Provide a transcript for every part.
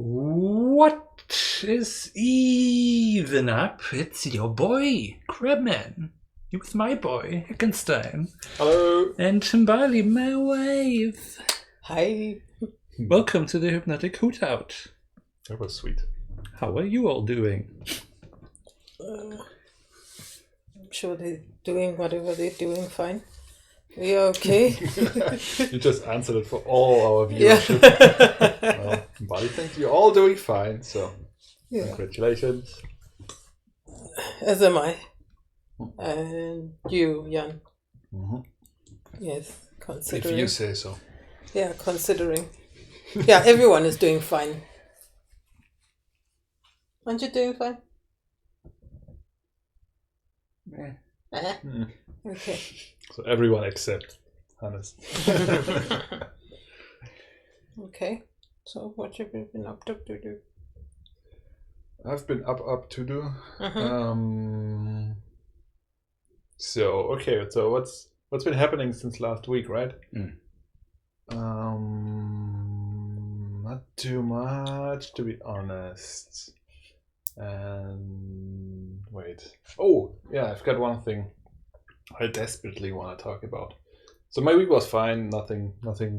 What is even up? It's your boy, Crabman. He was my boy, Heckenstein. Hello. And Timbali, my wife. Hi. Welcome to the Hypnotic Hootout. That was sweet. How are you all doing? I'm sure they're doing whatever they're doing fine. We are okay. You just answered it for all our viewership. Well, Buddy thinks you're all doing fine, so congratulations. As am I. And you, Jan. Mm-hmm. Yes, If considering. you say so. Yeah, considering. Yeah, everyone is doing fine. Aren't you doing fine? Okay. So everyone except Hannes. Okay. So what have you been up to do? I've been up to do. Uh-huh. So what's been happening since last week, right? Not too much, to be honest. And wait. Oh, yeah, I've got one thing I desperately want to talk about. So my week was fine, nothing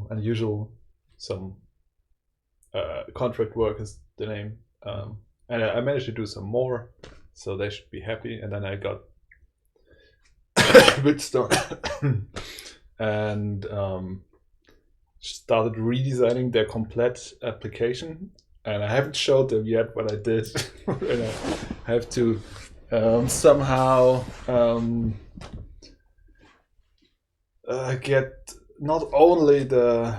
unusual. Some contract work is the name. And I managed to do some more, so they should be happy. And then I got a bit stuck and started redesigning their complete application. And I haven't showed them yet what I did. And I have to somehow get not only the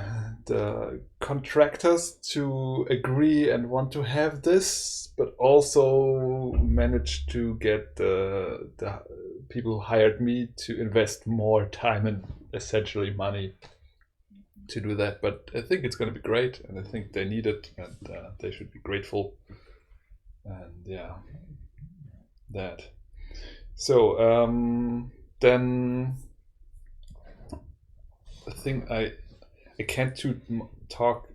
contractors to agree and want to have this, but also manage to get the people who hired me to invest more time and essentially money to do that. But I think it's going to be great, and I think they need it, and they should be grateful. And yeah, that. So then the thing I can't talk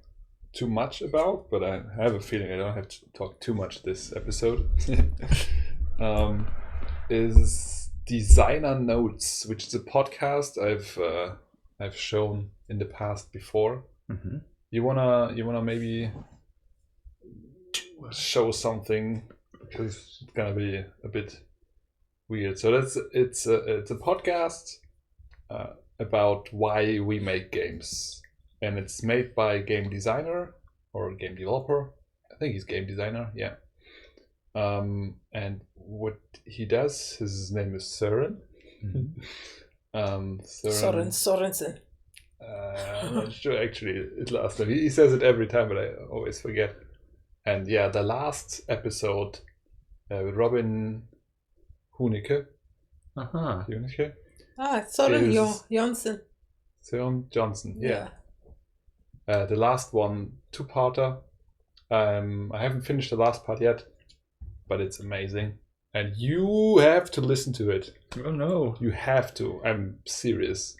too much about, but I have a feeling I don't have to talk too much this episode. Is Designer Notes, which is a podcast I've shown in the past before. Mm-hmm. You wanna maybe show something, because it's gonna be a bit weird. So it's a podcast about why we make games, and it's made by a game designer or a game developer. I think he's game designer, yeah. And what he does, his name is Soren. Soren Sorensen. I'm not sure actually his last name. He says it every time, but I always forget. And yeah, the last episode with Robin Huneke. Huneke? Soren Johnson. Soren Johnson, yeah. The last one, two-parter. I haven't finished the last part yet, but it's amazing. And you have to listen to it. Oh no. You have to. I'm serious.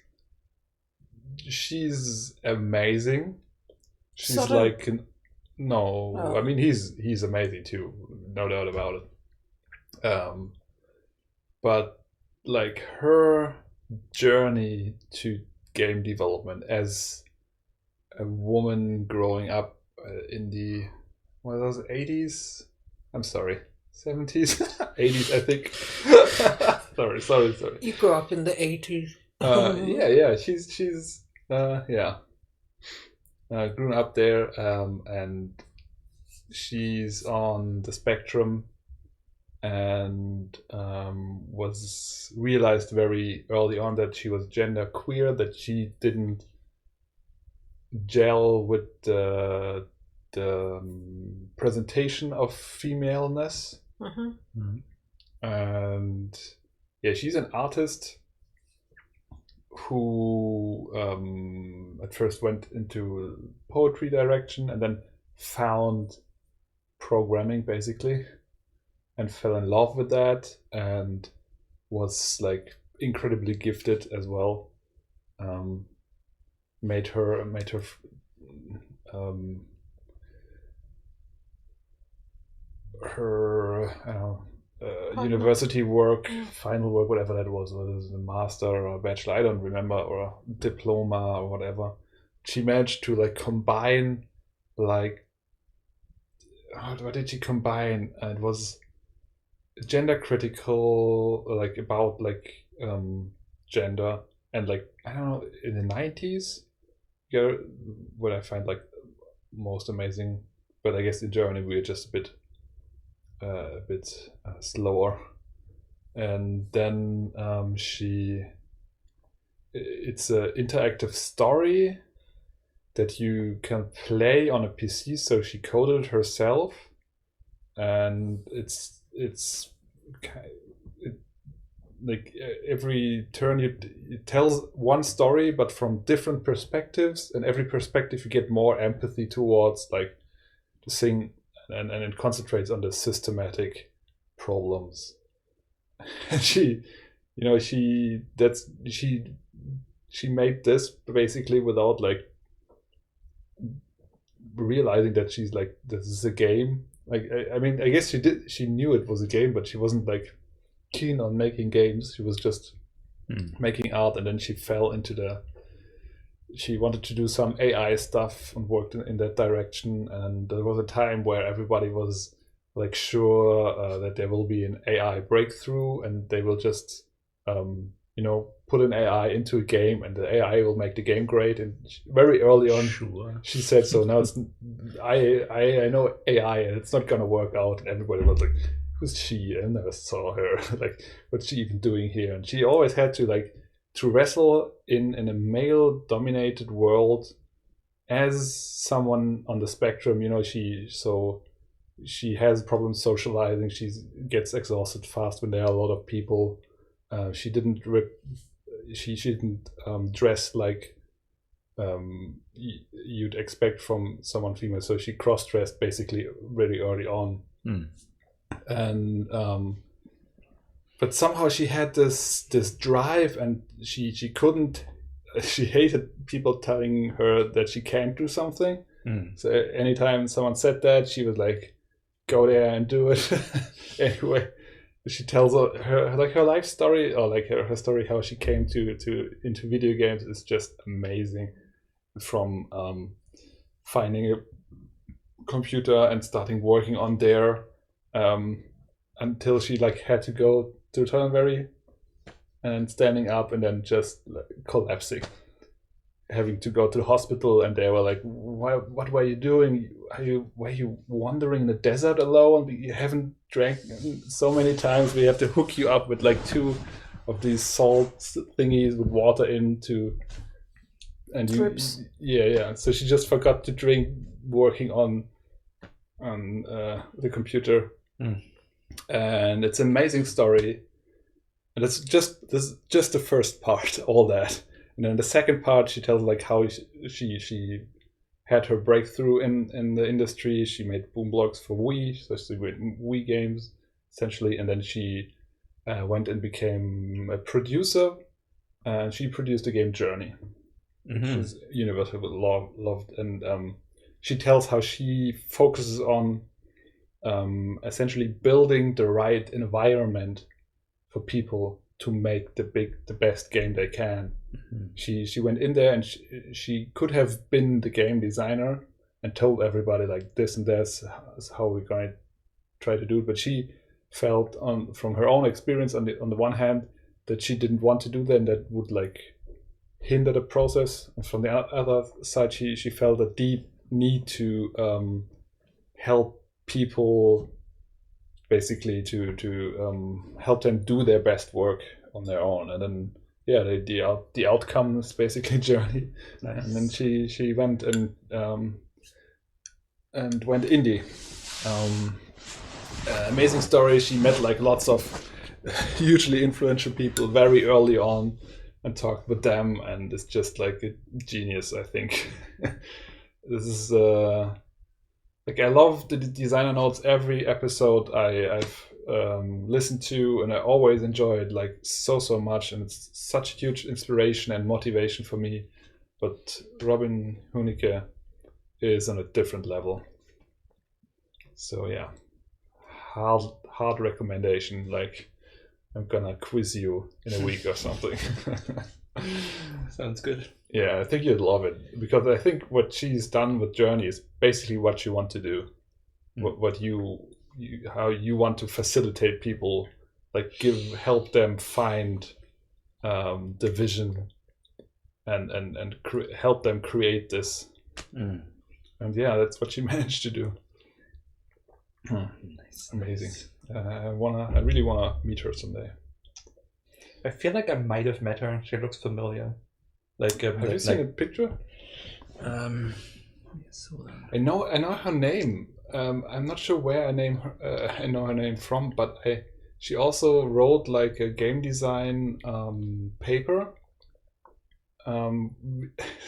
She's amazing. She's Soren? like I mean he's amazing too, no doubt about it. But like her journey to game development as a woman growing up in the 80s? I'm sorry, 70s, 80s, I think. sorry. You grew up in the 80s. Yeah. She's grown up there, and she's on the spectrum, and was realized very early on that she was gender queer, that she didn't gel with the presentation of femaleness. And yeah, she's an artist who at first went into poetry direction and then found programming basically and fell in love with that, and was like incredibly gifted as well. Made her her university work, final work, whatever that was, whether it was a master or a bachelor, I don't remember, or a diploma or whatever. She managed to like combine like what did she combine? It was gender critical, like about like gender, and like I don't know, in the 90s, yeah, what I find like most amazing. But I guess in Germany we're just a bit slower. And then it's an interactive story that you can play on a PC. So she coded herself, and it's like every turn it tells one story, but from different perspectives, and every perspective you get more empathy towards like the thing, and it concentrates on the systematic problems. And she made this basically without like realizing that she's like, this is a game. Like I mean, I guess she knew it was a game, but she wasn't like keen on making games. She was just making art, and then she fell into she wanted to do some AI stuff and worked in that direction. And there was a time where everybody was like sure that there will be an AI breakthrough, and they will just put an AI into a game, and the AI will make the game great. And very early on, she said, so now it's I know AI, and it's not gonna work out. And everybody was like, who's she? I never saw her. Like, what's she even doing here? And she always had to wrestle in a male dominated world as someone on the spectrum. She has problems socializing. She gets exhausted fast when there are a lot of people. She didn't dress like you'd expect from someone female. So she cross-dressed basically really early on. And but somehow she had this drive, and she couldn't. She hated people telling her that she can't do something. So anytime someone said that, she was like, go there and do it. Anyway, she tells her life story, or like her story how she came into video games is just amazing. From finding a computer and starting working on there, until she like had to go to Turnberry and standing up and then just like collapsing, having to go to the hospital. And they were like, what were you doing? Were you wandering in the desert alone? You haven't drank so many times. We have to hook you up with like 2 of these salt thingies with water into, and Drips. So she just forgot to drink working on the computer. And it's an amazing story. And it's just the first part, all that. And then the second part, she tells like how she had her breakthrough in the industry. She made boom blocks for Wii, so she made Wii games essentially. And then she went and became a producer. And she produced the game Journey, which is universally loved. And she tells how she focuses on essentially building the right environment for people to make the best game they can. She went in there, and she could have been the game designer and told everybody like this and this is how we're going to try to do it. But she felt from her own experience on the one hand that she didn't want to do that, and that would like hinder the process. And from the other side, she felt a deep need to help people, basically to help them do their best work on their own. And then the outcome is basically Journey. Nice. And then she went and went indie. Amazing story. She met like lots of hugely influential people very early on and talked with them, and it's just like a genius, I think. This is like, I love the designer notes. Every episode I've listened to, and I always enjoy it like so much, and it's such a huge inspiration and motivation for me. But Robin Hunicke is on a different level. So yeah, hard recommendation. Like, I'm gonna quiz you in a week or something. Sounds good. Yeah, I think you'd love it, because I think what she's done with Journey is basically what you want to do. What you how you want to facilitate people, like help them find the vision and help them create this. And yeah, that's what she managed to do. Nice. Amazing. I really wanna meet her someday. I feel like I might have met her. She looks familiar. Like, have you seen a picture? Yes, hold on. I know her name. I'm not sure where I know her name from, but she also wrote like a game design paper.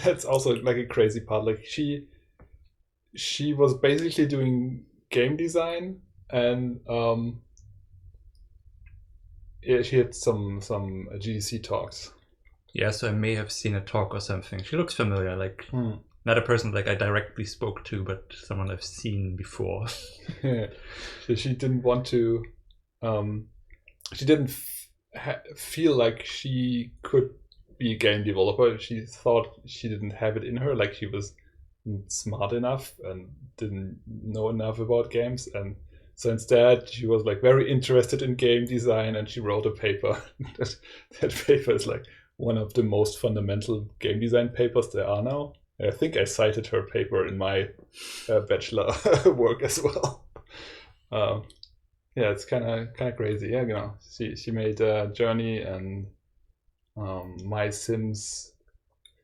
That's also like a crazy part. Like she was basically doing game design, and yeah, she had some GDC talks. Yeah, so I may have seen a talk or something. She looks familiar, like not a person like I directly spoke to, but someone I've seen before. Yeah. So she didn't want to. She didn't feel like she could be a game developer. She thought she didn't have it in her. Like, she was smart enough and didn't know enough about games, and so instead she was like very interested in game design, and she wrote a paper. that paper is like one of the most fundamental game design papers there are now. I think I cited her paper in my bachelor work as well. Yeah, it's kind of crazy. Yeah, you know, she made Journey and My Sims.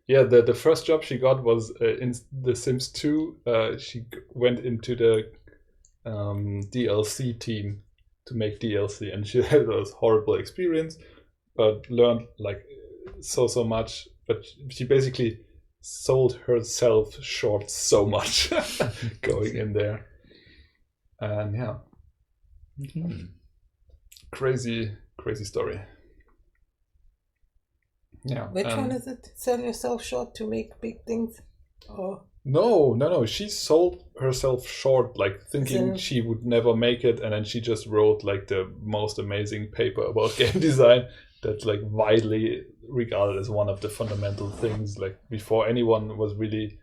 Yeah, the first job she got was in The Sims 2. She went into the DLC team to make DLC, and she had this horrible experience, but learned like so much. But she basically sold herself short so much going in there, and yeah, crazy story. Yeah. Which one is it? Sell yourself short to make big things? Or No. She sold herself short, like thinking she would never make it, and then she just wrote like the most amazing paper about game design that's like widely regarded as one of the fundamental things. Like, before anyone was really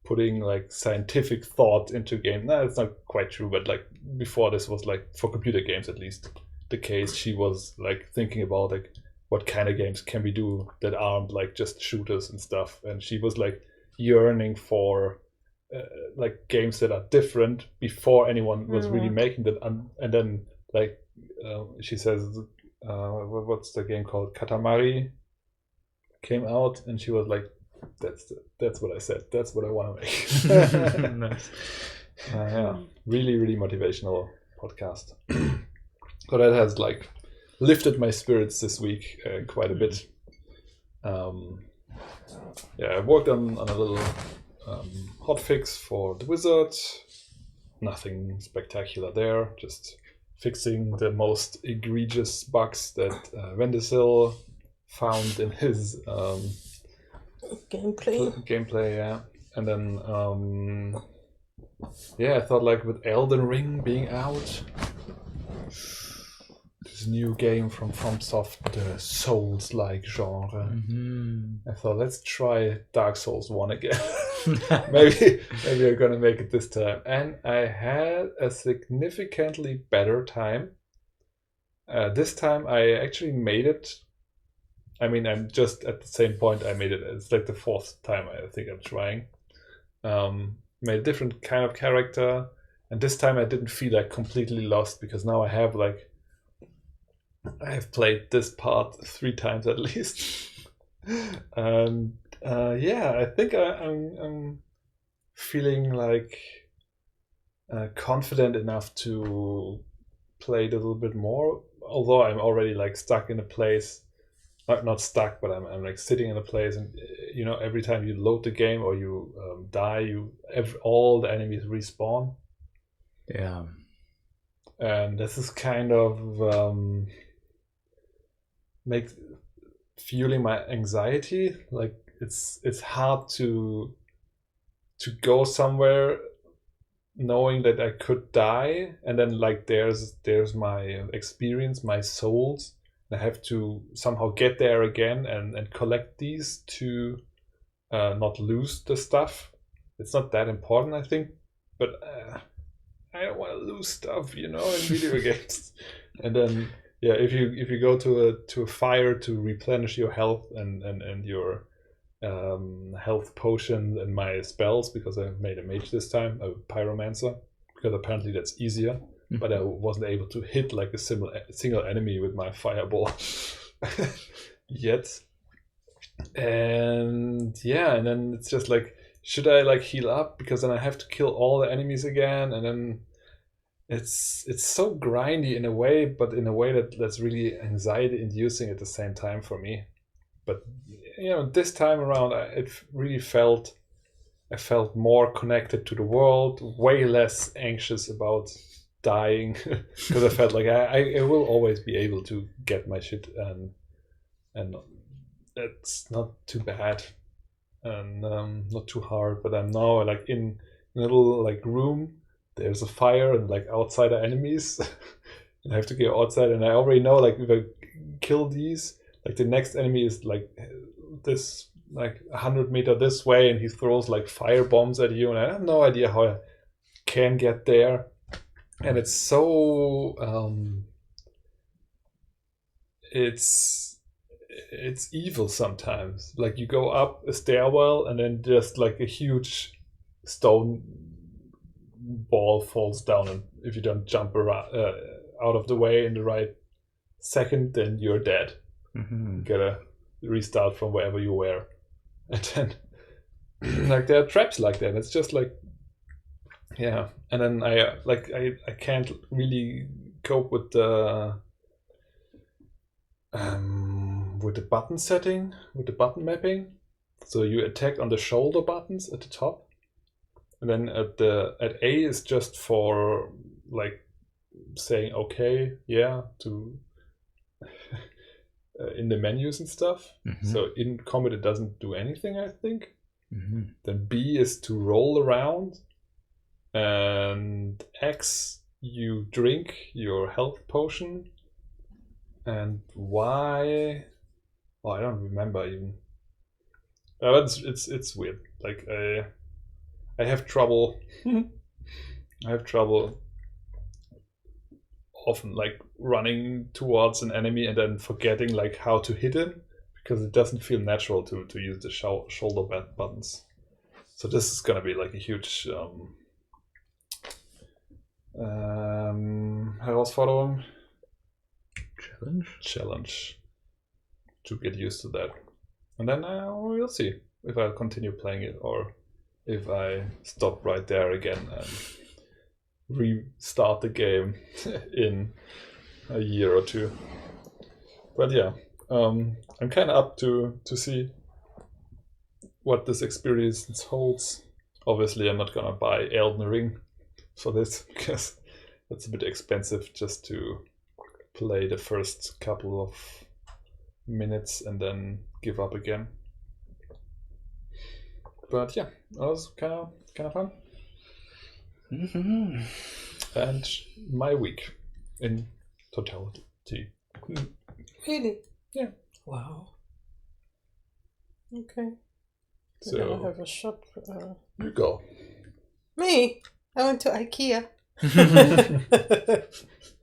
putting like scientific thought into game. No, it's not quite true, but like before this was like, for computer games at least, the case. She was like thinking about like, what kind of games can we do that aren't like just shooters and stuff, and she was like yearning for like games that are different before anyone was really making them. And then like she says, what's the game called, Katamari came out, and she was like, that's what I said, that's what I want to make. Nice. Yeah, really motivational podcast. So that has like lifted my spirits this week quite a bit. Yeah, I worked on a little hotfix for the wizard. Nothing spectacular there, just fixing the most egregious bugs that Wendesil found in his gameplay, yeah. And then yeah, I thought like with Elden Ring being out, this new game from FromSoft, the Souls-like genre, I thought, let's try Dark Souls 1 again. maybe I'm gonna make it this time. And I had a significantly better time. This time I actually made it. I mean, I'm just at the same point I made it. It's like the fourth time I think I'm trying. Made a different kind of character, and this time I didn't feel like completely lost, because now I have played this part 3 times at least. And yeah, I think I'm feeling like confident enough to play it a little bit more, although I'm already like stuck in a place. Not stuck, but I'm like sitting in a place, and you know, every time you load the game or you die, all the enemies respawn. Yeah. And this is kind of fueling my anxiety. Like, it's hard to go somewhere knowing that I could die, and then like there's my experience, my souls. I have to somehow get there again and collect these to not lose the stuff. It's not that important, I think, but I don't want to lose stuff, in video games. And then if you go to a fire to replenish your health and your health potion and my spells, because I made a mage this time, a pyromancer, because apparently that's easier. But I wasn't able to hit like a single enemy with my fireball yet. And then it's just like, should I like heal up, because then I have to kill all the enemies again, and then it's so grindy in a way, but in a way that's really anxiety inducing at the same time for me. But this time around, I felt more connected to the world, way less anxious about dying, because I felt like I will always be able to get my shit, and that's not too bad and not too hard. But I'm now like in a little like room. There's a fire and like outside are enemies, and I have to go outside. And I already know like if I kill these, like the next enemy is like this, like 100 meters this way, and he throws like fire bombs at you, and I have no idea how I can get there. And it's so it's evil sometimes. Like you go up a stairwell and then just like a huge stone ball falls down, and if you don't jump around, out of the way in the right second, then you're dead. You gotta restart from wherever you were. And then like there are traps like that. It's just like, yeah. And then I can't really cope with the button setting, with the button mapping. So you attack on the shoulder buttons at the top, and then at A is just for like saying okay, yeah, to in the menus and stuff. So in combat it doesn't do anything, I think. Then B is to roll around, and X you drink your health potion, and Y, I don't remember even. It's weird. Like I have trouble. I have trouble often like running towards an enemy and then forgetting like how to hit him, because it doesn't feel natural to use the shoulder buttons. So this is gonna be like a huge Herausforderung, challenge to get used to that. And then we'll see if I'll continue playing it or if I stop right there again and restart the game in a year or two. But yeah, I'm kind of up to see what this experience holds. Obviously, I'm not gonna buy Elden Ring for this, because that's a bit expensive just to play the first couple of minutes and then give up again. But yeah, that was kind of fun. And my week in totality. Really? Yeah. Wow. Okay. So I have a shot. You go. Me? I went to Ikea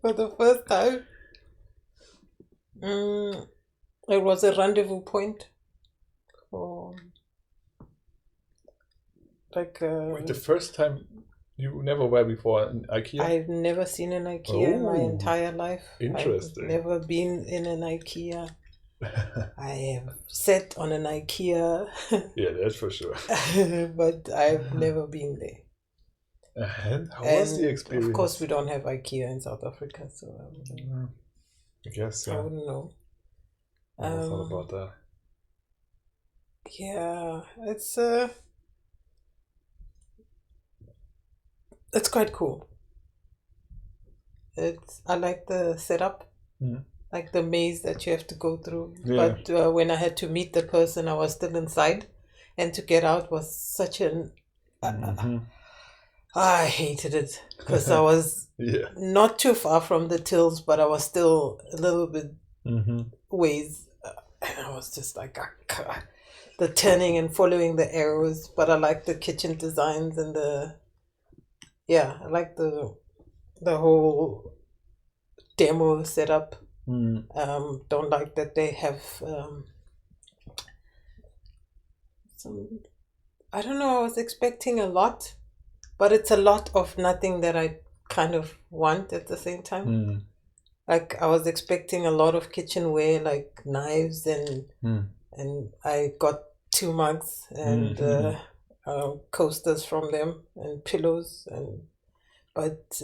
for the first time. It was a rendezvous point for like. Wait, the first time you never were before in Ikea? I've never seen an Ikea in my entire life. Interesting. I've never been in an Ikea. I have sat on an Ikea. Yeah, that's for sure. But I've never been there. And how was the experience? Of course, we don't have Ikea in South Africa, so I guess so. I wouldn't know. I never thought about that. Yeah, it's quite cool. I like the setup, like the maze that you have to go through. Yeah. But when I had to meet the person, I was still inside, and to get out was such an I hated it because I was Yeah. not too far from the tills, but I was still a little bit ways, and I was just like the turning and following the arrows. But I like the kitchen designs and I like the whole demo setup. Don't like that they have some. I don't know. I was expecting a lot, but it's a lot of nothing that I kind of want at the same time. Like I was expecting a lot of kitchenware, like knives and I got 2 mugs and coasters from them and pillows but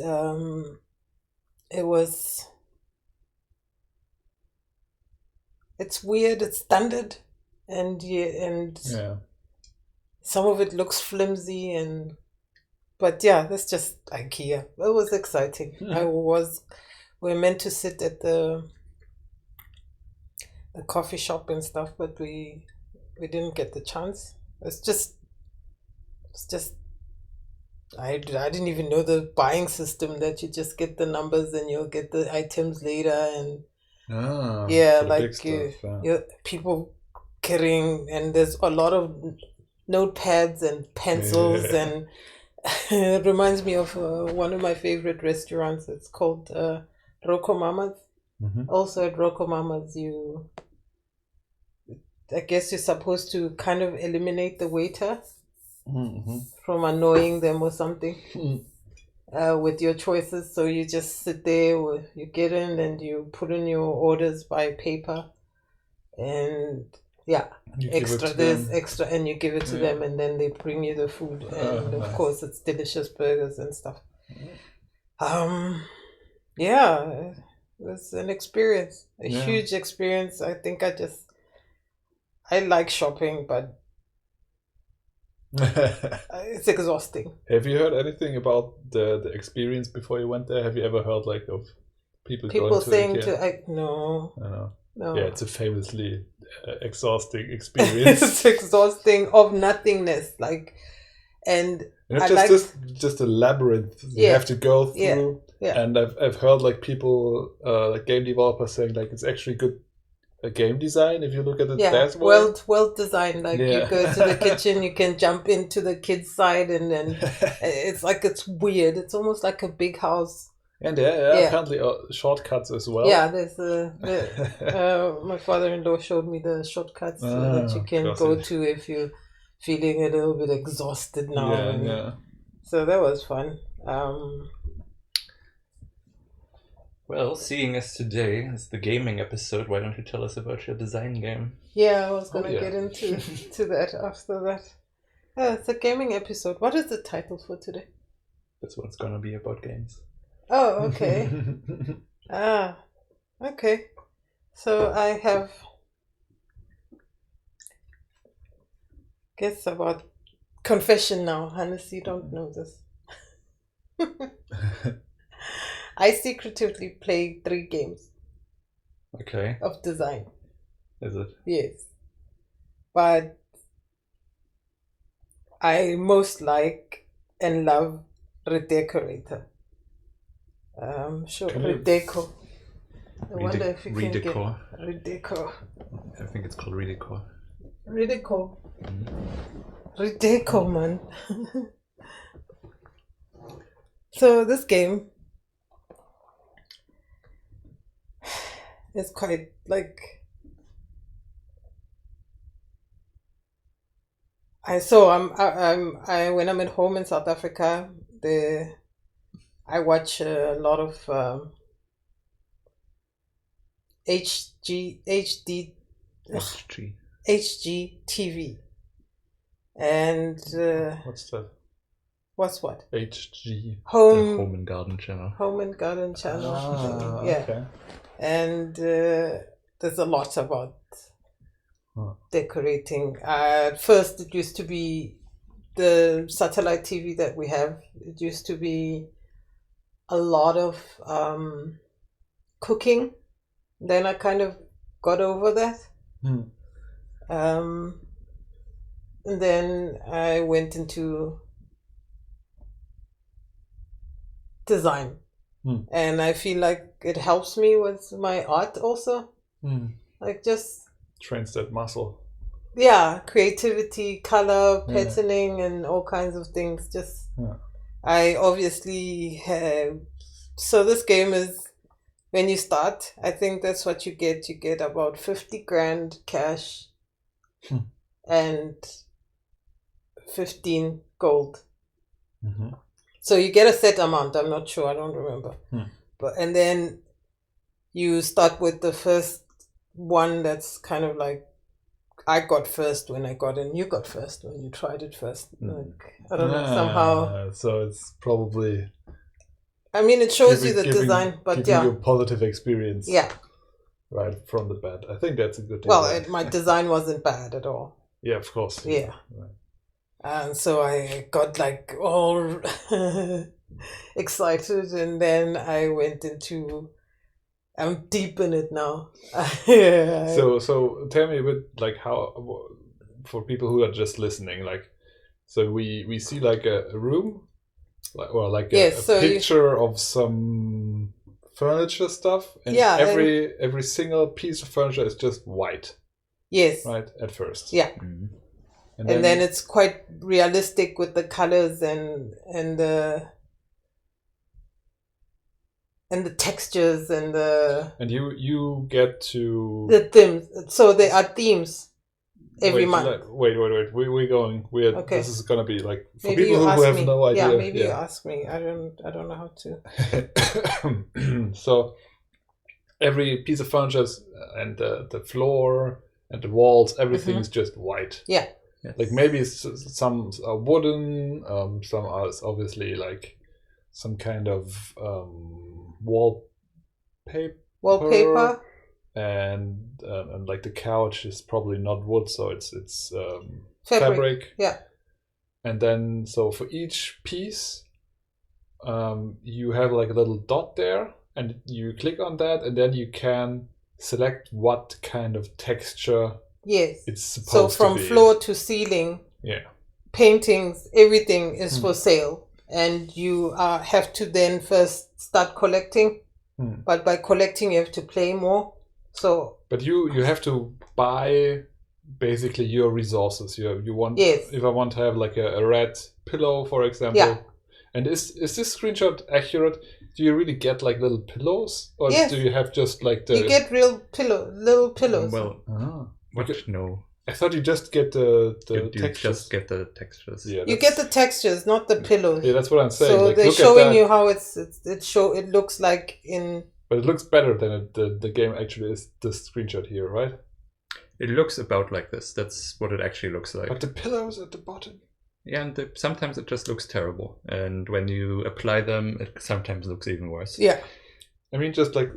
it's weird. It's standard and some of it looks flimsy but yeah, that's just IKEA. It was exciting. We're meant to sit at the coffee shop and stuff, but we didn't get the chance. It's just I didn't even know the buying system that you just get the numbers and you'll get the items later and like people carrying, and there's a lot of notepads and pencils and it reminds me of one of my favorite restaurants. It's called Roko Mama's. Also at Roko Mama's, I guess you're supposed to kind of eliminate the waiter from annoying them or something with your choices. So you just sit there, you get in and you put in your orders by paper and extra this, extra, and you give it to them and then they bring you the food and of course it's delicious burgers and stuff. It was an experience, a huge experience. I think I like shopping, but it's exhausting. Have you heard anything about the experience before you went there? Have you ever heard like of people going to saying IKEA? No. Yeah, it's a famously exhausting experience. It's exhausting of nothingness, and just a labyrinth you have to go through. And I've heard like people like game developers saying like it's actually good game design if you look at it that way. Well designed. Like you go to the kitchen, you can jump into the kids' side, and then it's weird. It's almost like a big house. And apparently shortcuts as well. Yeah, there's my father-in-law showed me the shortcuts that you can go to if you're feeling a little bit exhausted now. So that was fun. Well, seeing as today is the gaming episode, why don't you tell us about your design game? Yeah, I was gonna get into that after that. It's a gaming episode. What is the title for today? This one's gonna be about games. Oh, okay. Okay. So I have guess about confession now. Hannes, you don't know this. I secretively play 3 games. Okay. Of design. Is it? Yes. But I most like and love Redecorator. Sure, Redeco. I wonder if you can get Redeco. I think it's called Redeco. Redeco. Redeco, man. So this game is quite like when I'm at home in South Africa, I watch a lot of HG TV. And what's that? What's what? HG. Home and Garden Channel. Home and Garden Channel. Okay. And there's a lot about decorating. At first, it used to be the satellite TV that we have. It used to be a lot of cooking. Then I kind of got over that. And then I went into design. And I feel like it helps me with my art also. Like just trains that muscle. Yeah, creativity, color, patterning, and all kinds of things. Just I obviously have. So this game is, when you start, I think that's what you get. You get about 50 grand cash and 15 gold. So you get a set amount. I'm not sure. I don't remember. And then you start with the first one that's kind of like, I got first when I got in. You got first when you tried it first. Like, I don't know, somehow. So it's probably... I mean, it shows you the design, but giving you a positive experience. Yeah. Right from the bat. I think that's a good thing. Well, my design wasn't bad at all. Yeah, of course. Yeah. Right. And so I got like all excited, and then I went into... I'm deep in it now. So tell me a bit, like, how, for people who are just listening, like, so we see like a room, like a picture of some furniture stuff, and every single piece of furniture is just white. Yes. Right, at first. Yeah. And then it's quite realistic with the colors and the textures and the... And you get to... The themes. So there are themes every month. Wait. We're going... Okay. This is going to be like... For maybe people who have no idea. Yeah, maybe you ask me. I don't know how to. So every piece of furniture and the floor and the walls, everything is just white. Yeah. Yes. Like maybe some are wooden, some are obviously like some kind of wallpaper, and like the couch is probably not wood, so it's fabric. Yeah. And then so for each piece, you have like a little dot there, and you click on that, and then you can select what kind of texture. Yes. It's supposed to be. So from floor to ceiling. Yeah. Paintings, everything is for sale. And you have to then first start collecting, but by collecting you have to play more. So, but you have to buy basically your resources. You want, if I want to have like a red pillow, for example. And is this screenshot accurate? Do you really get like little pillows, or do you have just like the? You get real little pillows. Well, no. I thought you just get the textures. You just get the textures. Yeah, you get the textures, not the pillows. Yeah, that's what I'm saying. So like, they're showing you how it looks like in. But it looks better than the game actually is. The screenshot here, right? It looks about like this. That's what it actually looks like. But the pillows at the bottom. Yeah, and sometimes it just looks terrible. And when you apply them, it sometimes looks even worse. Yeah. I mean, just like,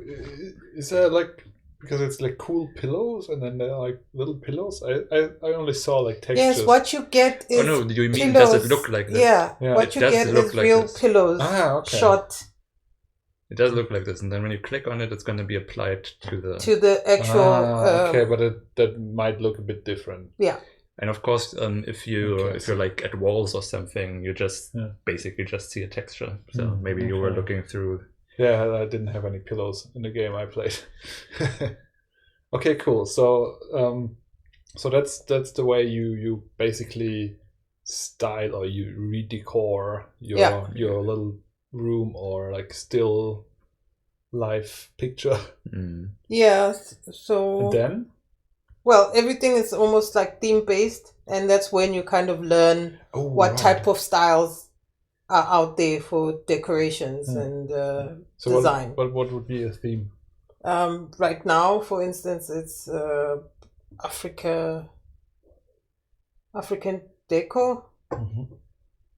is there like, because it's like cool pillows, and then they're like little pillows. I only saw like textures. Yes, what you get is do you mean pillows. does it look like this? Yeah. What you get is like real pillows shot. It does look like this, and then when you click on it, it's going to be applied to the actual. Okay, but that might look a bit different. Yeah. And of course, if you're like at walls or something, you just basically just see a texture. So maybe you were looking through. Yeah, I didn't have any pillows in the game I played. Okay, cool. So so that's the way you basically style, or you redecor your little room, or like still life picture. Yeah. So. And then. Well, everything is almost like theme based, and that's when you kind of learn what type of styles are out there for decorations and design. What would be a theme? Right now, for instance, it's African decor.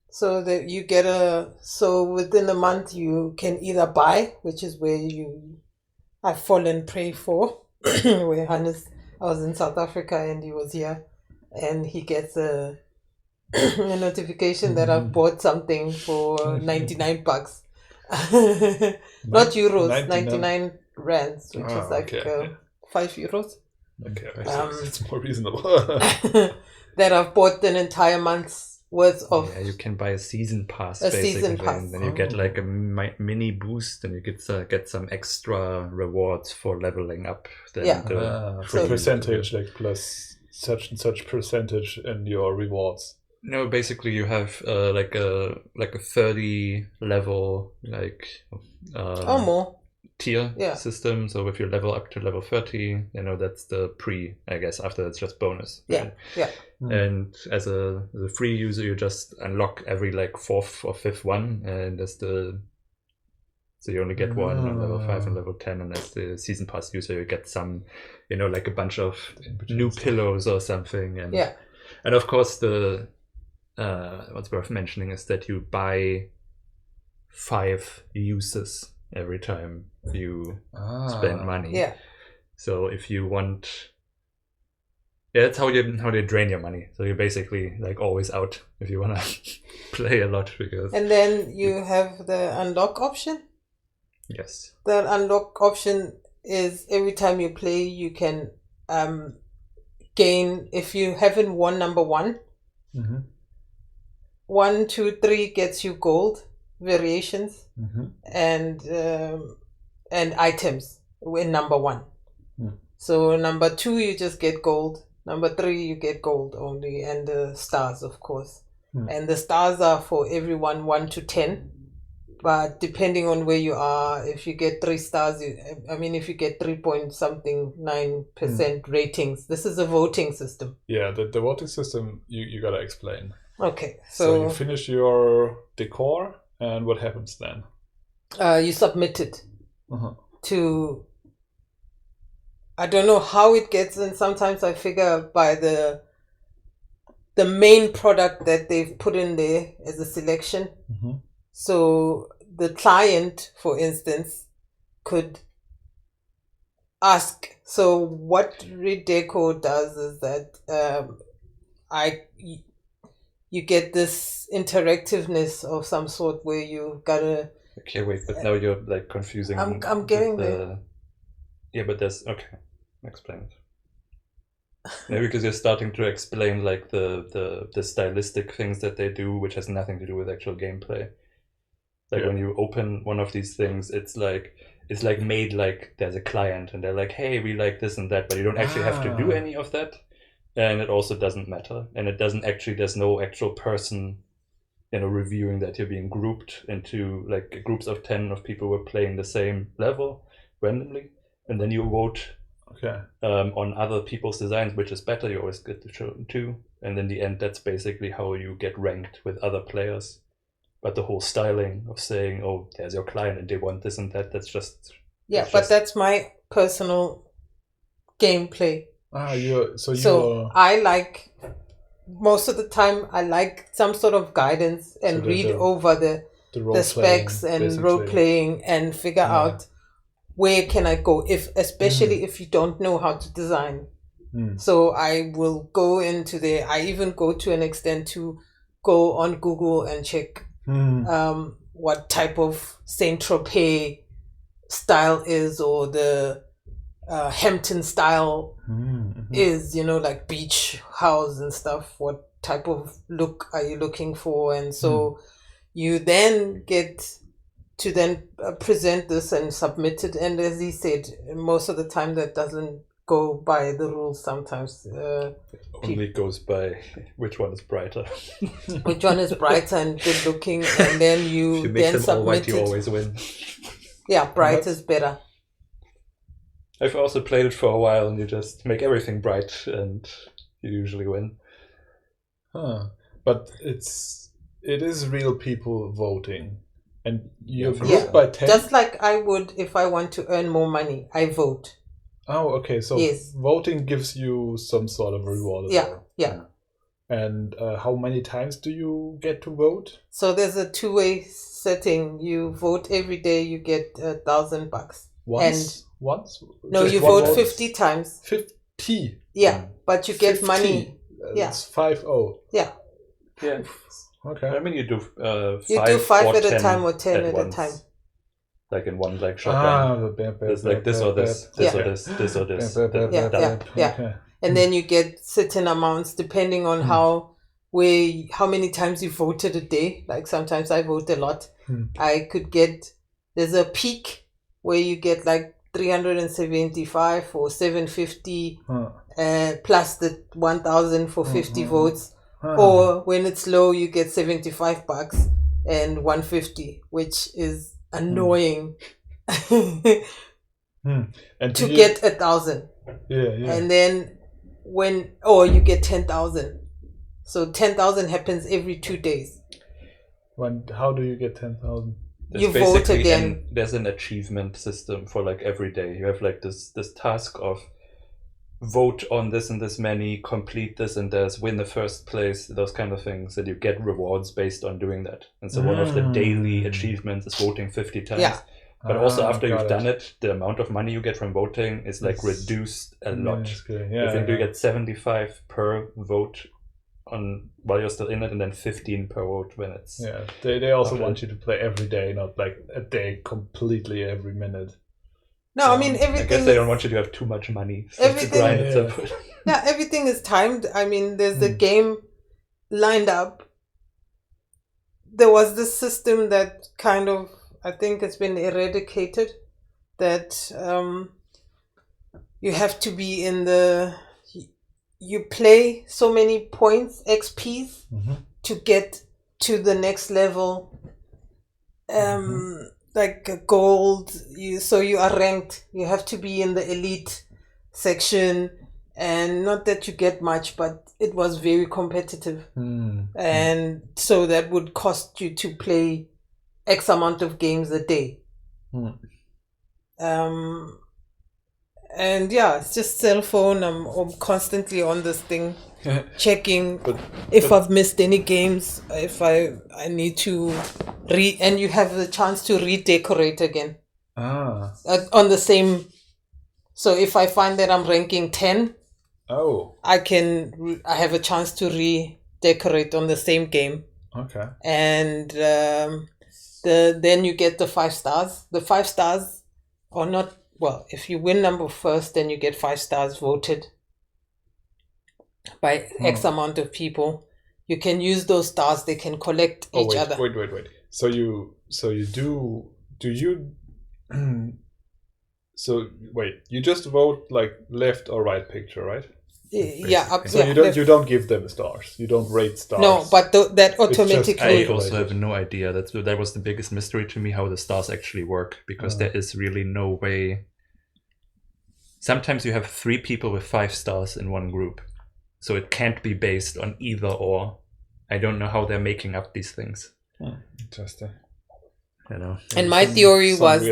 So that you get within a month you can either buy, which is where I've fallen prey for, where Hannes. I was in South Africa and he was here, and he gets a notification that I've bought something for 99 bucks. Not euros, 99 rands, which is like 5 euros. Okay, it's more reasonable. That I've bought an entire month's worth of. Yeah, you can buy a season pass, season pass. and then you get like a mini boost, and you get some extra rewards for leveling up. For percentage, like plus such and such percentage in your rewards. No, basically you have like a 30 level more tier system. So if you level up to level 30, that's the pre, I guess. After that's just bonus. Right? Yeah. And as a free user, you just unlock every like 4th or 5th one, and so you only get one on level 5 and level 10, and as the season pass user, you get some, like a bunch of new pillows or something, and and of course the what's worth mentioning is that you buy 5 uses every time you spend money. Yeah. So if you want, that's how they drain your money. So you're basically like always out if you want to play a lot, because. And then you have the unlock option. Yes. The unlock option is every time you play, you can gain, if you haven't won number 1. 1, 2, 3 gets you gold variations and items in number 1. So number 2 you just get gold. Number 3 you get gold only, and the stars, of course. And the stars are for everyone 1 to 10. But depending on where you are, if you get 3 stars, if you get 3.9% ratings, this is a voting system. Yeah, the voting system you gotta explain. Okay, so you finish your decor, and what happens then? You submit it to. I don't know how it gets in. Sometimes I figure by the main product that they've put in there as a selection. So the client, for instance, could ask. So what Redeco does is that you get this interactiveness of some sort where you gotta. Okay, wait, but now you're like confusing. I'm getting there. Yeah, but there's explain it. Maybe because you're starting to explain like the stylistic things that they do, which has nothing to do with actual gameplay. Like when you open one of these things, it's like made like there's a client and they're like, hey, we like this and that, but you don't actually have to do any of that. And it also doesn't matter. And it doesn't actually, there's no actual person, reviewing that. You're being grouped into like groups of 10 of people who are playing the same level randomly. And then you vote on other people's designs, which is better. You always get to show 2. And in the end, that's basically how you get ranked with other players. But the whole styling of saying, oh, there's your client and they want this and that, that's just... Yeah, but that's my personal gameplay. So I like, most of the time, I like some sort of guidance and read over the specs and role-playing and figure out where can I go, especially if you don't know how to design. So I will go into there. I even go to an extent to go on Google and check what type of Saint-Tropez style is, or the Hampton style is, like beach house and stuff. What type of look are you looking for? And so you then get to then present this and submit it. And as he said, most of the time that doesn't go by the rules. Sometimes only goes by which one is brighter. Which one is brighter and good looking, and then you make then them submit all white, it. You always win. Yeah, bright is better. I've also played it for a while, and you just make everything bright, and you usually win. But it is real people voting, and you're grouped by 10. Just like I would if I want to earn more money, I vote. Oh, okay. So voting gives you some sort of reward. Yeah. And how many times do you get to vote? So there's a 2-way setting. You vote every day. You get $1,000. Once? No, you vote 50 times. 50. Yeah, but you get 50. Money. It's 50. Yeah. Okay. I mean, you do 5. You do 5 at a time or 10 at a once. time. Like in one shot. It's like this or this, this or this, this or this. Yeah. And then you get certain amounts depending on how where how many times you voted a day. Like sometimes I vote a lot. I could get, there's a peak where you get like 375 or 750 plus the 1,000 for 50 votes. Or when it's low, you get $75 and 150, which is annoying. And to get 1,000. And then you get 10,000. So 10,000 happens every 2 days. How do you get 10,000? You vote again. There's an achievement system for like every day. You have like this task of vote on this and this many, complete this and this, win the first place, those kind of things, and you get rewards based on doing that. And so one of the daily achievements is voting 50 times. Yeah. But also after you've done it, the amount of money you get from voting is like reduced a lot. I think you get 75 per vote while you're still in it, and then 15 per vote when it's... Yeah, they also want you to play every day, not like a day completely every minute. No, I mean, everything... I guess they don't want you to have too much money to grind it. Yeah, everything is timed. I mean, there's a game lined up. There was this system that kind of, I think it's been eradicated, that you have to be in the... You play so many points, XPs, to get to the next level. Like gold, so you are ranked. You have to be in the elite section, and not that you get much, but it was very competitive. And so that would cost you to play X amount of games a day. And yeah, it's just cell phone. I'm constantly on this thing, checking if I've missed any games, if I need to and you have the chance to redecorate again. On the same. So if I find that I'm ranking 10, I have a chance to redecorate on the same game. Okay. And then you get the 5 stars. The 5 stars are not. Well, if you win number first, then you get 5 stars voted by X amount of people. You can use those stars; they can collect each other. Wait. So you just vote like left or right picture, right? You don't give them stars. You don't rate stars. No, but that automatically. I also have no idea. That was the biggest mystery to me, how the stars actually work, because there is really no way. Sometimes you have 3 people with 5 stars in one group, so it can't be based on either or. I don't know how they're making up these things. Interesting. You know. And my theory was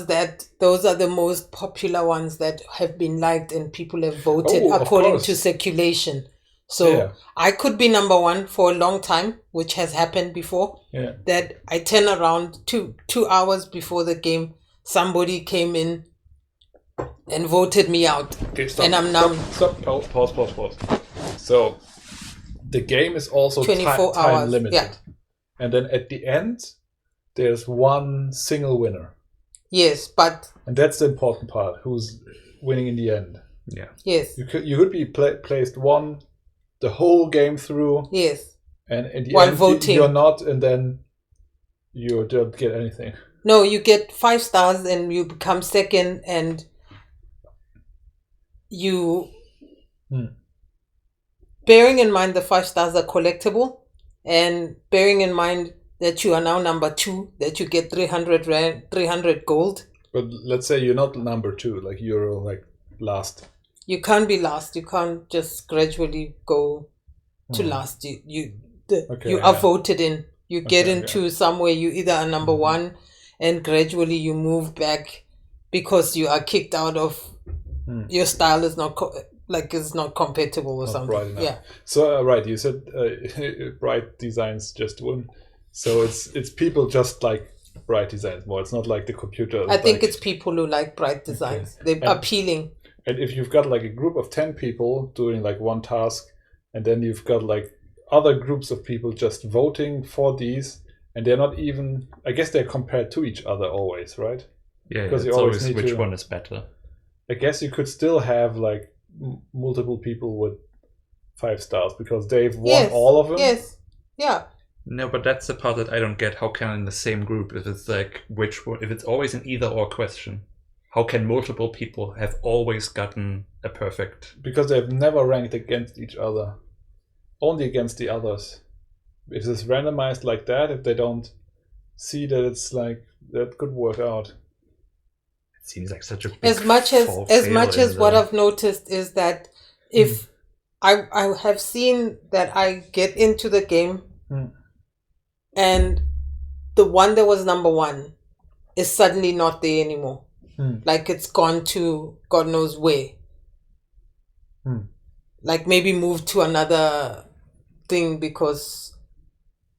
that those are the most popular ones that have been liked and people have voted according to circulation. So I could be number 1 for a long time, which has happened before. Yeah. That I turn around 2 hours before the game, somebody came in and voted me out. Okay, stop, and I'm now... Stop. Pause. So the game is also 24 time hours. limited. Yeah. And then at the end, there's one single winner. Yes, but... And that's the important part, who's winning in the end. Yeah. Yes. You could be placed 1 the whole game through. Yes. And in the While end, voting. you're not, and then you don't get anything. No, you get 5 stars and you become second, and you... Bearing in mind the 5 stars are collectible, and bearing in mind that you are now number 2, that you get 300 gold. But let's say you're not number 2, like you're like last. You can't be last. You can't just gradually go to last. You are voted in. You get into somewhere, you either are number 1 and gradually you move back because you are kicked out of your style is not it's not compatible or something. Yeah. So you said bright designs just win. So it's people just like bright designs more. It's not like the computer. I think it's people who like bright designs. They're appealing. And if you've got like a group of 10 people doing like one task, and then you've got like other groups of people just voting for these, and they're not even, I guess they're compared to each other always, right? Yeah, because it's always which one is better. I guess you could still have like multiple people with 5 stars because they've won all of them. Yes. Yeah. No, but that's the part that I don't get. How can in the same group, if it's like if it's always an either or question, how can multiple people have always gotten a perfect? Because they've never ranked against each other, only against the others. If it's randomized like that, if they don't see that it's like that could work out. It seems like such a big as much as what I've noticed is that if I have seen that I get into the game and the one that was number 1 is suddenly not there anymore. Like it's gone to God knows where. Like maybe moved to another thing because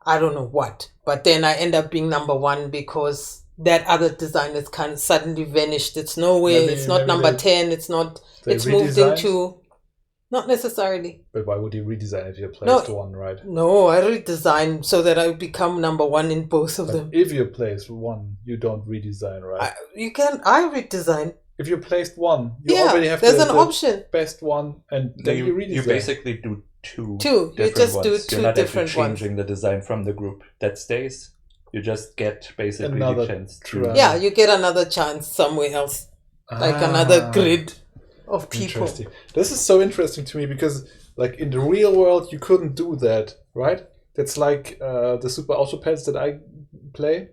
I don't know what. But then I end up being number 1 because that other design is kind of suddenly vanished. It's nowhere. It's not number 10. It's not. It's moved into. Not necessarily. But why would you redesign if you placed one, right? No, I redesigned so that I would become number 1 in both of them. If you place 1, you don't redesign, right? I redesign. If you placed 1, you already have there's an option. Best one, and then you redesign. You basically do two. You just ones. do 2 different ones. You're not actually changing the design from the group. That stays. You just get basically another the chance to... Yeah, you get another chance somewhere else. Like another grid of people. This is so interesting to me because like in the real world you couldn't do that, right? That's like the Super Autopads that I play,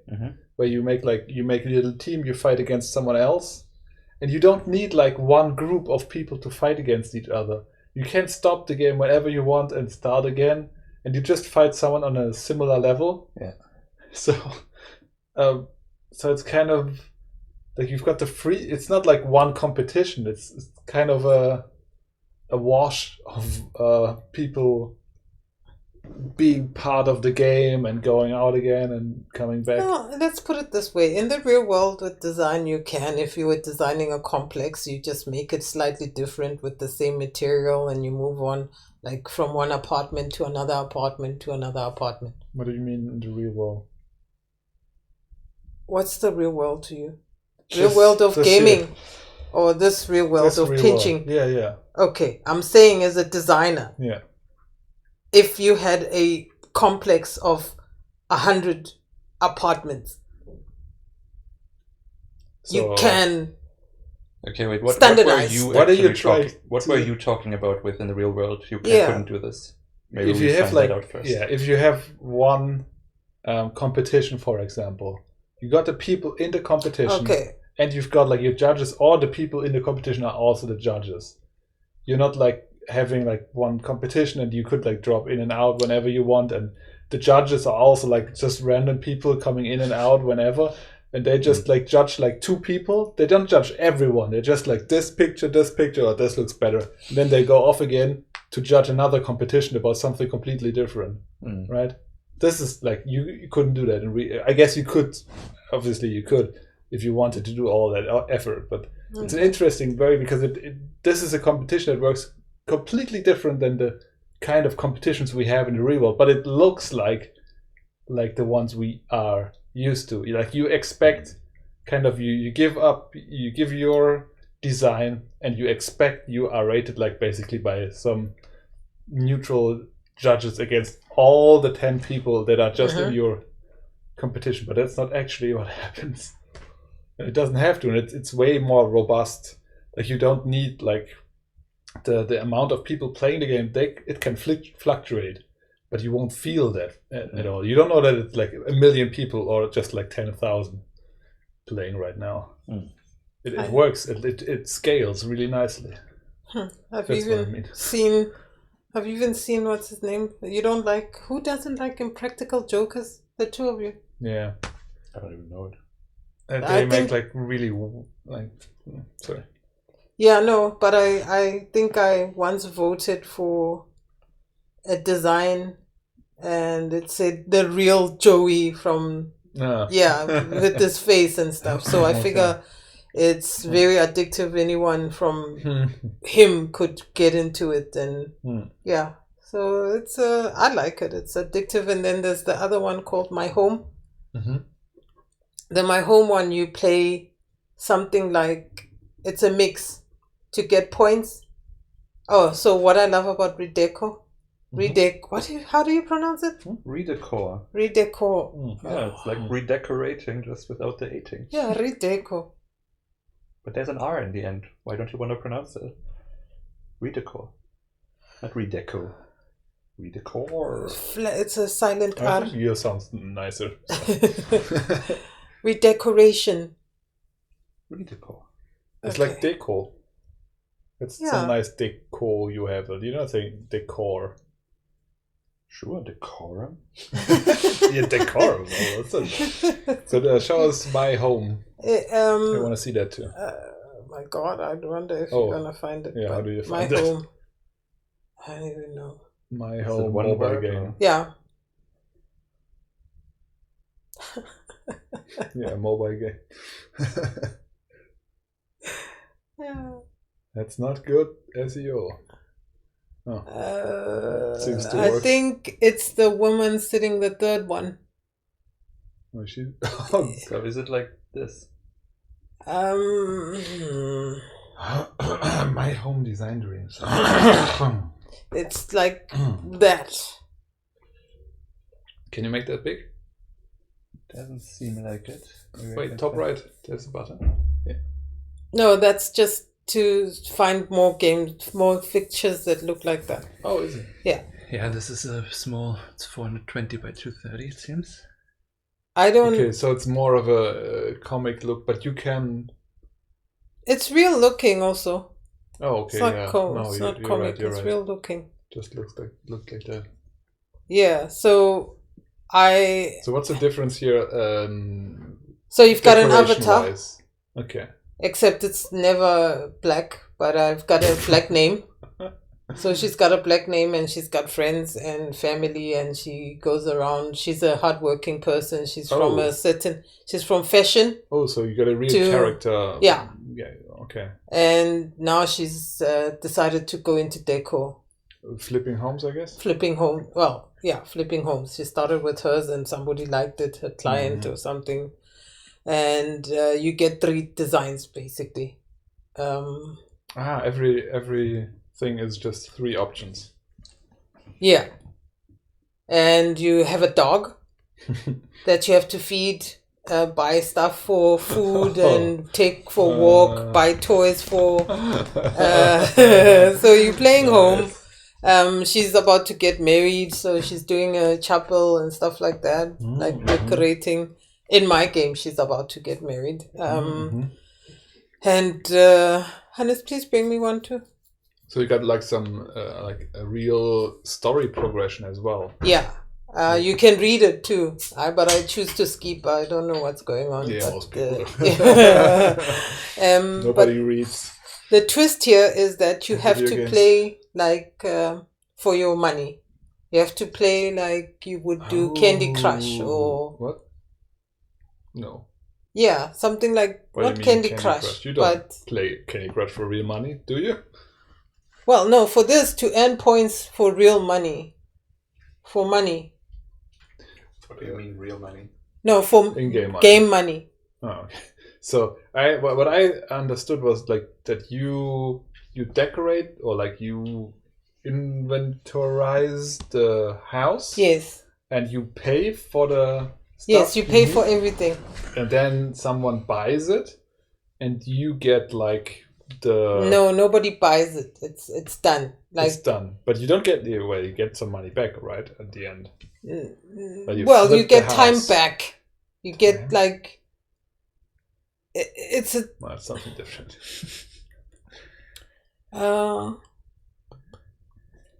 where you make a little team, you fight against someone else, and you don't need like one group of people to fight against each other. You can stop the game whenever you want and start again, and you just fight someone on a similar level. Yeah. So it's kind of like you've got the free. It's not like one competition. It's kind of a wash of people being part of the game and going out again and coming back. No, let's put it this way. In the real world with design, you can, if you were designing a complex, you just make it slightly different with the same material and you move on like from one apartment to another apartment to another apartment. What do you mean in the real world? What's the real world to you? Real world of gaming or this real world of pitching? World. Yeah. Okay, I'm saying as a designer. Yeah. If you had a complex of 100 apartments, you can Okay, wait. What were you talking about within the real world? You couldn't do this. Maybe if you have that out first. If you have one competition, for example, you got the people in the competition, and you've got like your judges. All the people in the competition are also the judges. You're not like having like one competition and you could like drop in and out whenever you want, and the judges are also like just random people coming in and out whenever, and they just like judge like 2 people. They don't judge everyone. They're just like this picture, or this looks better, and then they go off again to judge another competition about something completely different, right? This is like you couldn't do that. I guess you could. Obviously, you could if you wanted to do all that effort, but it's an interesting because this is a competition that works completely different than the kind of competitions we have in the real world, but it looks like the ones we are used to. Like you expect kind of you give your design and you expect you are rated like basically by some neutral judges against all the 10 people that are just in your competition, but that's not actually what happens. It doesn't have to, and it's way more robust. Like you don't need like the amount of people playing the game. It can fluctuate, but you won't feel that at all. You don't know that it's like 1 million people or just like 10,000 playing right now. It works. It scales really nicely. Have you even seen what's his name? You don't like? Who doesn't like Impractical Jokers? The 2 of you. Yeah, I don't even know it. They make like really like sorry. Yeah, no, but I think I once voted for a design and it said the real Joey from with this face and stuff. So I figure it's very addictive. Anyone from him could get into it, and so it's I like it. It's addictive. And then there's the other one called My Home. The My Home one, you play something like it's a mix to get points. Oh, so what I love about Redeco? How do you pronounce it? Redecor. Redecor. Yeah, it's like redecorating just without the eating. Yeah, Redeco. But there's an R in the end. Why don't you want to pronounce it? Redecor. Not Redeco. Redecor. It's a silent R. I think yours sounds nicer. So. Redecoration. Redecor. It's like decor. It's some nice decor you have. You don't say decor. Sure, decorum. Yeah, decorum. So show us my home. I want to see that too. My God, I wonder if you're gonna find it. Yeah, how do you find it? My home. I don't even know. My home mobile game. Yeah. Yeah, mobile game. Yeah. That's not good SEO. Oh. Seems to work. I think it's the woman sitting the third one. Oh, so is it like this? My home design dreams. It's like that. Can you make that big? Doesn't seem like it. Maybe wait, top right. There's a button. Yeah. No, that's just to find more pictures that look like that. Oh, is it? Yeah. Yeah, this is a small. It's 420 by 230. It seems. I don't. Okay, so it's more of a comic look, but you can. It's real looking also. Oh, okay. It's not it's not comic. It's right. Real looking. Just look like that. Yeah. So what's the difference here? So you've got an avatar. Okay. Except it's never black, but I've got a black name. So she's got a black name and she's got friends and family and she goes around. She's a hardworking person. She's from fashion. Oh, so you got a real character. Yeah. Yeah, okay. And now she's decided to go into decor. Flipping homes, I guess? Flipping homes. Well, yeah, flipping homes. She started with hers and somebody liked it, a client or something. And you get 3 designs basically. Every thing is just 3 options. Yeah. And you have a dog that you have to feed, buy stuff for food and take for walk, buy toys for. So you're playing home. She's about to get married, so she's doing a chapel and stuff like that, like decorating. In my game, she's about to get married. And Hannes, please bring me one too. So you got like some like a real story progression as well. Yeah, you can read it too. But I choose to skip. I don't know what's going on. Yeah, most people. Nobody reads. The twist here is that you have to play like for your money. You have to play like you would do Candy Crush or what? No. Yeah, something like not Candy Crush. You don't play Candy Crush for real money, do you? Well, no, for this to earn points for real money. For money. What do you mean real money? No, for in-game money. Game money. Oh, okay. So what I understood was like that you decorate or like you inventorize the house. Yes. And you pay for the stuff. Yes, you pay for everything. And then someone buys it and you get like the... No, nobody buys it. It's done. Like it's done. But you don't get you get some money back, right? At the end. Well, you get time back. You get like it's a well, it's something different. I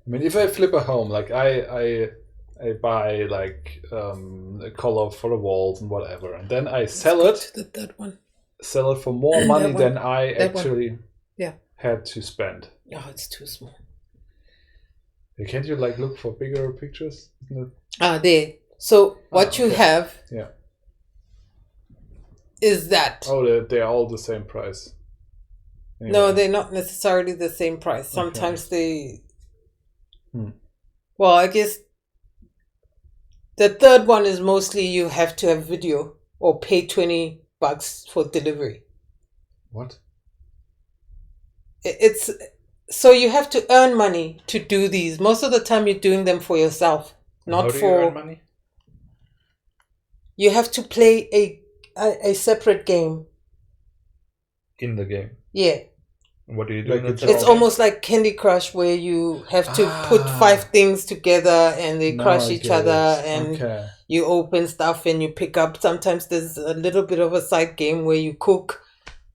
mean, if I flip a home, like I buy like a color for the walls and whatever, and then I sell it. That one. Sell it for more money than I actually had to spend. No, it's too small. Can't you like look for bigger pictures? There. So what you have is that. Oh, they're all the same price. Anyway. No, they're not necessarily the same price. Sometimes they... Well, I guess the third one is mostly you have to have video or pay $20 for delivery. What? It's So you have to earn money to do these. Most of the time you're doing them for yourself, not How do for... you earn money? You have to play a separate game. In the game? Yeah. What do you do? It's almost like Candy Crush, where you have to put 5 things together and they crush each other, and you open stuff and you pick up. Sometimes there's a little bit of a side game where you cook,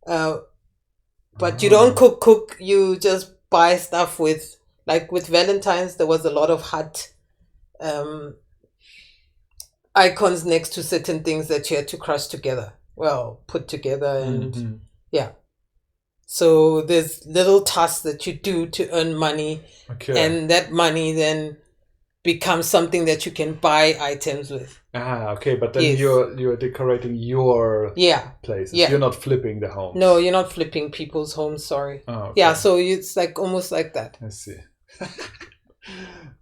but you don't cook. You just buy stuff with, like with Valentine's, there was a lot of hot icons next to certain things that you had to crush together. Well, put together and yeah. So there's little tasks that you do to earn money, and that money then becomes something that you can buy items with. But then you're decorating your places. Yeah. You're not flipping the homes. No, you're not flipping people's homes, sorry. Yeah, so it's like almost like that. I see.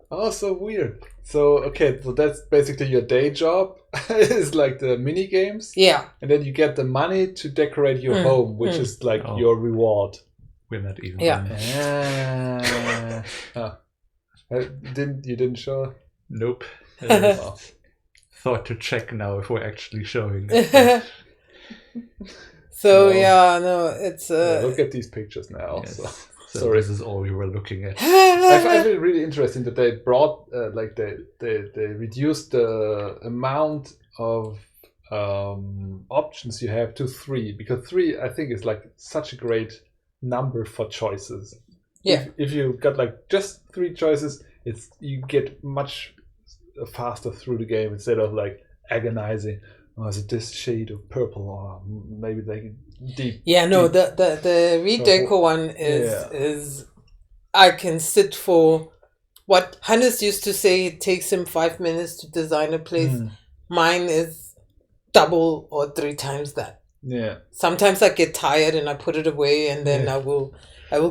Oh, so weird. So that's basically your day job. Is like the mini games. Yeah. And then you get the money to decorate your home, which is like your reward. We're not even. Yeah. You didn't show? Nope. Thought to check now if we're actually showing it. So it's look at these pictures now. Yes. So this is all we were looking at. I find it really interesting that they brought they reduced the amount of options you have to 3, because 3 I think is like such a great number for choices. Yeah. If you got like just 3 choices, you get much faster through the game instead of like agonizing. Oh, is it this shade of purple, or maybe like deep? Yeah, no, the redeco one is I can sit for what Hannes used to say. It takes him 5 minutes to design a place. Mine is double or 3 times that. Yeah. Sometimes I get tired and I put it away, and then I will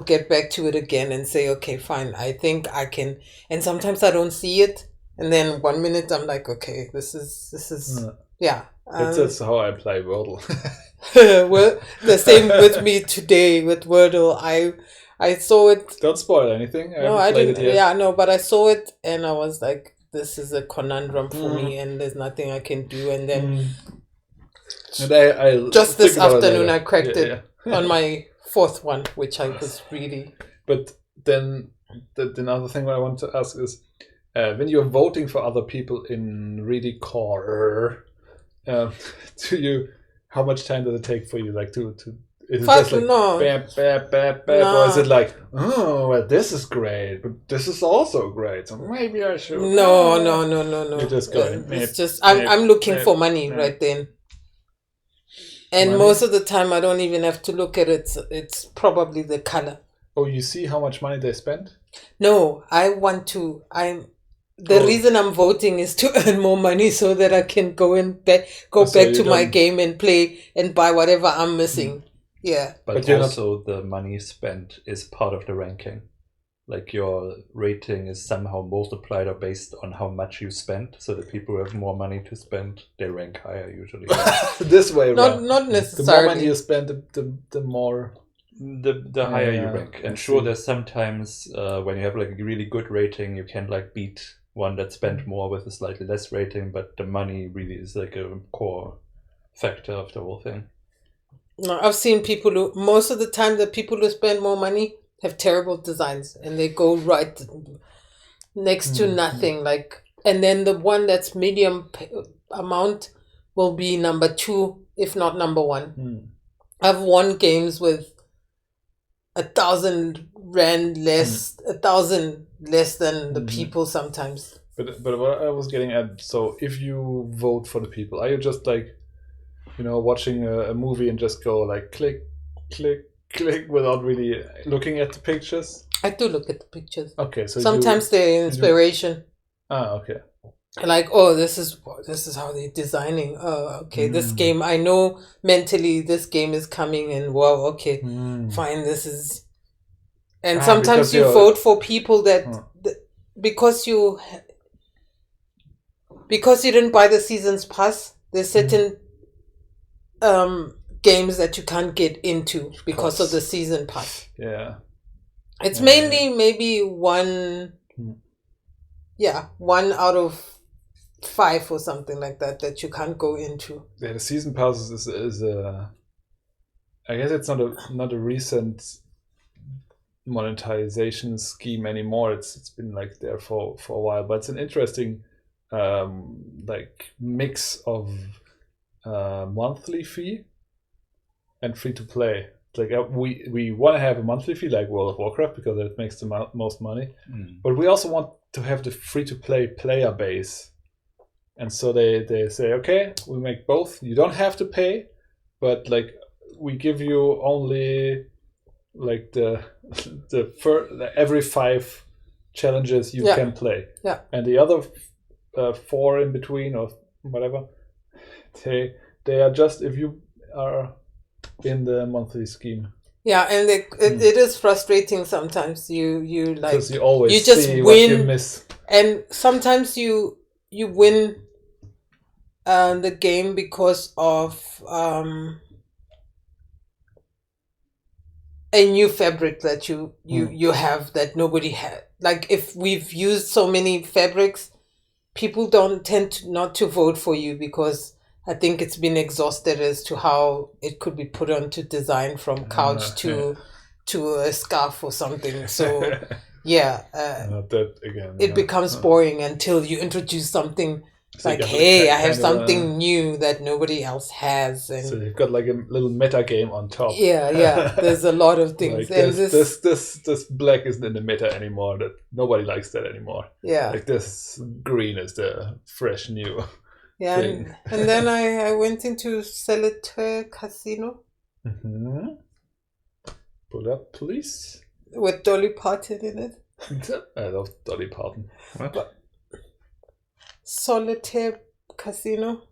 get back to it again and say, okay, fine, I think I can. And sometimes I don't see it, and then 1 minute I'm like, okay, this is. Yeah. That's how I play Wordle. Well, the same with me today with Wordle. I saw it. Don't spoil anything. I didn't. Yeah, no, but I saw it and I was like, this is a conundrum for me, and there's nothing I can do. And then and I just this afternoon I cracked it on my 4th one, which I was really. But then another thing I want to ask is, when you're voting for other people in really core, how much time does it take for you, like to is it just like bam, or is it like, oh well, this is great, but this is also great, so maybe I should. No. You're just going. It's just I'm looking for money right then, and most of the time I don't even have to look at it. It's probably the color. Oh, you see how much money they spent? No, I want to. The reason I'm voting is to earn more money so that I can go back to my game and play and buy whatever I'm missing. Yeah. But also the money spent is part of the ranking. Like your rating is somehow multiplied or based on how much you spent. So the people who have more money to spend, they rank higher usually. This way around. Not necessarily. The more money you spend, the more... The higher you rank. And sure, there's sometimes when you have like a really good rating, you can like beat one that spent more with a slightly less rating, but the money really is like a core factor of the whole thing. No, I've seen people who, most of the time, the people who spend more money have terrible designs, and they go right next to nothing. Like, and then the one that's medium amount will be number 2, if not number 1. I've won games with 1,000 rand less, 1,000 less than the people sometimes. But what I was getting at, so if you vote for the people, are you just like, watching a movie and just go like click, click, click without really looking at the pictures? I do look at the pictures. Okay, so sometimes they're inspiration. Okay. Like, oh, this is how they're designing. Oh, okay, this game, I know mentally this game is coming, and wow, okay, fine, this is. And sometimes you vote for people that because you didn't buy the season's pass, there's certain games that you can't get into because of the season pass. Yeah. It's mainly maybe one out of 5 or something like that you can't go into. Yeah, the season pass is I guess it's not a recent monetization scheme anymore. It's been like there for a while, but it's an interesting like mix of monthly fee and free to play. Like we want to have a monthly fee like World of Warcraft because it makes the most money, but we also want to have the free to play player base. And so they say, okay, we make both. You don't have to pay, but like we give you only like the every 5 challenges you can play. Yeah. And the other 4 in between or whatever, they are just if you are in the monthly scheme. Yeah, and it is frustrating sometimes. You like because you always you just see win, what you miss. And sometimes you win the game because of a new fabric that you have that nobody had. Like if we've used so many fabrics, people don't tend not to vote for you because I think it's been exhausted as to how it could be put onto design from couch to a scarf or something. So not that again. It becomes boring until you introduce something like, hey, I have something new that nobody else has. And so you've got like a little meta game on top. Yeah. There's a lot of things. Like and this black isn't in the meta anymore. That nobody likes that anymore. Yeah. Like this green is the fresh new. Yeah, and then I went into Solitaire Casino. Mm-hmm. Pull up, please. With Dolly Parton in it. I love Dolly Parton. What? Solitaire Casino.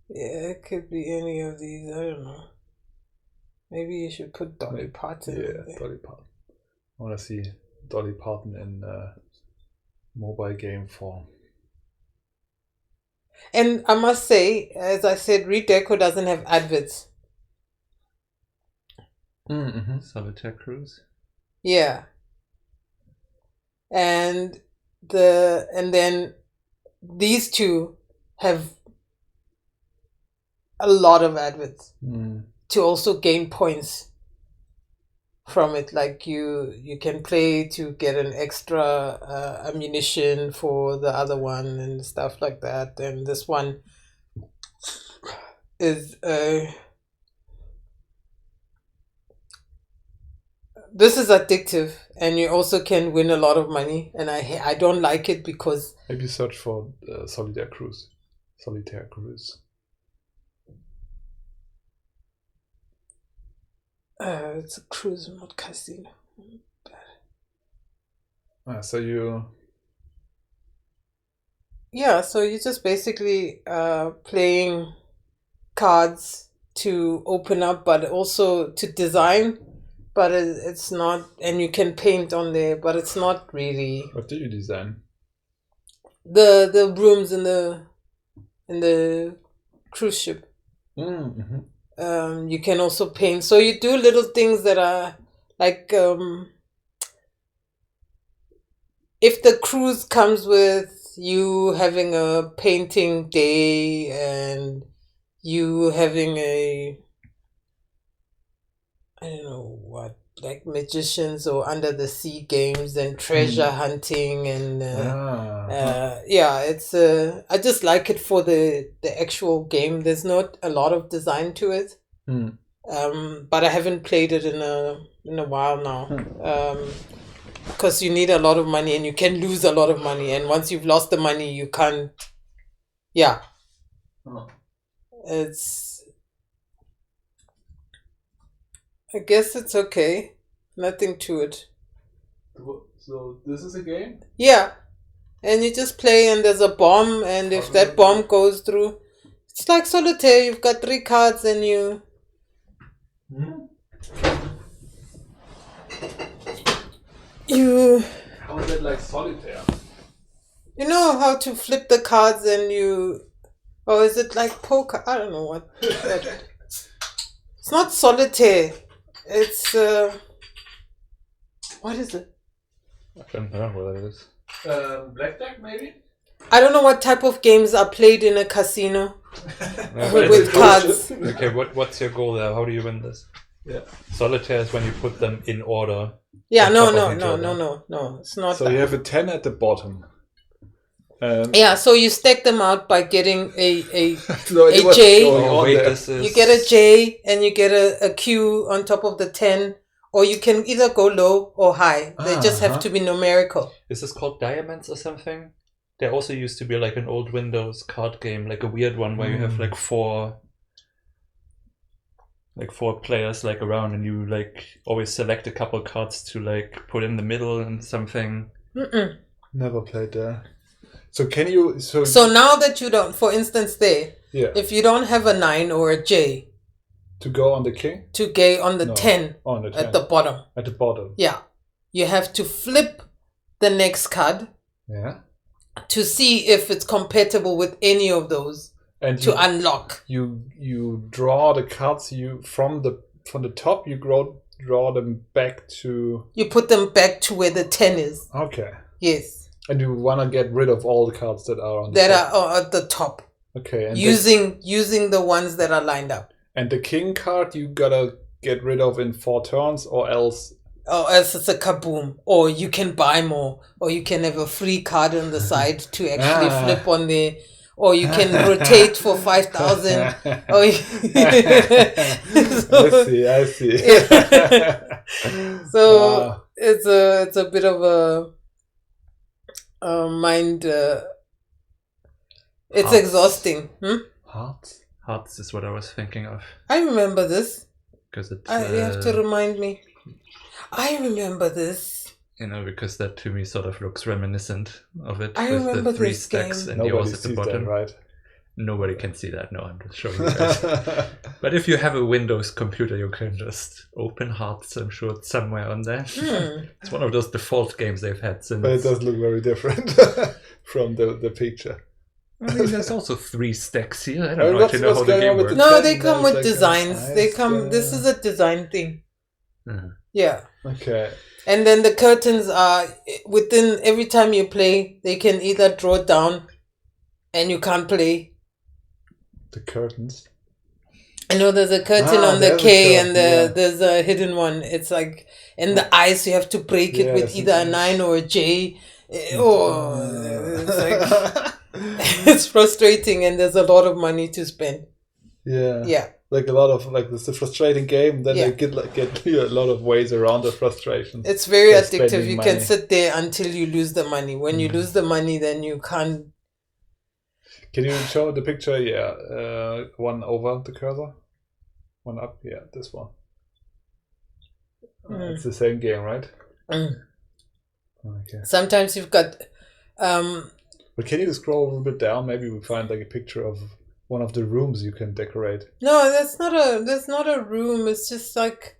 Yeah, it could be any of these. I don't know. Maybe you should put Dolly Parton in there. Dolly Parton. I want to see Dolly Parton in mobile game form. And I must say, as I said, Redeco doesn't have adverts. Mm-hmm. Solitaire Cruise. Yeah. And then these two have a lot of adverts to also gain points from it. Like you can play to get an extra ammunition for the other one and stuff like that. And this one is this is addictive, and you also can win a lot of money. And I don't like it because maybe search for Solitaire Cruise. It's a cruise, not casino. So you just basically playing cards to open up, but also to design. But it's not, and you can paint on there, but it's not really. What do you design? The rooms in the cruise ship. Mm-hmm. You can also paint. So you do little things that are like if the cruise comes with you having a painting day and you having I don't know what, like magicians or under the sea games and treasure hunting and it's I just like it for the actual game. There's not a lot of design to it, but I haven't played it in a while now, because you need a lot of money and you can lose a lot of money, and once you've lost the money you can't. I guess it's okay. Nothing to it. So this is a game? Yeah. And you just play and there's a bomb, and if that bomb goes through, it's like Solitaire. You've got 3 cards and you... How is that like Solitaire? You know how to flip the cards and you Or is it like poker? I don't know what. It's not solitaire. It's what is it? I don't know what it is. Blackjack, maybe? I don't know what type of games are played in a casino with cards. Okay, what's your goal there? How do you win this? Yeah. Solitaire is when you put them in order. Yeah, no. It's not. So that. you have a 10 at the bottom. So you stack them out by getting a no, J. Oh, wait, this is... You get a J and you get a Q on top of the 10. Or you can either go low or high. They just have to be numerical. Is this called Diamonds or something? There also used to be like an old Windows card game, like a weird one where you have like four players like around, and you like always select a couple cards to like put in the middle and something. Never played that. So can you? So now that you don't, for instance, if you don't have a 9 or a J. To go on the king? To go on the 10 on the 10. At the bottom. At the bottom. Yeah. You have to flip the next card. Yeah. To see if it's compatible with any of those. And to unlock. You draw the cards from the top, you draw them back to... You put them back to where the 10 is. Okay. Yes. And you want to get rid of all the cards that are on the top. That are at the top. Okay. And using the ones that are lined up. And the king card you gotta get rid of in 4 turns, or else... Or else it's a kaboom. Or you can buy more. Or you can have a free card on the side to actually flip on the... Or you can rotate for 5,000. I see. So it's a bit of a mind... it's exhausting. Hearts is what I was thinking of. I remember this. Because you have to remind me. I remember this. Because that to me sort of looks reminiscent of it. I remember the 3 this stacks game. and the yours at the bottom. That, right? Nobody can see that. No, I'm just showing you guys. But if you have a Windows computer, you can just open Hearts. I'm sure it's somewhere on there. It's one of those default games they've had since. But it does look very different from the picture. I mean, there's also 3 stacks here. I don't actually know how the game works. No, they come with designs. They come. This is a design thing. Yeah. Okay. And then the curtains are within every time you play, they can either draw it down, and you can't play. The curtains. I know there's a curtain on the K, and there's a hidden one. It's like in the ice. You have to break it with either a 9 or a J. It's like. It's frustrating, and there's a lot of money to spend. Yeah. Like a lot of it's a frustrating game. Then they get a lot of ways around the frustration. It's very addictive. You can sit there until you lose the money. When you lose the money, then you can't. Can you show the picture? Yeah, one over the cursor, one up. Yeah, this one. It's the same game, right? Okay. Sometimes you've got. But can you scroll a little bit down? Maybe we find like a picture of one of the rooms you can decorate. No, that's not a room. It's just like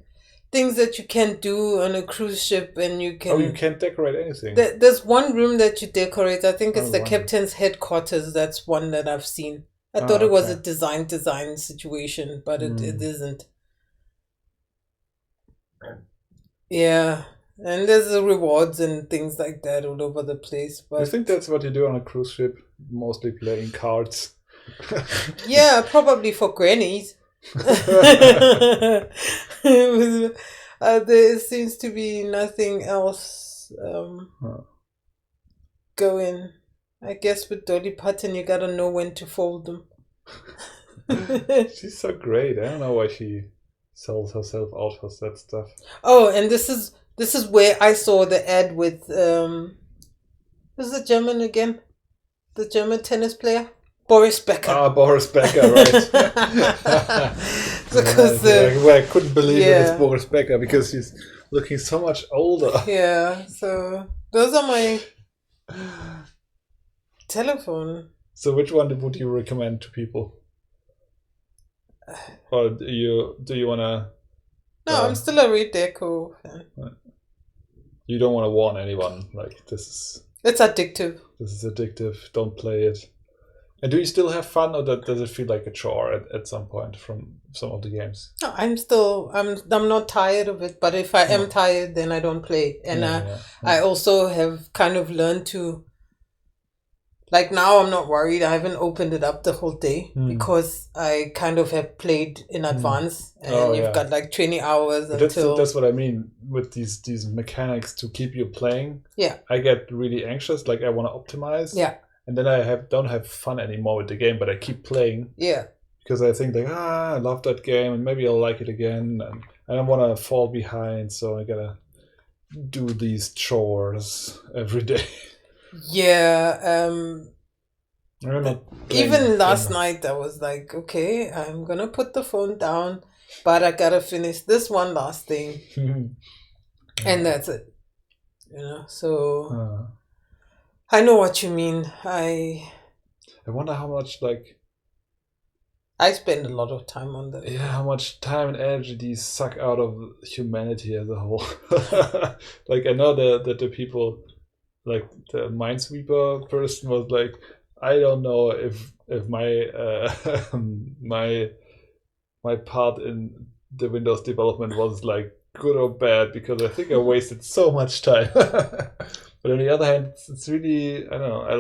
things that you can do on a cruise ship, and you can. Oh, you can't decorate anything. There's one room that you decorate. I think it's the captain's headquarters. That's one that I've seen. I thought it was a design situation, but it isn't. Yeah. And there's the rewards and things like that all over the place. But I think that's what you do on a cruise ship, mostly playing cards. Yeah, probably for grannies. There seems to be nothing else going. I guess with Dolly Parton, you gotta know when to fold them. She's so great. I don't know why she sells herself out for that stuff. Oh, and this is where I saw the ad with who's the German again? The German tennis player? Boris Becker. Ah, Boris Becker, right. Because I couldn't believe it's Boris Becker because he's looking so much older. Yeah, so those are my telephone. So which one would you recommend to people? Or do you wanna? No, I'm still a Red Deco fan. You don't want to warn anyone like this is. It's addictive. This is addictive. Don't play it. And do you still have fun, or does it feel like a chore at some point from some of the games? No, I'm not tired of it, but if I am tired, then I don't play. And I also have kind of learned to, like, now I'm not worried. I haven't opened it up the whole day because I kind of have played in advance, and you've got like 20 hours until... That's what I mean with these mechanics to keep you playing. Yeah. I get really anxious, like I want to optimize. Yeah. And then I don't have fun anymore with the game, but I keep playing. Yeah. Because I think like, I love that game and maybe I'll like it again. And I don't want to fall behind, so I gotta do these chores every day. Yeah. Even last night I was like, okay, I'm gonna put the phone down, but I gotta finish this one last thing. And that's it. So... I know what you mean. I wonder how much, like... I spend a lot of time on that. Yeah, how much time and energy do you suck out of humanity as a whole? Like, I know that the people, like the Minesweeper person was like, I don't know if my my part in the Windows development was like good or bad, because I think I wasted so much time. But on the other hand, it's really, I don't know, I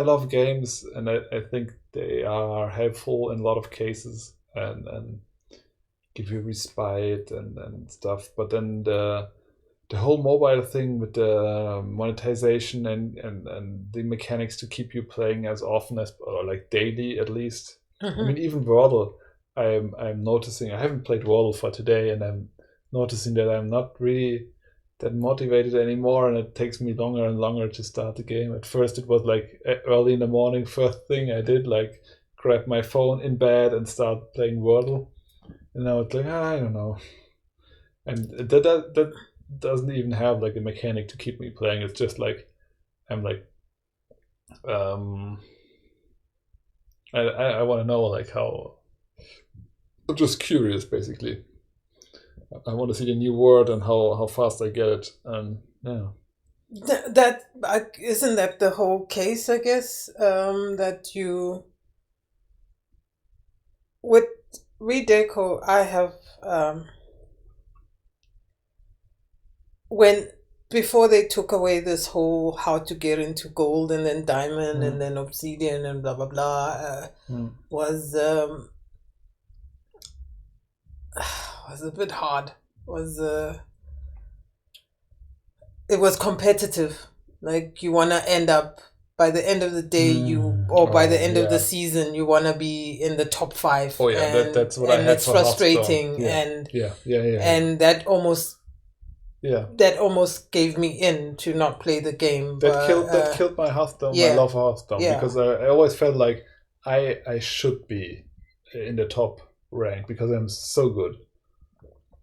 love games, and I think they are helpful in a lot of cases and give you respite and stuff. But then the whole mobile thing with the monetization and the mechanics to keep you playing as often as, or like daily at least. I mean, even Wordle, I'm noticing, I haven't played Wordle for today, and I'm noticing that I'm not really that motivated anymore, and it takes me longer and longer to start the game. At first it was like early in the morning, first thing I did, like grab my phone in bed and start playing Wordle. And now it's like, I don't know. And that doesn't even have like a mechanic to keep me playing. It's just like, I'm like, I want to know like how, I'm just curious basically. I want to see the new world and how fast I get it. That isn't that the whole case, I guess, that you... With Redeco, I have... Before they took away this whole how to get into gold and then diamond and then obsidian and blah, blah, blah, was a bit hard. It was competitive. Like, you want to end up, by the end of the day, by the end of the season, you want to be in the top 5. Oh yeah, that's what I had. And it's frustrating, and that almost gave me in to not play the game. That killed my Hearthstone. My love for Hearthstone, because I always felt like I should be in the top rank because I'm so good.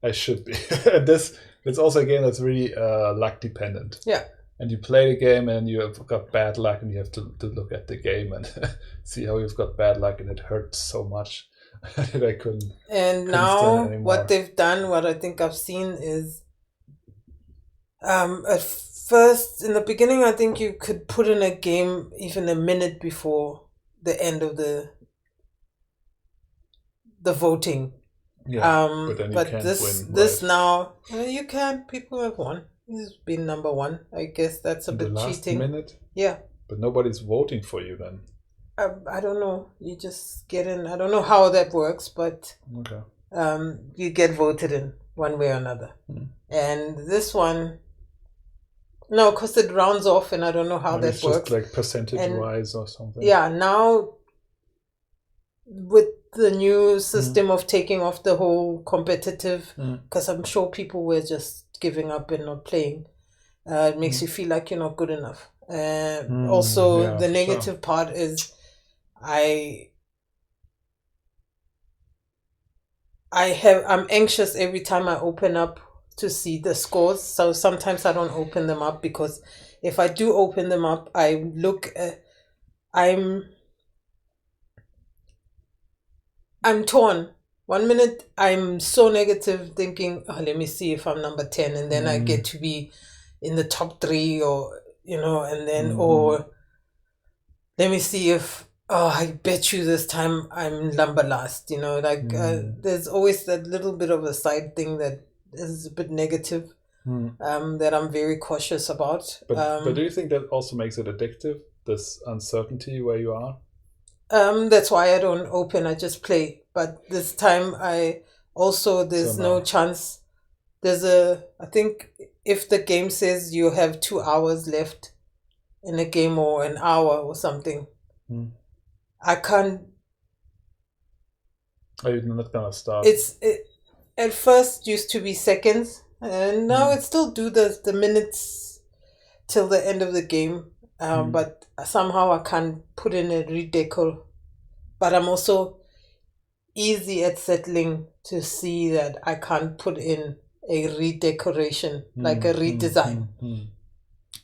I should be. And it's also a game that's really luck dependent. Yeah. And you play the game and you have got bad luck, and you have to look at the game and see how you've got bad luck, and it hurts so much that I couldn't. And now what they've done, what I think I've seen is, at first, in the beginning, I think you could put in a game even a minute before the end of the voting. Yeah, but this now, you can. People have won. He's been number 1. I guess that's a bit cheating. Minute? Yeah. But nobody's voting for you then. I don't know. You just get in. I don't know how that works, but you get voted in one way or another. And this one, no, because it rounds off, and I don't know how that works. Just like percentage-wise or something. Yeah, now with the new system of taking off the whole competitive, because I'm sure people were just giving up and not playing, it makes you feel like you're not good enough. Also, the negative part is I'm anxious every time I open up to see the scores, so sometimes I don't open them up, because if I do open them up, I'm torn. 1 minute I'm so negative, thinking, let me see if I'm number 10, and then I get to be in the top 3, or and then or let me see if Oh, I bet you this time I'm number last. There's always that little bit of a side thing that is a bit negative. That I'm very cautious about. But do you think that also makes it addictive? This uncertainty where you are. That's why I don't open. I just play. But this time there's no chance. I think if the game says you have 2 hours left in a game or an hour or something, I can't. Are you not gonna start? It at first used to be seconds, and now it still do the minutes till the end of the game. But somehow I can't put in a redecor. But I'm also easy at settling to see that I can't put in a redecoration, like a redesign.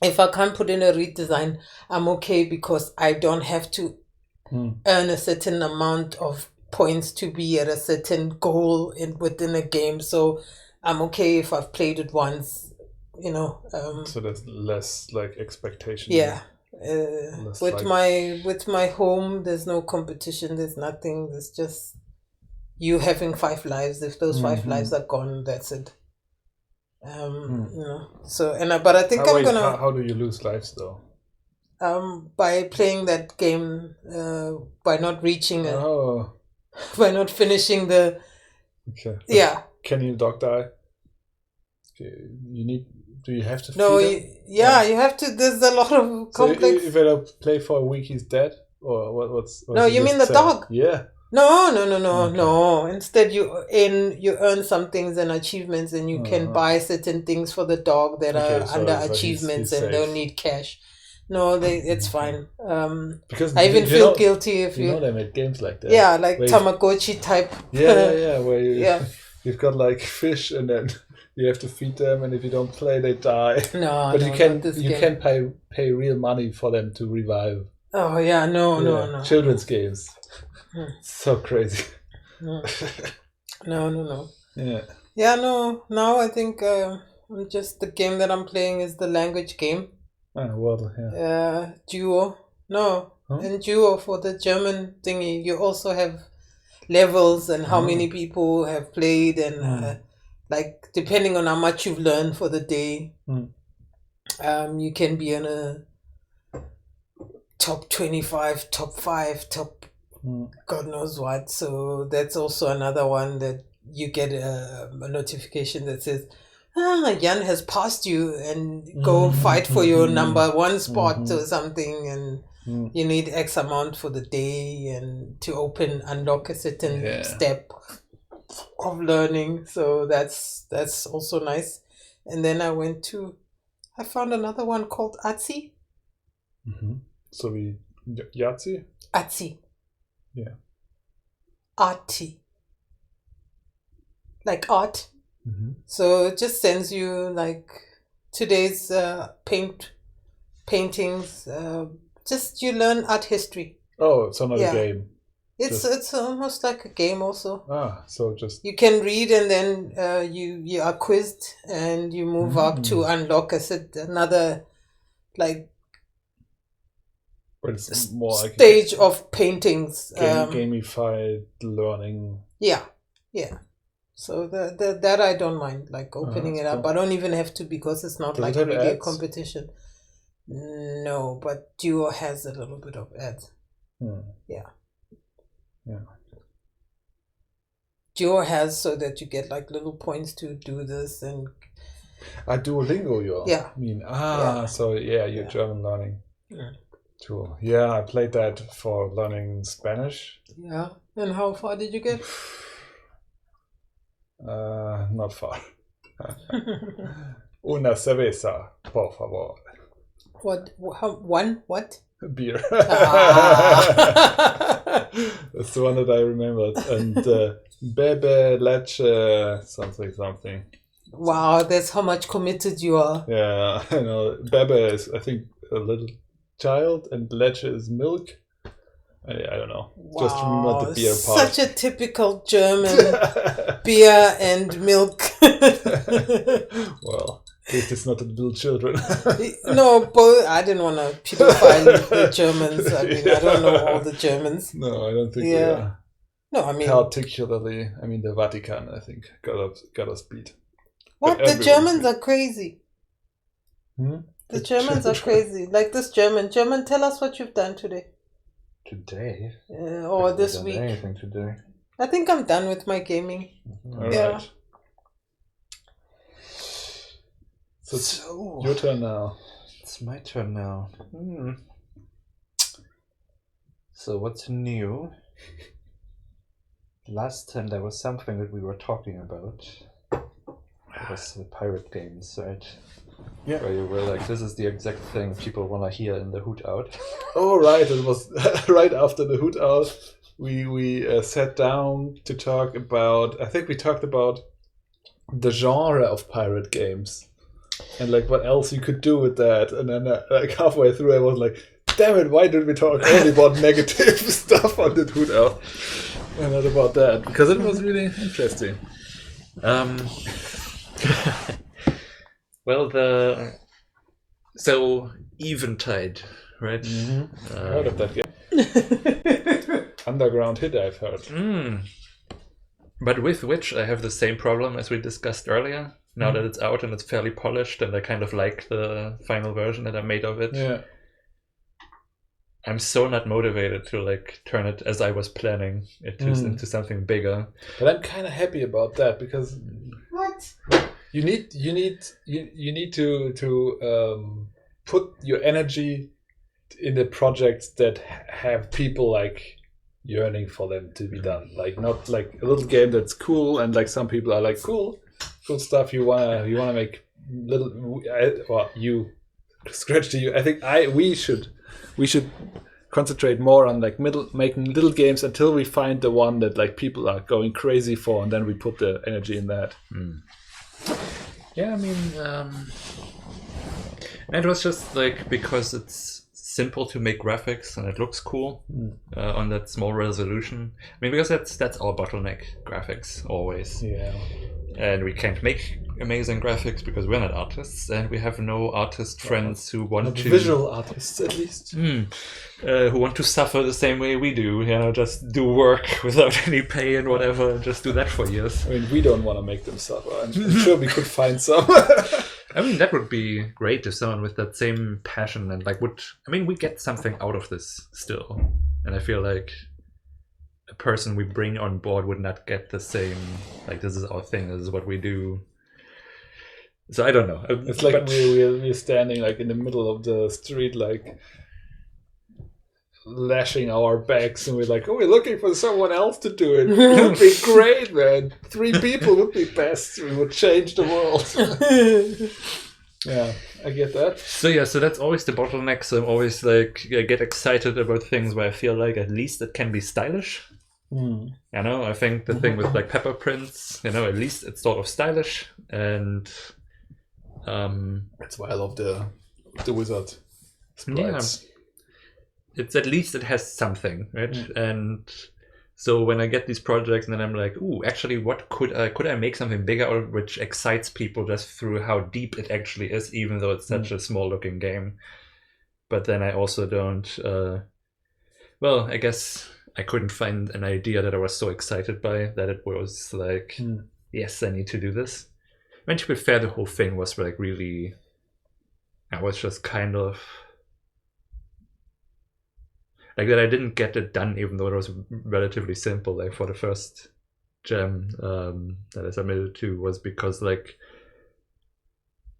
If I can't put in a redesign, I'm okay because I don't have to earn a certain amount of points to be at a certain goal within a game. So I'm okay if I've played it once, so there's less like expectation. Yeah. With my home, there's no competition. There's nothing. There's just you having 5 lives. If those 5 lives are gone, that's it. So but I think I'm gonna. How do you lose lives though? By playing that game, by not reaching it, by not finishing the. Okay. Yeah. Can your dog die? Do you have to? No. You have to. There's a lot of complex. So if I don't play for a week, he's dead, or what's? No, you mean the dog? Yeah. No. Instead, you earn some things and achievements, and you can buy certain things for the dog that are under achievements and don't need cash. No, it's fine. Because I even feel guilty if you. They made games like that. Yeah, like Tamagotchi type. Yeah. Where you've got like fish, and then you have to feed them, and if you don't play, they die. No, but you can pay real money for them to revive. Oh yeah, no. Children's games. So crazy. No. Yeah. Yeah, no. Now I think just the game that I'm playing is the language game. Duo. No. In Duo for the German thingy, you also have levels and how many people have played and like depending on how much you've learned for the day, you can be in a top 25, top 5, top God knows what. So that's also another one that you get a notification that says, Jan has passed you and go fight for your number 1 spot or something, and you need X amount for the day and to unlock a certain step of learning. So that's also nice. And then I found another one called Atsi. So Yahtzee? Atsi. Yeah. Arty. Like art. So it just sends you like today's paintings. Just you learn art history. Oh, it's not a game. It's almost like a game also. So just you can read and then you are quizzed and you move up to unlock another like. But it's more like stage of paintings. Gamified learning. Yeah. So that I don't mind, like opening it up. Cool. I don't even have to because it's not like really a competition. No, but Duo has a little bit of ads. Yeah. Duo has so that you get like little points to do this and. Duolingo, you mean? So you're German learning. Tool. Yeah, I played that for learning Spanish. Yeah, and how far did you get? Not far. Una cerveza, por favor. What? One? What? Beer. That's the one that I remembered. And bebe, leche, something. Wow, that's how much committed you are. Yeah, I know. Bebe is, I think, a little child, and leche is milk. I don't know. Wow, just remember the beer part. Such a typical German beer and milk. Well, It's not the little children. No, but I didn't want to pedophile the Germans. I mean, I don't know all the Germans. No, I don't think we are. No, I mean... Particularly, the Vatican, I think, got us beat. What? The Germans are crazy. The Germans are crazy. Like this German, tell us what you've done today. Today? Or this week. Anything today. I think I'm done with my gaming. All right. So your turn now. It's my turn now. So what's new? Last time there was something that we were talking about. It was the pirate games, right? Yeah. Where you were like, this is the exact thing people want to hear in the Hootout. Oh, right. It was right after the Hootout. We sat down to talk about, I think we talked about the genre of pirate games. And like what else you could do with that. And then like halfway through I was like, damn it, why did we talk only about negative stuff on the Hootout? And not about that. Because it was really interesting. Well, so Eventide, right? Mm-hmm. I heard of that game. Underground hit, I've heard. But with which I have the same problem as we discussed earlier. Now that it's out and it's fairly polished, and I kind of like the final version that I made of it. Yeah. I'm so not motivated to like turn it as I was planning it into something bigger. But I'm kind of happy about that because what you need to put your energy in the projects that have people like yearning for them to be done. Like not like a little game that's cool and like some people are like cool stuff you wanna make little or you scratch to you. I think we should concentrate more on like making little games until we find the one that like people are going crazy for, and then we put the energy in that. Yeah, I mean, it was just like because it's simple to make graphics and it looks cool on that small resolution. I mean, because that's our bottleneck, graphics always. Yeah. And we can't make amazing graphics because we're not artists, and we have no artist friends who want to visual artists at least who want to suffer the same way we do. Just do work without any pay and whatever, and just do that for years. I mean, we don't want to make them suffer. I'm sure we could find some. I mean, that would be great if someone with that same passion and like we get something out of this still, and I feel like a person we bring on board would not get the same, like, this is our thing, this is what we do. So I don't know. It's like we're standing like in the middle of the street, like lashing our backs, and we're like, oh, we're looking for someone else to do it. It would be great, man. 3 people would be best. We would change the world. Yeah, I get that. So that's always the bottleneck. So I'm always like, I get excited about things where I feel like at least it can be stylish. I think the thing with like pepper prints, at least it's sort of stylish, and that's why I love the wizard sprites. Yeah, it's at least it has something, right? And so when I get these projects, and then I'm like, ooh, actually, what could I make something bigger out of, which excites people just through how deep it actually is, even though it's such a small looking game. But then I also don't. I guess I couldn't find an idea that I was so excited by that it was like, yes, I need to do this. I mean, to be fair, the whole thing was like really, I was just kind of like that I didn't get it done, even though it was relatively simple. Like for the first gem that I submitted to was because like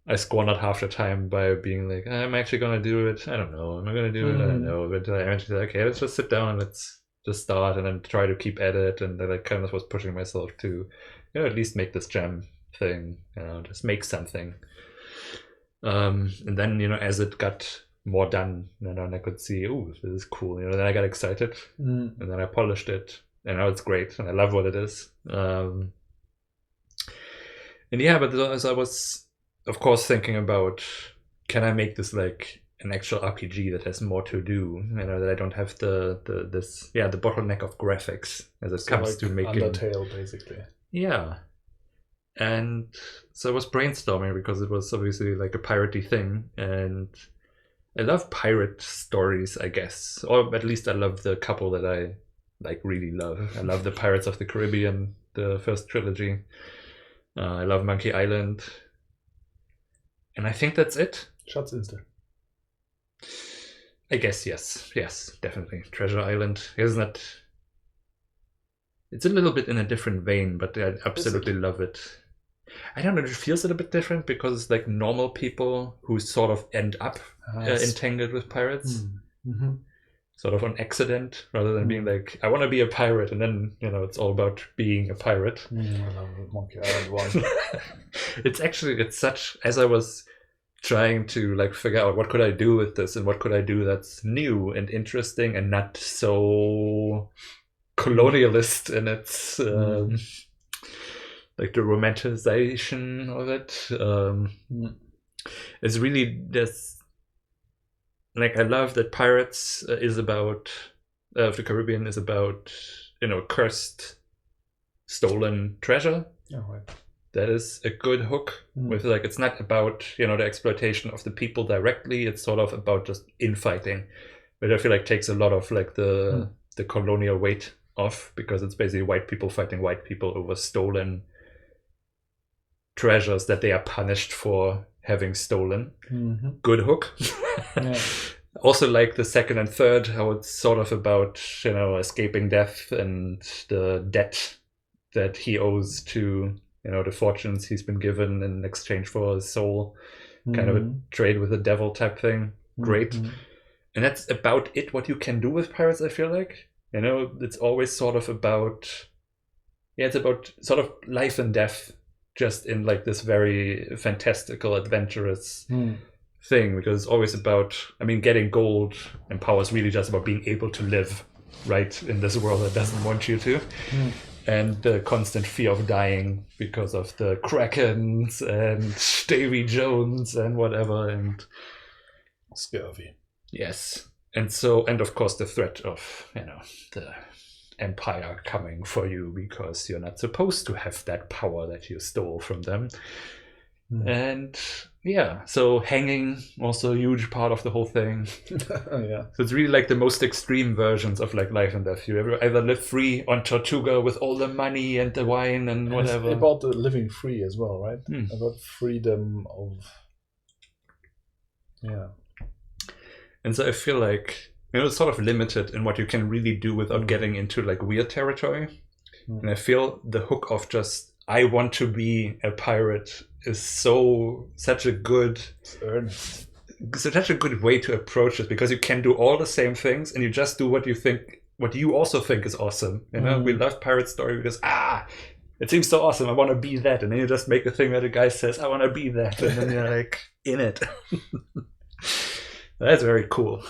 I squandered half the time by being like, I'm actually gonna do it. I don't know. Am I gonna do it? I don't know. But I eventually like, okay, let's just sit down and let's just start, and then try to keep at it. And then I kind of was pushing myself to, at least make this gem thing. Just make something. And then as it got more done, and then I could see, oh, this is cool. Then I got excited, and then I polished it, and now it's great, and I love what it is. And yeah, but as I was, of course, thinking about, can I make this like an actual RPG that has more to do? That I don't have the bottleneck of graphics as it comes like to making Undertale, basically. Yeah. And so I was brainstorming because it was obviously like a piratey thing, and I love pirate stories, I guess, or at least I love the couple that I like really love. I love the Pirates of the Caribbean, the first trilogy. I love Monkey Island, and I think that's it. Schatzinsel. I guess yes, definitely Treasure Island. Isn't that? It's a little bit in a different vein, but I absolutely love it. I don't know, it feels a little bit different because it's like normal people who sort of end up entangled with pirates. Mm-hmm. Sort of on accident, rather than being like, I want to be a pirate, and then, it's all about being a pirate. I love the Monkey Island one. It's such, as I was trying to like figure out what could I do with this and what could I do that's new and interesting and not so colonialist in its like the romanticization of it. It's really this, like, I love that Pirates is about the Caribbean is about cursed stolen treasure. Oh, right. That is a good hook with like, it's not about the exploitation of the people directly, it's sort of about just infighting, which I feel like takes a lot of like the colonial weight off, because it's basically white people fighting white people over stolen treasures that they are punished for having stolen. Good hook. Yeah. Also like the second and third, how it's sort of about escaping death and the debt that he owes to the fortunes he's been given in exchange for his soul, kind of a trade with the devil type thing. Great. And that's about it, what you can do with pirates, I feel like. It's always sort of about, it's about sort of life and death, just in like this very fantastical, adventurous thing, because it's always about, getting gold and power is really just about being able to live right in this world that doesn't want you to. And the constant fear of dying because of the Krakens and Davy Jones and whatever, and scurvy. Yes. And of course the threat of, the empire coming for you because you're not supposed to have that power that you stole from them. And so hanging, also a huge part of the whole thing. Yeah. So it's really like the most extreme versions of like life and death. You either live free on Tortuga with all the money and the wine and whatever. It's about the living free as well, right? About freedom of... Yeah. And so I feel like, it's sort of limited in what you can really do without getting into like weird territory. And I feel the hook of just, I want to be a pirate is such a good way to approach it, because you can do all the same things and you just do what you also think is awesome. We love pirate story because it seems so awesome, I want to be that, and then you just make a thing that a guy says, I want to be that, and then you're like in it. That's very cool.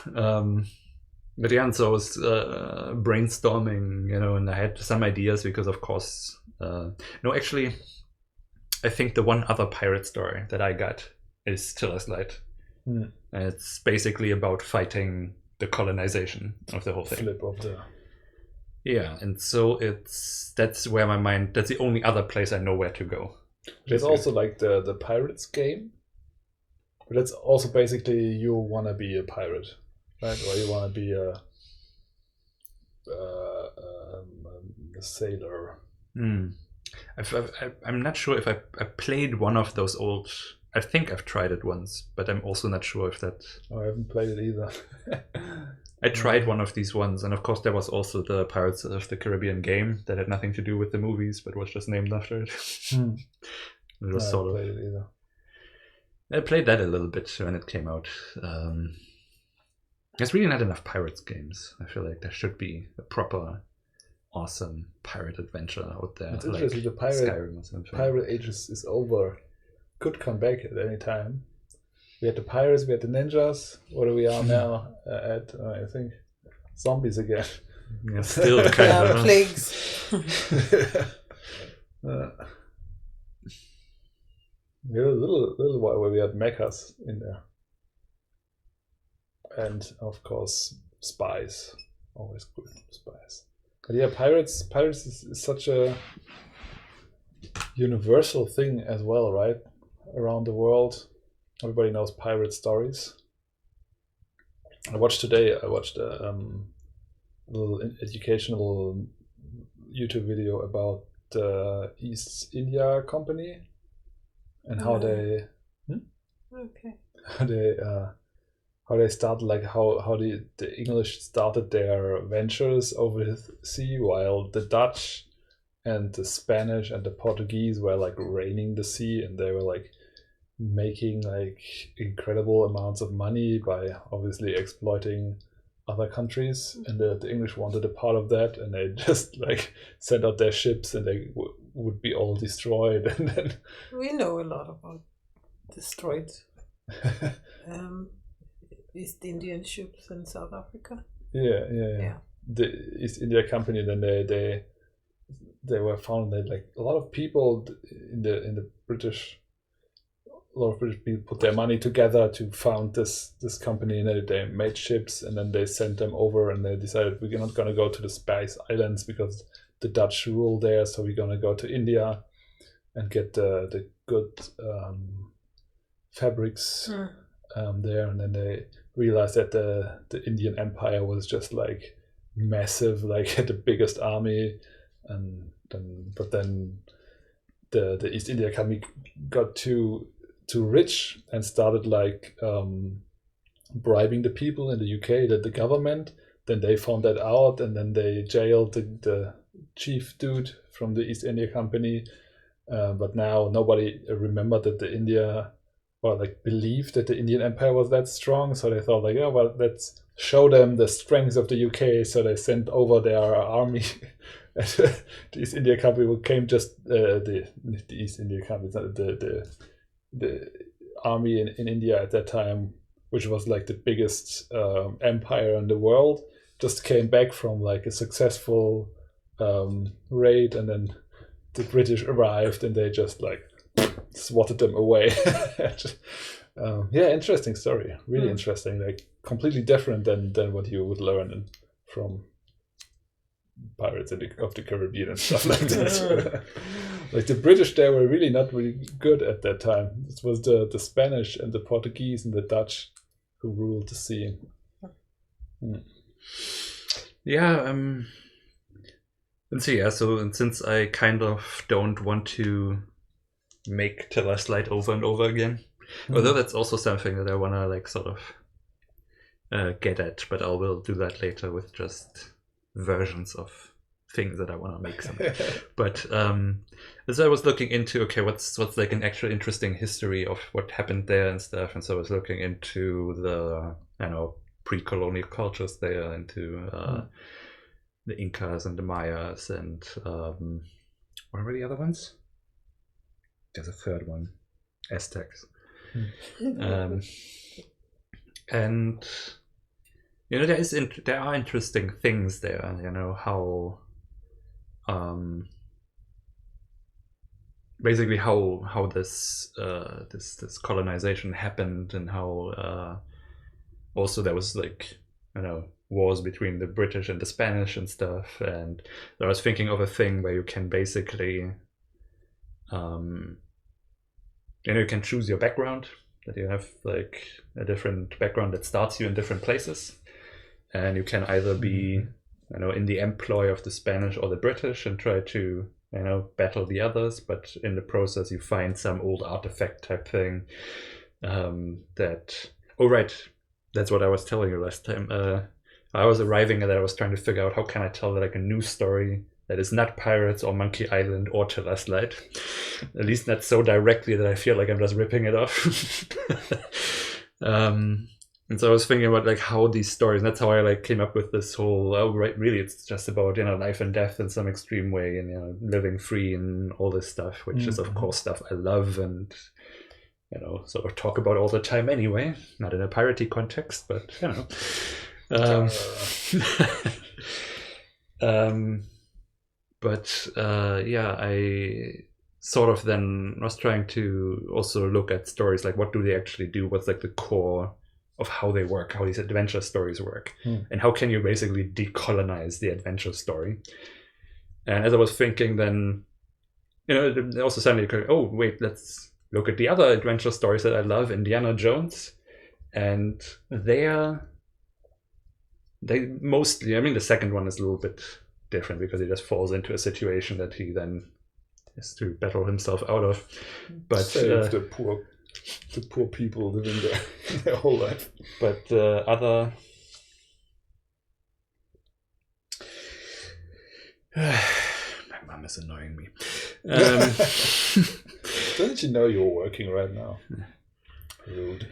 But yeah, and so I was brainstorming, and I had some ideas because, of course, actually, I think the one other pirate story that I got is Tiller's Light. And it's basically about fighting the colonization of the whole thing. Flip of the... Yeah, and so that's where my mind, that's the only other place I know where to go. There's also like the Pirates game. But that's also basically you want to be a pirate, right? Or you want to be a sailor. I'm not sure if I played one of those old... I think I've tried it once, but I'm also not sure if that... Oh, I haven't played it either. I tried one of these ones, and of course there was also the Pirates of the Caribbean game that had nothing to do with the movies, but was just named after it. It was I haven't played it either. I played that a little bit when it came out. There's really not enough Pirates games. I feel like there should be a proper, awesome pirate adventure out there. It's like interesting, the Pirate Ages is over. Could come back at any time. We had the pirates, we had the ninjas. What are we on now at? I think zombies again. Yeah, still kind of. Plagues. We had a little while where we had mechas in there. And of course, spies. Always good spies. But yeah, pirates is such a universal thing as well, right? Around the world, everybody knows pirate stories. I watched a little educational YouTube video about the East India Company and how they how they started, like how the English started their ventures over the sea, while the Dutch and the Spanish and the Portuguese were like reigning the sea, and they were like making like incredible amounts of money by obviously exploiting other countries, and the English wanted a part of that, and they just like sent out their ships, and they would be all destroyed. And then we know a lot about destroyed East Indian ships in South Africa. Yeah. The East India Company, then they were found that like a lot of people in the British. A lot of British people put their money together to found this company, and they made ships, and then they sent them over, and they decided we're not going to go to the Spice Islands because the Dutch rule there, so we're going to go to India and get the good fabrics there. And then they realized that the Indian Empire was just like massive, like had the biggest army, but then the East India Company got too rich and started like bribing the people in the UK, the government. Then they found that out, and then they jailed the chief dude from the East India Company. But now nobody remembered that believed that the Indian Empire was that strong. So they thought like, let's show them the strength of the UK. So they sent over their army. The East India Company came just the East India Company, the army in India at that time, which was like the biggest empire in the world, just came back from like a successful raid, and then the British arrived, and they just like swatted them away. Interesting story, really interesting, like completely different than what you would learn from Pirates of the Caribbean and stuff like that. Like the British, they were really not really good at that time. It was the Spanish and the Portuguese and the Dutch who ruled the sea. And so since I kind of don't want to make Tellerslide over and over again, although that's also something that I want to like sort of get at, but I will do that later with just versions of things that I want to make someday. But as I was looking into what's like an actual interesting history of what happened there and stuff, and so I was looking into the pre-colonial cultures there, into the Incas and the Mayas, and what were the other ones? There's a third one, Aztecs. And there are interesting things there. How basically how this colonization happened, and how also there was like wars between the British and the Spanish and stuff. And I was thinking of a thing where you can basically you can choose your background, that you have like a different background that starts you in different places, and you can either be in the employ of the Spanish or the British and try to battle the others, but in the process you find some old artifact type thing that's what I was telling you last time. I was arriving and I was trying to figure out how can I tell like a new story that is not Pirates or Monkey Island or Tellerslide, at least not so directly that I feel like I'm just ripping it off. And so I was thinking about like how these stories, and that's how I like came up with this whole, really it's just about life and death in some extreme way, and living free and all this stuff, which is of course stuff I love and sort of talk about all the time anyway, not in a piratey context, but I sort of then was trying to also look at stories like what do they actually do, what's like the core of how they work, how these adventure stories work, and how can you basically decolonize the adventure story. And as I was thinking, then also suddenly occurred, oh wait, let's look at the other adventure stories that I love, Indiana Jones, and they mostly, I mean, the second one is a little bit different because he just falls into a situation that he then has to battle himself out of. But save the poor people living there their whole life. But other. My mom is annoying me. Don't you know you're working right now? Rude.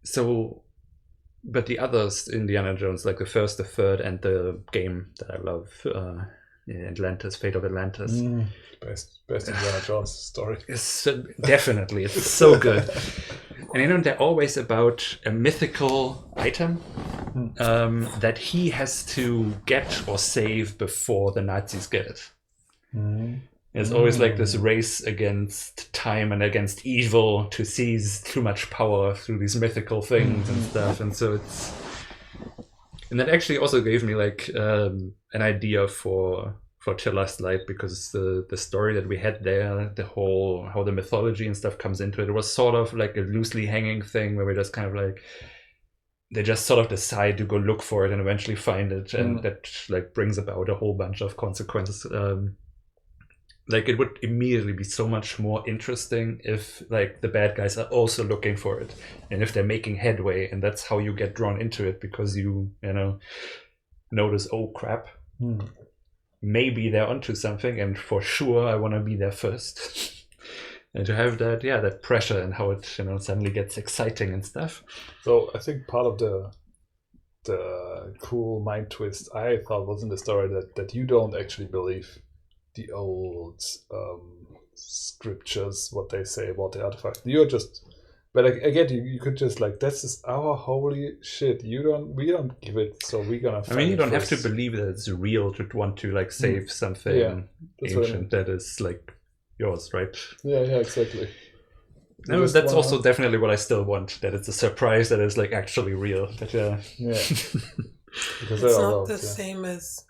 So, but the others, Indiana Jones, like the first, the third, and the game that I love, Atlantis, Fate of Atlantis. Best Indiana Jones story. Definitely, it's so good. And they're always about a mythical item that he has to get or save before the Nazis get it. There's always like this race against time and against evil to seize too much power through these mythical things and stuff. And so and that actually also gave me like an idea for Till Last Light, because the story that we had there, the whole how the mythology and stuff comes into it, was sort of like a loosely hanging thing where we just kind of like, they just sort of decide to go look for it and eventually find it, and that like brings about a whole bunch of consequences. Like it would immediately be so much more interesting if like the bad guys are also looking for it, and if they're making headway, and that's how you get drawn into it, because you notice, oh crap, maybe they're onto something, and for sure I want to be there first. And to have that, that pressure and how it suddenly gets exciting and stuff. So I think part of the cool mind twist I thought was in the story that you don't actually believe the old scriptures, what they say about the artifact. You're just, but again, you could just like, this is our holy shit. We don't give it, so we're gonna. I mean, you don't have to believe that it's real to want to like save something ancient that is like yours, right? Yeah, exactly. No, that's also definitely what I still want. That it's a surprise that is like actually real. But because it's not the same as.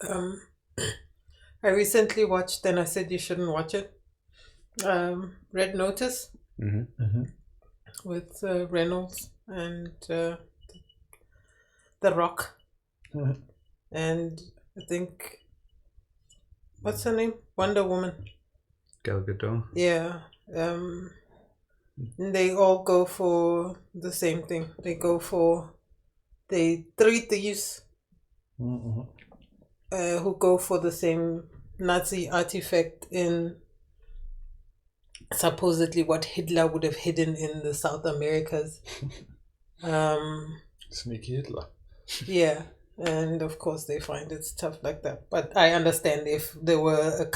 I recently watched, and I said you shouldn't watch it. Red Notice with Reynolds and The Rock, and I think what's her name? Wonder Woman. Gal Gadot. Yeah. They all go for the same thing. They three thieves. Who go for the same Nazi artifact in supposedly what Hitler would have hidden in the South Americas. Sneaky Hitler. Yeah, and of course they find it stuff like that. But I understand if there were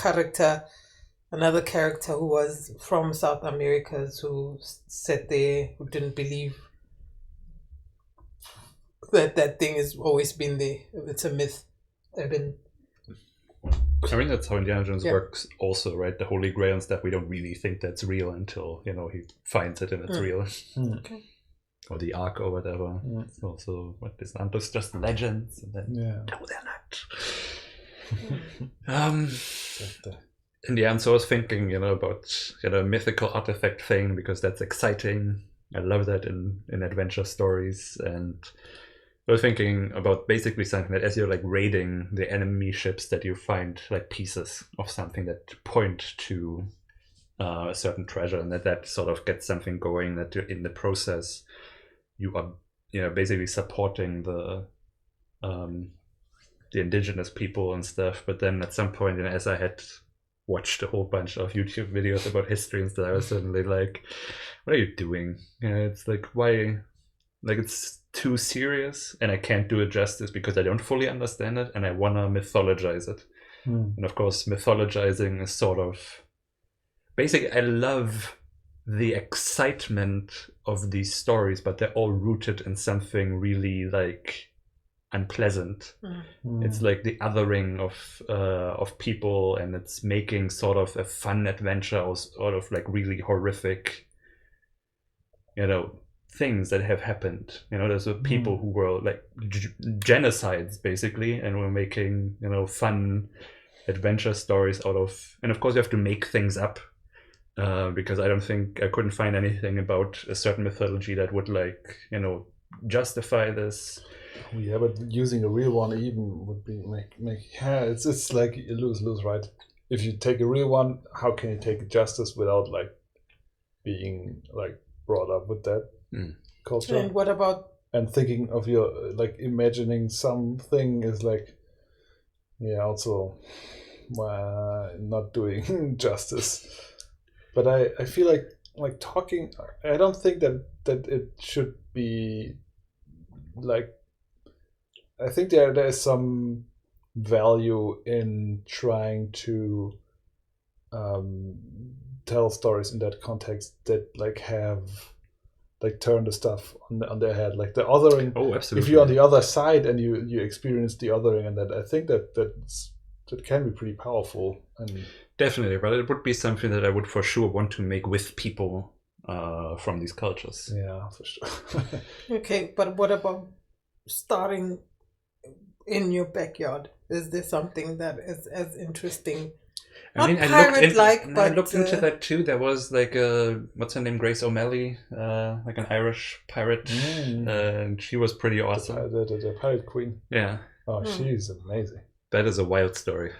another character who was from South Americas who sat there, who didn't believe that thing has always been there. It's a myth. I mean, that's how Indiana Jones works also, right? The Holy Grail and stuff, we don't really think that's real until, he finds it and it's real. Okay. Or the Ark or whatever. It's also, aren't those just legends? And then, no, they're not. In the end, so I was thinking, about a mythical artifact thing, because that's exciting. I love that in adventure stories, and I was thinking about basically something that as you're like raiding the enemy ships, that you find like pieces of something that point to a certain treasure, and that sort of gets something going, that in the process you are basically supporting the indigenous people and stuff. But then at some point, as I had watched a whole bunch of YouTube videos about history and stuff, I was suddenly like, what are you doing? It's like, why? Like, it's too serious, and I can't do it justice because I don't fully understand it, and I want to mythologize it. And of course, mythologizing is sort of basically, I love the excitement of these stories, but they're all rooted in something really like unpleasant. It's like the othering of people, and it's making sort of a fun adventure out of like really horrific things that have happened. There's people who were like genocides basically, and we're making fun adventure stories out of, and of course you have to make things up, because I couldn't find anything about a certain mythology that would like, you know, justify this. Yeah, but using a real one even would be it's like a lose-lose, right? If you take a real one, how can you take justice without like being like brought up with that culture? And what about thinking of your like imagining something is like also not doing justice. But I feel like talking, I don't think that it should be like, I think there is some value in trying to tell stories in that context that like have like turn the stuff on their head, like the othering. Oh, absolutely. If you're on the other side and you experience the othering, and that I think that can be pretty powerful. And definitely, but it would be something that I would for sure want to make with people from these cultures. Yeah, for sure. Okay, but what about starting in your backyard? Is there something that is as interesting? I mean, I looked into that too. There was like what's her name, Grace O'Malley, like an Irish pirate, and she was pretty awesome. The pirate queen. Yeah. Oh, she's amazing. That is a wild story.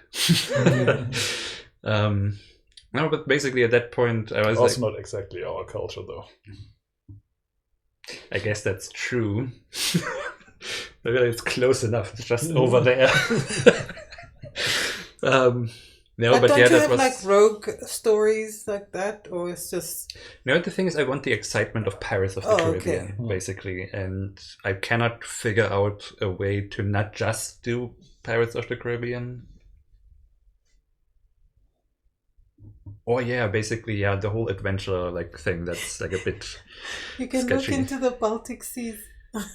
No, but basically at that point, I was also not exactly our culture, though. I guess that's true. Maybe it's close enough. It's just over there. No, but don't yeah, you that have was like rogue stories like that, or it's just? No, the thing is, I want the excitement of Pirates of the Caribbean, basically, and I cannot figure out a way to not just do Pirates of the Caribbean. Or basically, the whole adventure like thing that's like a bit. You can sketchy. Look into the Baltic Seas, the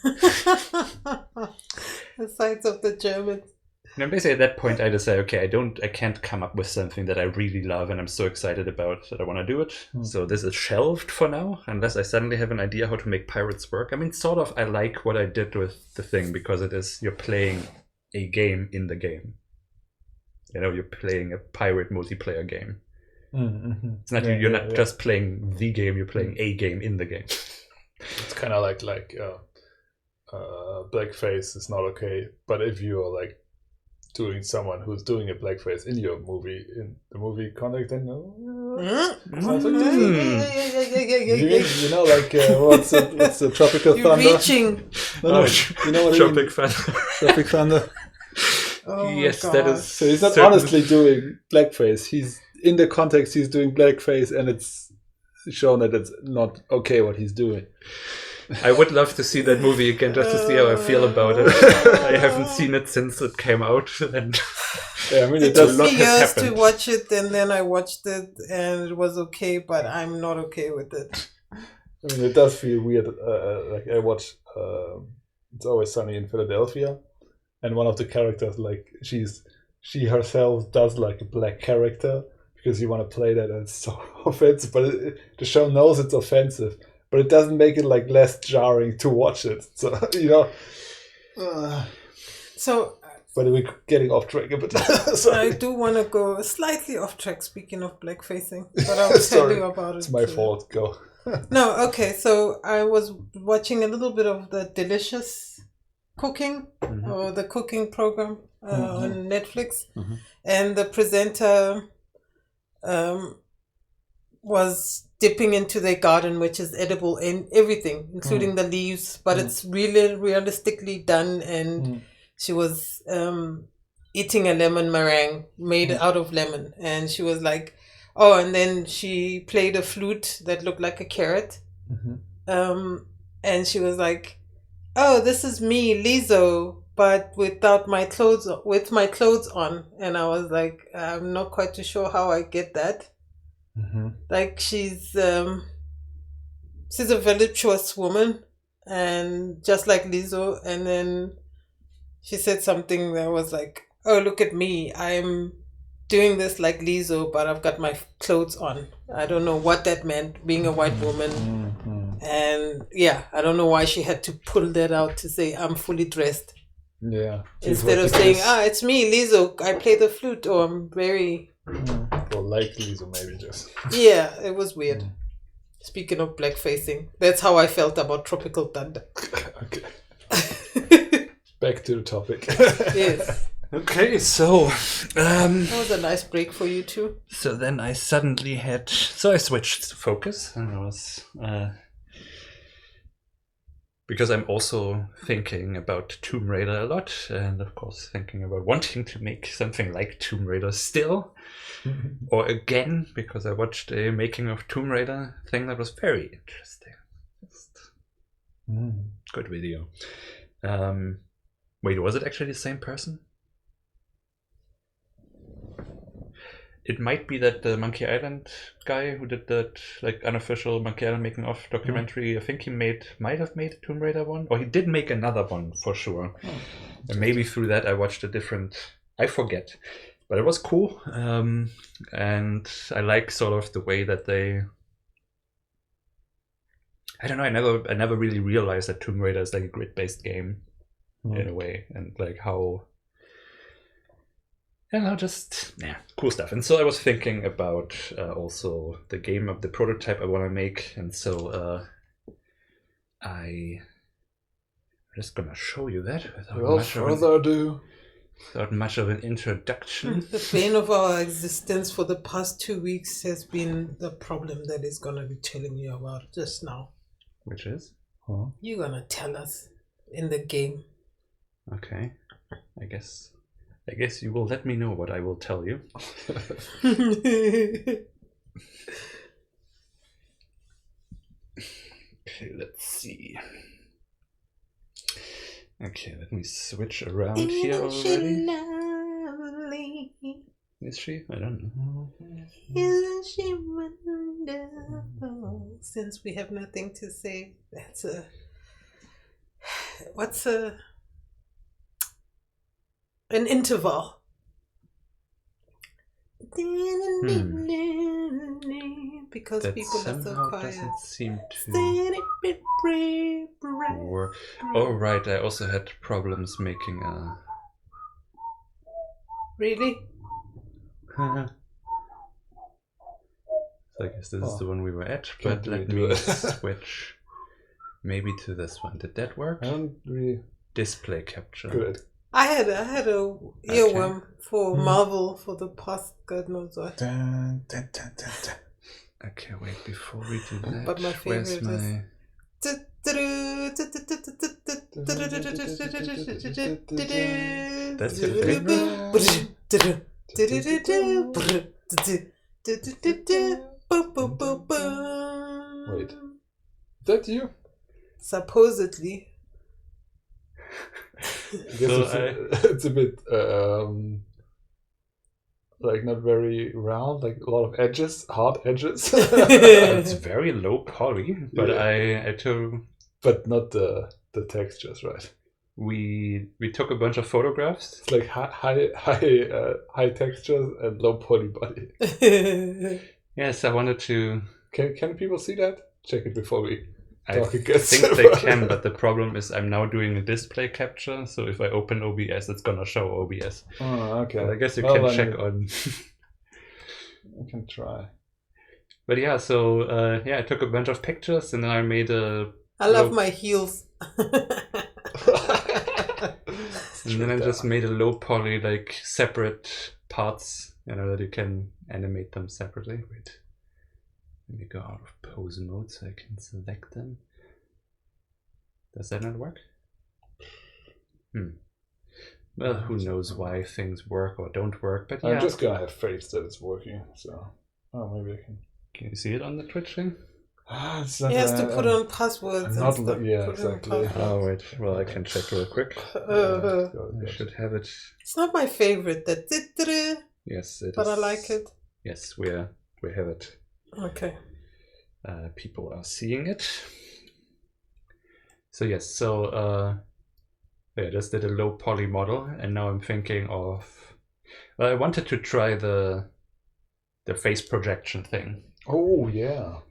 sites of the Germans. And basically at that point I decided, okay, I can't come up with something that I really love and I'm so excited about that I want to do it. So this is shelved for now, unless I suddenly have an idea how to make pirates work. I mean, sort of, I like what I did with the thing because it is, you're playing a game in the game. You know, you're playing a pirate multiplayer game. Mm-hmm. It's not you're not just playing the game, you're playing a game in the game. It's kind of like blackface is not okay, but if you're like doing someone who's doing a blackface in your movie, in the movie context, then you know, like what's the Tropical Thunder? Reaching. No, you know what Tropic Thunder. Tropic Thunder. Oh yes, that is. So he's not honestly doing blackface. He's in the context he's doing blackface, and it's shown that it's not okay what he's doing. I would love to see that movie again just to see how I feel about it. I haven't seen it since it came out, and I mean, it took me years to watch it, and then I watched it, and it was okay, but I'm not okay with it. I mean, it does feel weird. Like I watched It's Always Sunny in Philadelphia, and one of the characters, like she herself does like a black character because you want to play that, and it's so offensive. But the show knows it's offensive. But it doesn't make it like less jarring to watch it. So, you know. But we're getting off track a bit. I do want to go slightly off track, speaking of blackfacing. But I will tell you about it. It's my fault. Go. No, okay. So I was watching a little bit of the Delicious Cooking, or the cooking program on Netflix. Mm-hmm. And the presenter was dipping into their garden, which is edible in everything, including the leaves, but it's really realistically done. And she was eating a lemon meringue made out of lemon, and she was like, and then she played a flute that looked like a carrot, and she was like, this is me, Lizzo, but without my clothes, with my clothes on. And I was like, I'm not quite too sure how I get that. Like she's a voluptuous woman, and just like Lizzo. And then she said something that was like, "Oh, look at me! I'm doing this like Lizzo, but I've got my clothes on." I don't know what that meant, being a white woman, and I don't know why she had to pull that out to say I'm fully dressed. Yeah. Instead of saying, it's me, Lizzo, I play the flute, or I'm very... Or like Lizzo, maybe just. Yeah, it was weird. Speaking of blackfacing, that's how I felt about Tropical Thunder. Okay. Back to the topic. Yes. Okay, so... that was a nice break for you too. So then I suddenly had... So I switched focus, and I was... because I'm also thinking about Tomb Raider a lot, and of course thinking about wanting to make something like Tomb Raider still, or again, because I watched a making of Tomb Raider thing that was very interesting. Just good video. Wait, was it actually the same person? It might be that the Monkey Island guy who did that like unofficial Monkey Island making of documentary. I think he might have made a Tomb Raider one, or he did make another one for sure. And maybe through that I watched a different. I forget, but it was cool, and I like sort of the way that they. I don't know. I never really realized that Tomb Raider is like a grid-based game in a way, and like how. And cool stuff. And so I was thinking about also the game of the prototype I want to make. And so I'm just going to show you that without much of an introduction. The bane of our existence for the past 2 weeks has been the problem that is going to be telling you about just now. Which is? You're going to tell us in the game. Okay. I guess you will let me know what I will tell you. Okay, let's see. Okay, let me switch around here already. Lovely? Is she? I don't know. Isn't she wonderful? Since we have nothing to say, that's an interval. Because that people are so quiet. Doesn't seem to work. Oh right, I also had problems making a. Really? So I guess this is the one we were at, but let me switch maybe to this one. Did that work? I don't really display capture. Good. I had a earworm for Marvel for the past God knows what. Okay, wait, before we do that, but my favorite where's my... That's your favorite? Wait. Is that you? Supposedly. I guess it's a bit like not very round, like a lot of edges, hard edges. It's very low poly, but I took. But not the textures, right? We took a bunch of photographs. It's like high textures and low poly body. Yes, I wanted to. Can people see that? Check it before we. I think they can, but the problem is I'm now doing a display capture, so if I open OBS, it's gonna show OBS. Oh, okay. But I guess you can check on. I can try. But yeah, so I took a bunch of pictures and then I made a. I love my heels. And then I just made a low poly, like separate parts, that you can animate them separately. Wait. Let me go out of pose mode so I can select them. Does that not work? Well, who knows why things work or don't work, but yeah. I'm just gonna have faith that it's working, so... Oh, maybe I can... Can you see it on the Twitch thing? He has to put on passwords and stuff. Yeah, exactly. Oh, wait. Well, I can check real quick. I should have it. It's not my favorite. Yes, it is. But I like it. Yes, we have it. Okay. People are seeing it. So yes, I just did a low poly model, and now I'm thinking of. Well, I wanted to try the face projection thing. Oh yeah.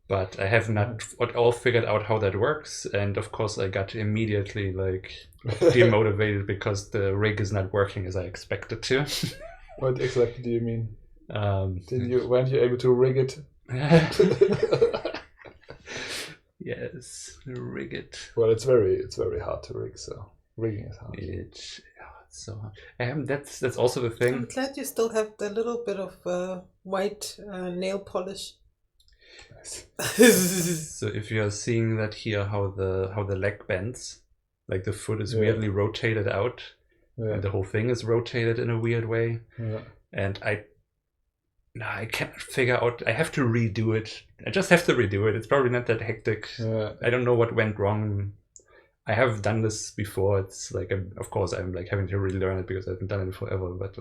But I have not at all figured out how that works, and of course I got immediately like demotivated because the rig is not working as I expected to. What exactly do you mean? Weren't you able to rig it? Yes, rig it. Well, it's very hard to rig, so rigging is hard. It's so hard. That's also the thing. I'm glad you still have the little bit of white nail polish. Nice. So if you are seeing that here, how the leg bends, like the foot is weirdly rotated out, and the whole thing is rotated in a weird way, and I can't figure out. I have to redo it. I just have to redo it. It's probably not that hectic. I don't know what went wrong. I have done this before. It's like, of course, I'm like having to relearn it because I haven't done it forever. But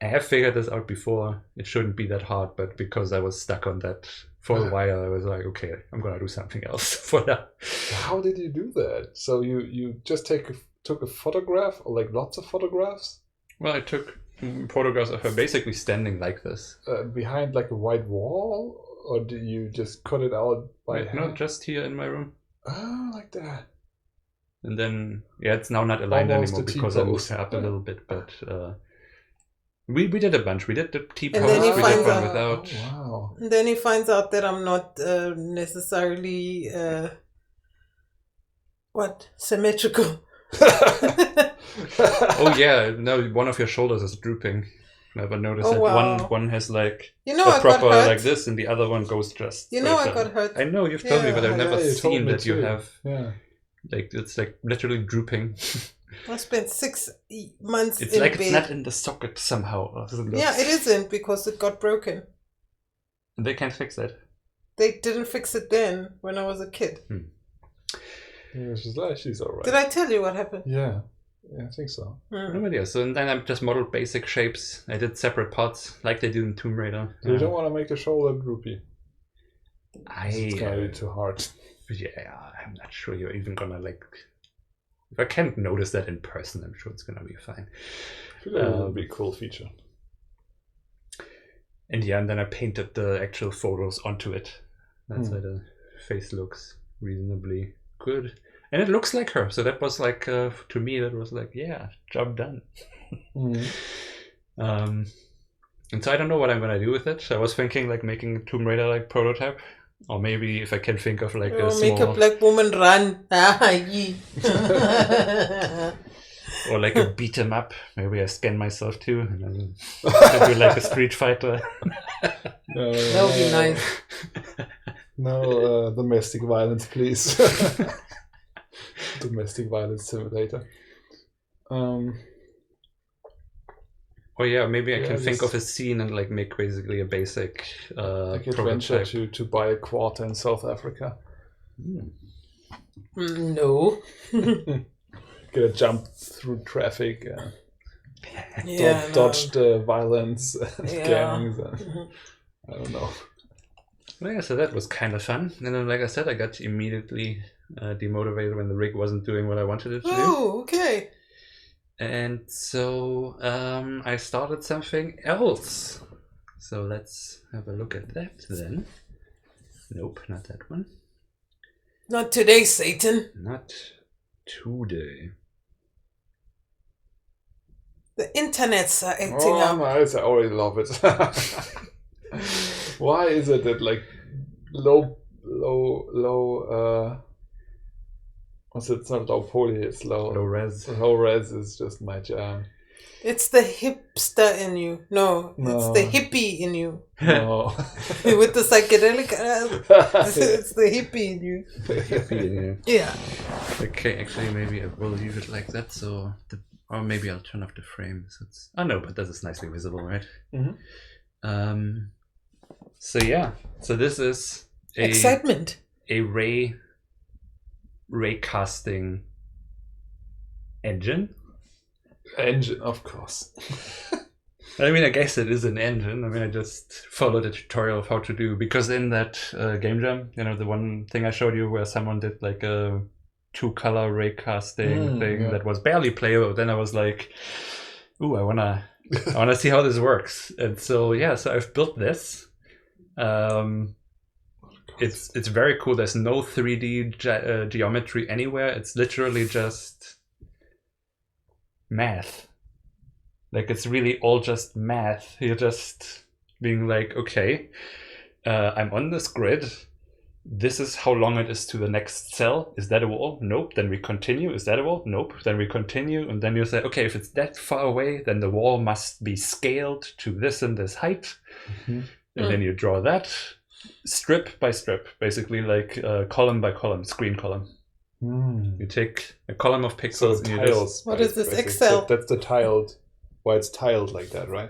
I have figured this out before. It shouldn't be that hard. But because I was stuck on that for a while, I was like, okay, I'm gonna do something else for that. How did you do that? So you just took a photograph, or like lots of photographs? Well, I took photographs of her basically standing like this. Behind like a white wall? Or did you just cut it out by hand? No, just here in my room. Oh, like that. And then, it's now not aligned anymore because I moved her up a little bit. But we did a bunch. We did the T-pose, we did one without. Oh, wow. And then he finds out that I'm not necessarily, symmetrical. Oh yeah, no, one of your shoulders is drooping. Never noticed that. Wow. One has like a proper like this, and the other one goes just. I got hurt. I know you've told me, but I've never seen that you have. Yeah. Like it's like literally drooping. I spent 6 months. It's like bed. It's not in the socket somehow. Yeah, it isn't because it got broken. And they can't fix it. They didn't fix it then when I was a kid. Yeah, she's alright. Did I tell you what happened? Yeah, I think so. No idea. So then I just modeled basic shapes. I did separate parts like they do in Tomb Raider. So you don't want to make a shoulder droopy. It's gonna be too hard. Yeah, I'm not sure you're even gonna like. If I can't notice that in person, I'm sure it's gonna be fine. I feel like it would be a cool feature. And then I painted the actual photos onto it. That's why the face looks reasonably good. And it looks like her. So that was like, to me, that was like, yeah, job done. And so I don't know what I'm going to do with it. I was thinking like making a Tomb Raider like prototype. Or maybe if I can think of like a small... Make a black woman run. Or like a beat 'em up. Maybe I scan myself too. And then do like a Street Fighter. No, that would be nice. No domestic violence, please. Domestic violence simulator. Oh yeah, maybe I can think of a scene and like make basically a basic like adventure to buy a quarter in South Africa. No. Gonna jump through traffic. Dodge the violence and gangs. I don't know. Well, yeah, so that was kind of fun. And then, like I said, I got immediately demotivated when the rig wasn't doing what I wanted it to do. Oh, okay. And so I started something else. So let's have a look at that then. Nope, not that one. Not today, Satan. Not today. The internet's acting up. Nice. I already love it. Why is it that like low what's it? It's not low poly, it's low res. Low res is just my jam. It's the hipster in you. No, it's the hippie in you. No. With the psychedelic it's the hippie in you. The hippie in you. Yeah. Okay, actually maybe I will leave it like that, so or maybe I'll turn off the frame. So it's but this is nicely visible, right? So yeah, so this is excitement. A ray casting engine. Engine, of course. I mean, I guess it is an engine. I mean, I just followed a tutorial of how to do, because in that game jam, the one thing I showed you where someone did like a 2-color ray casting thing that was barely playable. Then I was like, ooh, I wanna see how this works. And so so I've built this. it's very cool. There's no 3D geometry anywhere. It's literally just math. Like, it's really all just math. You're just being like, okay, I'm on this grid. This is how long it is to the next cell. Is that a wall? Nope. Then we continue. Is that a wall? Nope. Then we continue. And then you say, okay, if it's that far away, then the wall must be scaled to this and this height. And then you draw that strip by strip, basically like column by column, screen column. You take a column of pixels. So tiles. What is this Excel? That's the tiled, why it's tiled like that, right?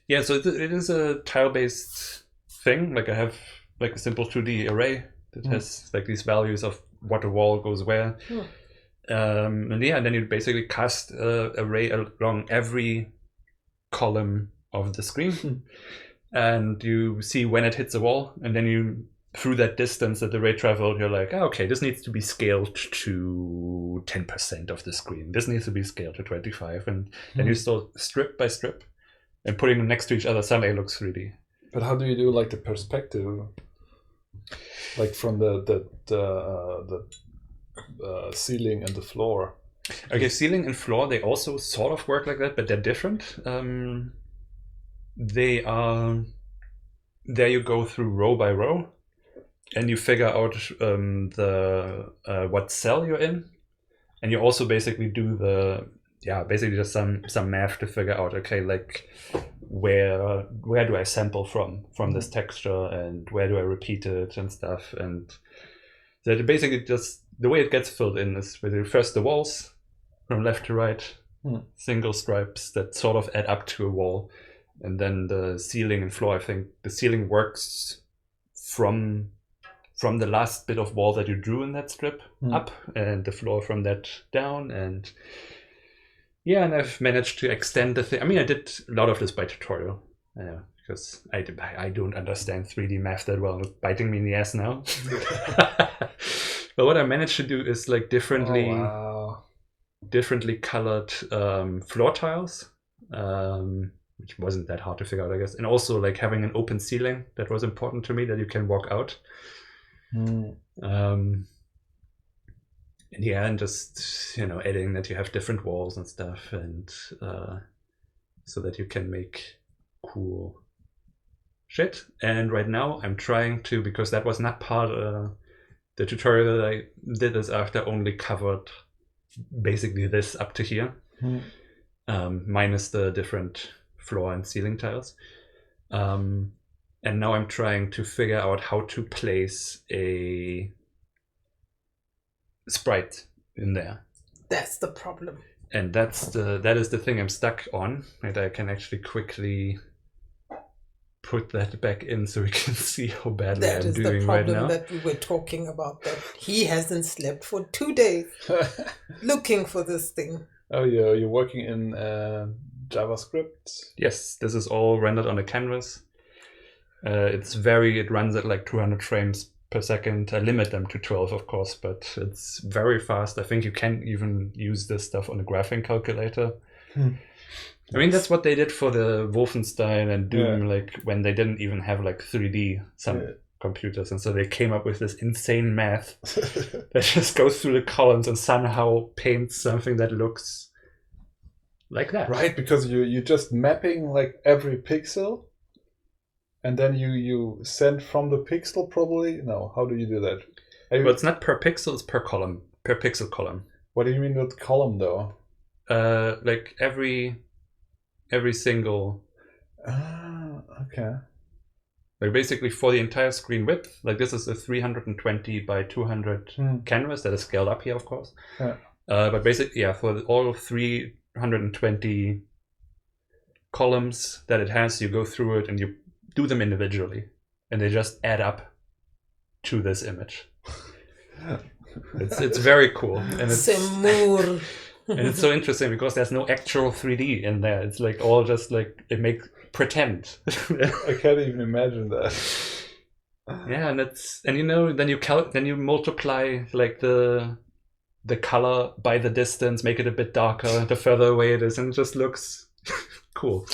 Yeah, so it is a tile-based thing. Like, I have like a simple 2D array that has like these values of what a wall goes where. And then you basically cast an array along every column of the screen. And you see when it hits a wall, and then you, through that distance that the ray traveled, you're like, oh, okay, this needs to be scaled to 10% of the screen. This needs to be scaled to 25%. And then you start strip by strip, and putting them next to each other suddenly looks 3D. But how do you do like the perspective, like from the ceiling and the floor? Okay, ceiling and floor, they also sort of work like that, but they're different. They are, there you go through row by row, and you figure out what cell you're in, and you also basically do basically just some math to figure out, okay, like where do I sample from this texture, and where do I repeat it and stuff. And so basically just the way it gets filled in is basically first the walls from left to right, single stripes that sort of add up to a wall. And then the ceiling and floor, I think the ceiling works from the last bit of wall that you drew in that strip up, and the floor from that down. And yeah, and I've managed to extend the thing. I mean, I did a lot of this by tutorial, because I don't understand 3D math that well. It's biting me in the ass now. But what I managed to do is like differently colored floor tiles. Which wasn't that hard to figure out, I guess. And also like having an open ceiling, that was important to me, that you can walk out. And just, adding that you have different walls and stuff, and so that you can make cool shit. And right now I'm trying to, because that was not part of the tutorial that I did, is after only covered basically this up to here, minus the different floor and ceiling tiles. And now I'm trying to figure out how to place a sprite in there. That's the problem. And that is the thing I'm stuck on. And I can actually quickly put that back in so we can see how badly I'm doing right now. That is the problem that we were talking about, that he hasn't slept for 2 days looking for this thing. Oh, yeah, you're working in JavaScript? Yes, this is all rendered on a canvas. It runs at like 200 frames per second. I limit them to 12, of course, but it's very fast. I think you can even use this stuff on a graphing calculator. I mean, that's what they did for the Wolfenstein and Doom, like when they didn't even have like 3D computers, and so they came up with this insane math that just goes through the columns and somehow paints something that looks like that. Right, because you're just mapping like every pixel, and then you send from the pixel probably. No, how do you do that? Well, it's not per pixel, it's per column, per pixel column. What do you mean with column though? Like every single. Okay. Like basically for the entire screen width, like this is a 320 by 200 canvas that is scaled up here, of course. But basically, for all 320 columns that it has, you go through it and you do them individually, and they just add up to this image. It's very cool, and it's and it's so interesting because there's no actual 3D in there. It's like all just like it makes pretend. I can't even imagine that. Yeah, and then you multiply like the color by the distance, make it a bit darker the further away it is, and it just looks cool.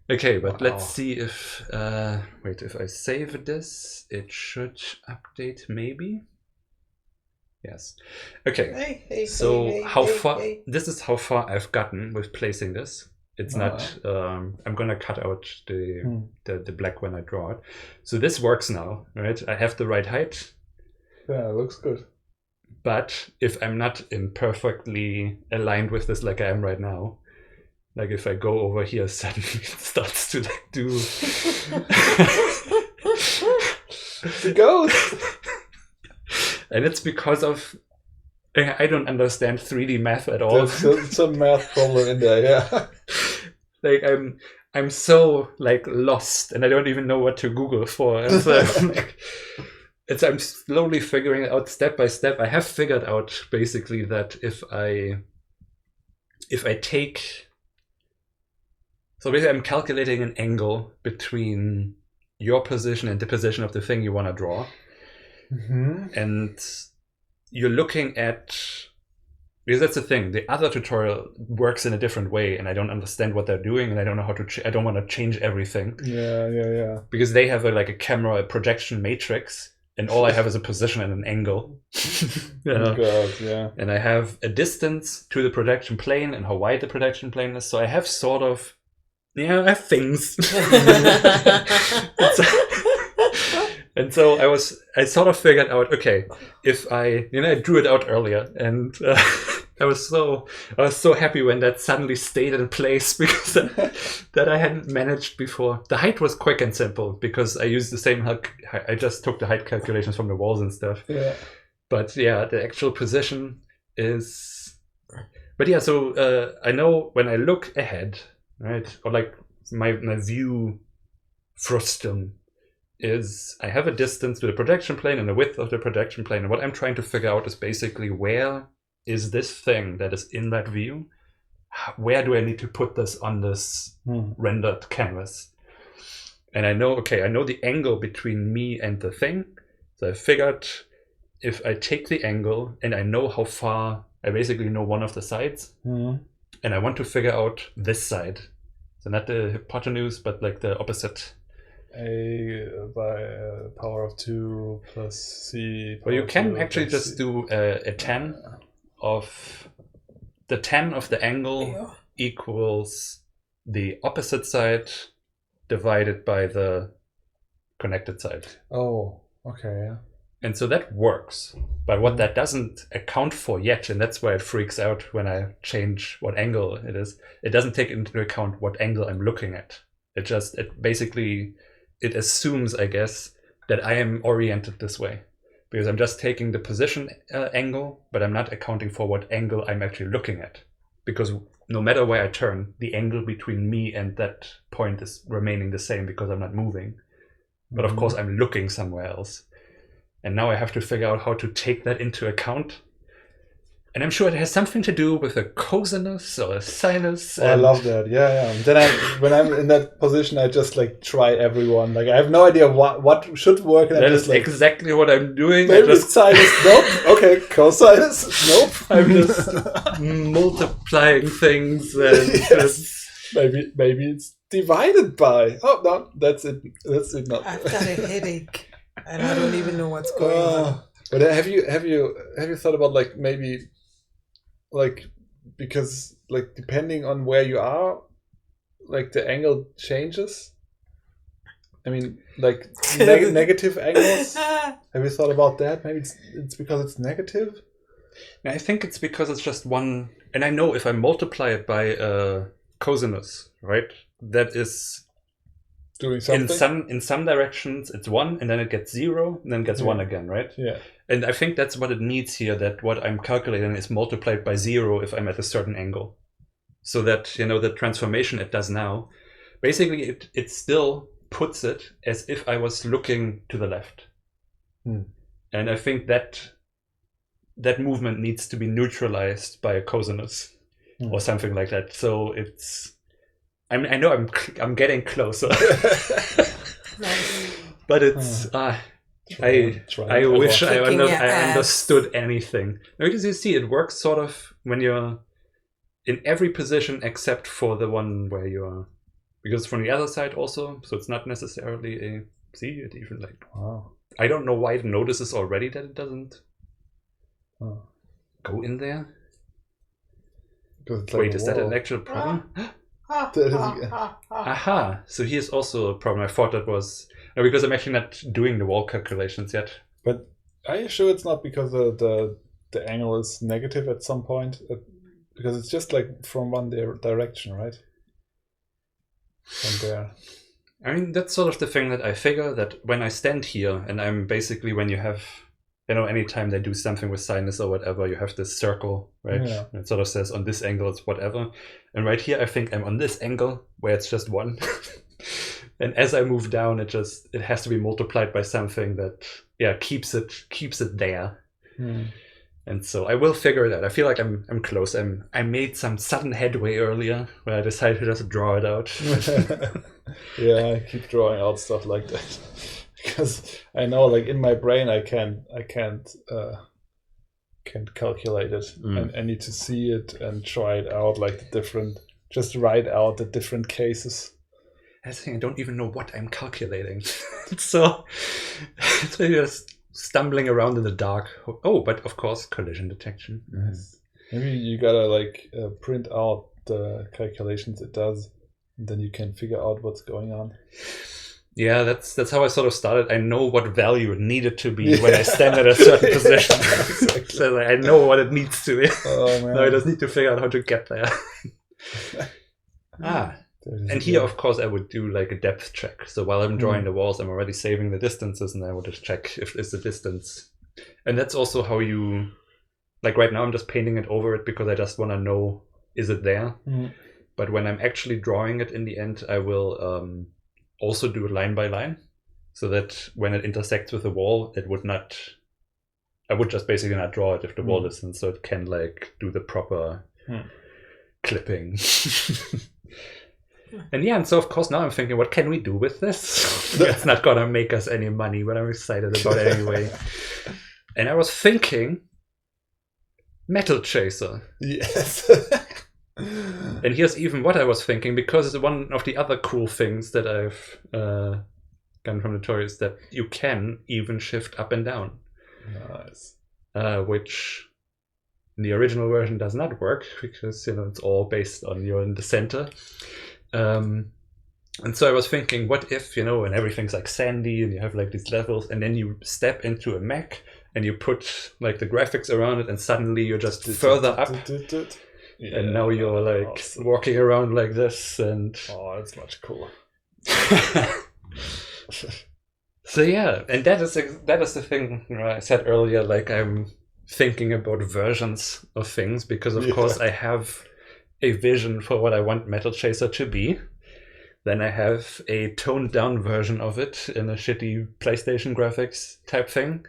Okay, but let's see if wait, if I save this, it should update maybe. Yes. Okay. So how far? This is how far I've gotten with placing this. It's not. I'm gonna cut out the black when I draw it. So this works now, right? I have the right height. Yeah, it looks good. But if I'm not perfectly aligned with this like I am right now, like if I go over here, suddenly it starts to like do. The ghost. And it's because of I don't understand 3D math at all. There's some math problem in there, yeah. Like I'm so like lost, and I don't even know what to Google for. And so I'm slowly figuring it out step by step. I have figured out basically that if I take, so basically I'm calculating an angle between your position and the position of the thing you want to draw. And you're looking at, because that's the thing, the other tutorial works in a different way, and I don't understand what they're doing, and I don't know how to I don't want to change everything. Yeah. Because they have a camera, a projection matrix, and all I have is a position and an angle. Oh God, yeah. And I have a distance to the projection plane and how wide the projection plane is, so I have sort of, I have things. And so I sort of figured out, okay, if I drew it out earlier, and I was so happy when that suddenly stayed in place, because that I hadn't managed before. The height was quick and simple because I used the same height. I just took the height calculations from the walls and stuff. Yeah. But yeah, the actual position is. But yeah, so I know when I look ahead, right, or like my view frustum is I have a distance to the projection plane and the width of the projection plane, and what I'm trying to figure out is basically where is this thing that is in that view, where do I need to put this on this rendered canvas? And I know the angle between me and the thing, so I figured if I take the angle and I know how far, I basically know one of the sides, and I want to figure out this side, so not the hypotenuse but like the opposite. A by power of 2 plus c. Well, you can actually just do a tan of the tan of the angle equals the opposite side divided by the connected side. Oh, okay. Yeah. And so that works. But what that doesn't account for yet, and that's why it freaks out when I change what angle it is, it doesn't take into account what angle I'm looking at. It assumes, I guess, that I am oriented this way, because I'm just taking the position angle, but I'm not accounting for what angle I'm actually looking at, because no matter where I turn, the angle between me and that point is remaining the same because I'm not moving. But of course, I'm looking somewhere else. And now I have to figure out how to take that into account. And I'm sure it has something to do with a cosinus or a sinus. I love that. Yeah. Then when I'm in that position, I just try everyone. I have no idea what should work. And that is exactly what I'm doing. Maybe it's sinus. Nope. Okay. Cosinus. Nope. I'm just multiplying things. And yes. Maybe it's divided by. Oh no, that's it. Not. I've got a headache, and I don't even know what's going on. But have you thought about maybe. Because depending on where you are, the angle changes. I mean, negative angles. Have you thought about that? Maybe it's because it's negative. I think it's because it's just one. And I know if I multiply it by cosinus, right? That is doing something. In some directions it's 1, and then it gets 0, and then gets 1 again, right? Yeah. And I think that's what it needs here, that what I'm calculating is multiplied by 0 if I'm at a certain angle. So that, the transformation it does now, basically it still puts it as if I was looking to the left. And I think that movement needs to be neutralized by a cosinus or something like that. So I know I'm getting closer. But it's... I wish I understood anything. Because you see, it works sort of when you're in every position except for the one where you're because from the other side also, so it's not necessarily a, see, it even like, wow. I don't know why it notices already that it doesn't go in there. Like wait, is that an actual problem? Aha, so here's also a problem. I thought that was, no, because I'm actually not doing the wall calculations yet. But are you sure it's not because the angle is negative at some point? Because it's just like from one direction, right? From there. I mean, that's sort of the thing that I figure, that when I stand here, and I'm basically, when you have, you know, anytime they do something with sinus or whatever, you have this circle, right? Yeah. It sort of says on this angle it's whatever. And right here, I think I'm on this angle where it's just 1. And as I move down, it has to be multiplied by something that, yeah, keeps it there. And so I will figure it out. I feel like I'm close. I made some sudden headway earlier where I decided to just draw it out. Yeah, I keep drawing out stuff like that because I know, like in my brain, I can't calculate it, and I need to see it and try it out, like just write out the different cases. I think I don't even know what I'm calculating, so it's really just stumbling around in the dark. Oh, but of course, collision detection. Yes. Maybe you gotta like print out the calculations it does, and then you can figure out what's going on. Yeah, that's how I sort of started. I know what value it needed to be when I stand at a certain position. Exactly. So I know what it needs to be. Oh, man. Now I just need to figure out how to get there. And here, of course, I would do like a depth check. So while I'm drawing the walls, I'm already saving the distances, and I would just check if it's a distance. And that's also how you, like right now, I'm just painting it over it because I just want to know, is it there? But when I'm actually drawing it in the end, I will also do it line by line, so that when it intersects with the wall, it would not, I would just basically not draw it if the wall isn't, so it can like do the proper clipping. And yeah, and so of course now I'm thinking, what can we do with this? It's not gonna make us any money, but I'm excited about it anyway. And I was thinking, metal chaser. Yes. And here's even what I was thinking, because one of the other cool things that I've gotten from the tutorial is that you can even shift up and down. Nice. Which in the original version does not work, because, you know, it's all based on you're in the center. And so I was thinking, what if, you know, when everything's like sandy and you have like these levels, and then you step into a mech and you put like the graphics around it, and suddenly you're just further up. Yeah, and now you're like walking around like this, and that's much cooler. So yeah, and that is the thing, you know, I said earlier, like I'm thinking about versions of things, because of course I have a vision for what I want Metal Chaser to be. Then I have a toned down version of it in a shitty PlayStation graphics type thing.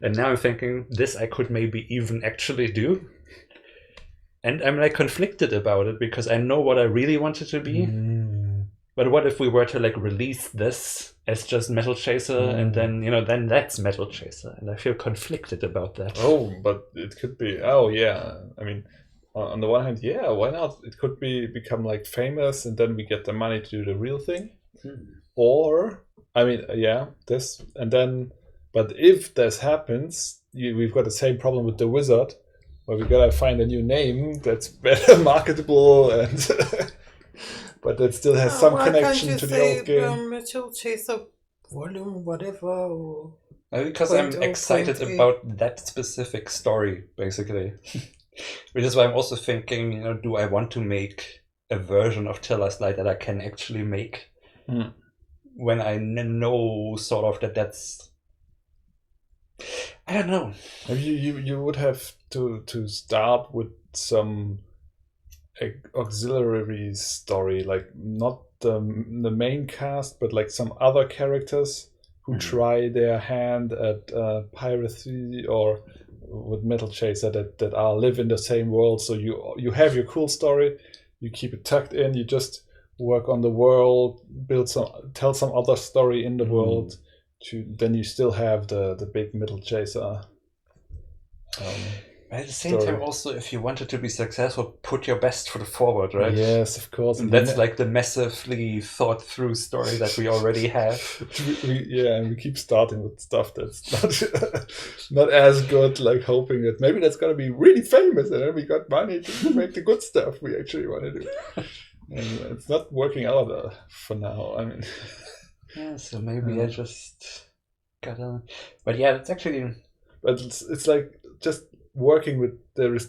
And now I'm thinking, this I could maybe even actually do. And I'm like conflicted about it, because I know what I really want it to be. But what if we were to like release this as just Metal Chaser, and then, you know, then that's Metal Chaser, and I feel conflicted about that. Oh, but it could be. Oh yeah, I mean, on the one hand, yeah, why not? It could become like famous, and then we get the money to do the real thing. Or, I mean, yeah, this, and then, but if this happens, we've got the same problem with the Wizard, where we gotta find a new name that's better marketable, and but that still has some connection to the old game. Metal Chaser Volume, whatever. Or because I'm excited about that specific story, basically. Which is why I'm also thinking, you know, do I want to make a version of Tiller's Light that I can actually make when I know sort of that's... I don't know. You would have to start with some auxiliary story, like not the main cast, but like some other characters who try their hand at piracy or with Metal Chaser that live in the same world. So you have your cool story, you keep it tucked in, you just work on the world, tell some other story in the world. Then you still have the big Metal Chaser. At the same time, also, if you wanted to be successful, put your best foot forward, right? Yes, of course. And that's like the massively thought through story that we already have. And we keep starting with stuff that's not not as good, like hoping that maybe that's going to be really famous and then we got money to make the good stuff we actually want to do. And it's not working out for now. I mean, yeah, so maybe I just gotta. But yeah, it's actually. But it's like just working with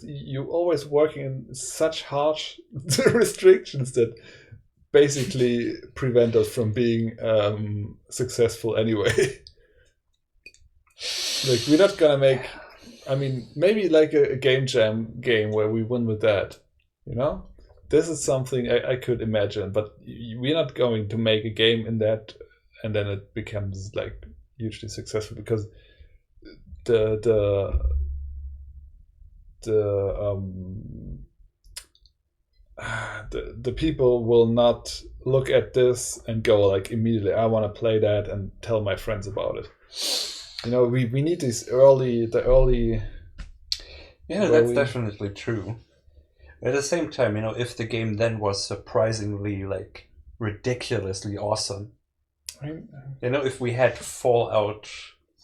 you always working in such harsh restrictions that basically prevent us from being successful anyway. Like we're not gonna make. I mean, maybe like a game jam game where we win with that. You know, this is something I could imagine, but we're not going to make a game in that, and then it becomes like hugely successful because the people will not look at this and go like immediately, I want to play that and tell my friends about it. You know, we need these early. Yeah, that's definitely true. At the same time, you know, if the game then was surprisingly like ridiculously awesome, you know, if we had Fallout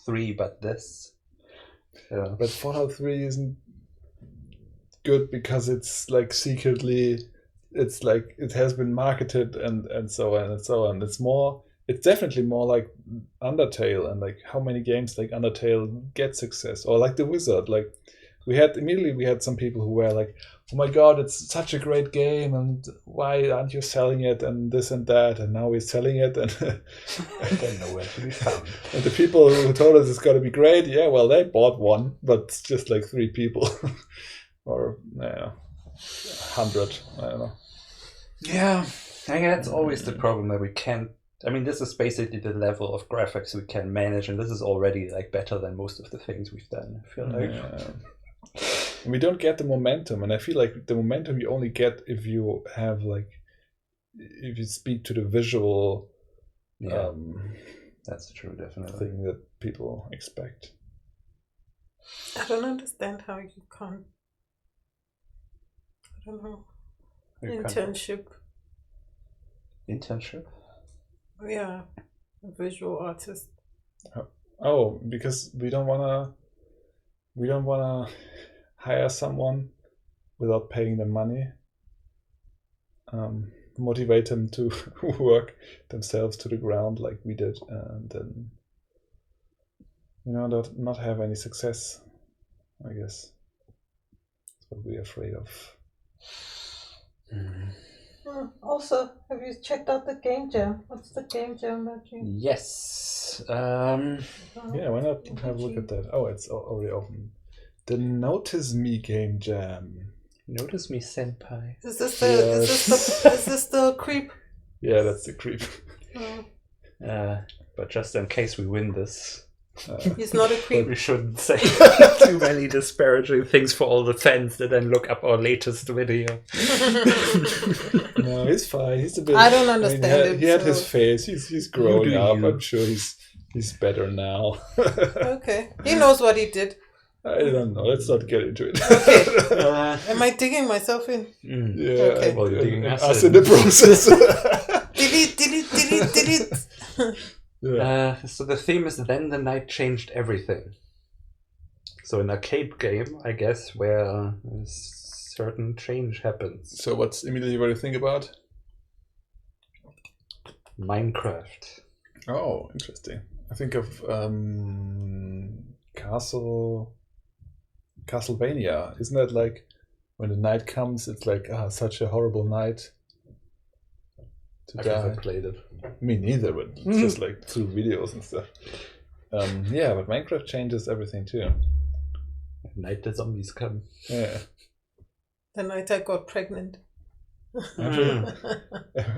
3 but this. Yeah. But Fallout 3 isn't good because it's like secretly, it's like it has been marketed and so on and so on. It's definitely more like Undertale, and like how many games like Undertale get success, or like The Wizard. Like we had some people who were like, oh my god, it's such a great game and why aren't you selling it and this and that, and now we're selling it and I don't know where to be found. And the people who told us it's going to be great, yeah, well, they bought one, but it's just like 3 people or 100, I don't know. Yeah, I guess that's always the problem that we can't. I mean, this is basically the level of graphics we can manage, and this is already like better than most of the things we've done, I feel like. And we don't get the momentum, and I feel like the momentum you only get if you have like, if you speak to the visual that's true, definitely. Thing that people expect. I don't understand how you can't. I don't know. Internship. Yeah, a visual artist. Oh, because we don't wanna hire someone without paying them money. Motivate them to work themselves to the ground like we did, and then not have any success. I guess that's what we're afraid of. Also, have you checked out the game jam? What's the game jam that you? Yes. Yeah, why not have a look at that? Oh, it's already open. The Notice Me game jam. Notice Me, senpai. Is this the creep? Yeah, that's the creep. But just in case we win this, he's not a creep. We shouldn't say too many disparaging things for all the fans that then look up our latest video. No, he's fine. He's a bit. I don't understand him. He had his phase. He's growing up. I'm sure he's better now. Okay, he knows what he did. I don't know. Let's not get into it. Okay. Am I digging myself in? Yeah. Okay. Well, you're digging us in the process. delete. Yeah. So the theme is Then the Night Changed Everything. So an arcade game, I guess, where a certain change happens. So what's immediately what you think about? Minecraft. Oh, interesting. I think of Castlevania. Isn't that like when the night comes, it's like such a horrible night to die. I've never played it. Me neither, but it's just like through videos and stuff. Yeah, but Minecraft changes everything too. At night the zombies come. Yeah. The night I got pregnant.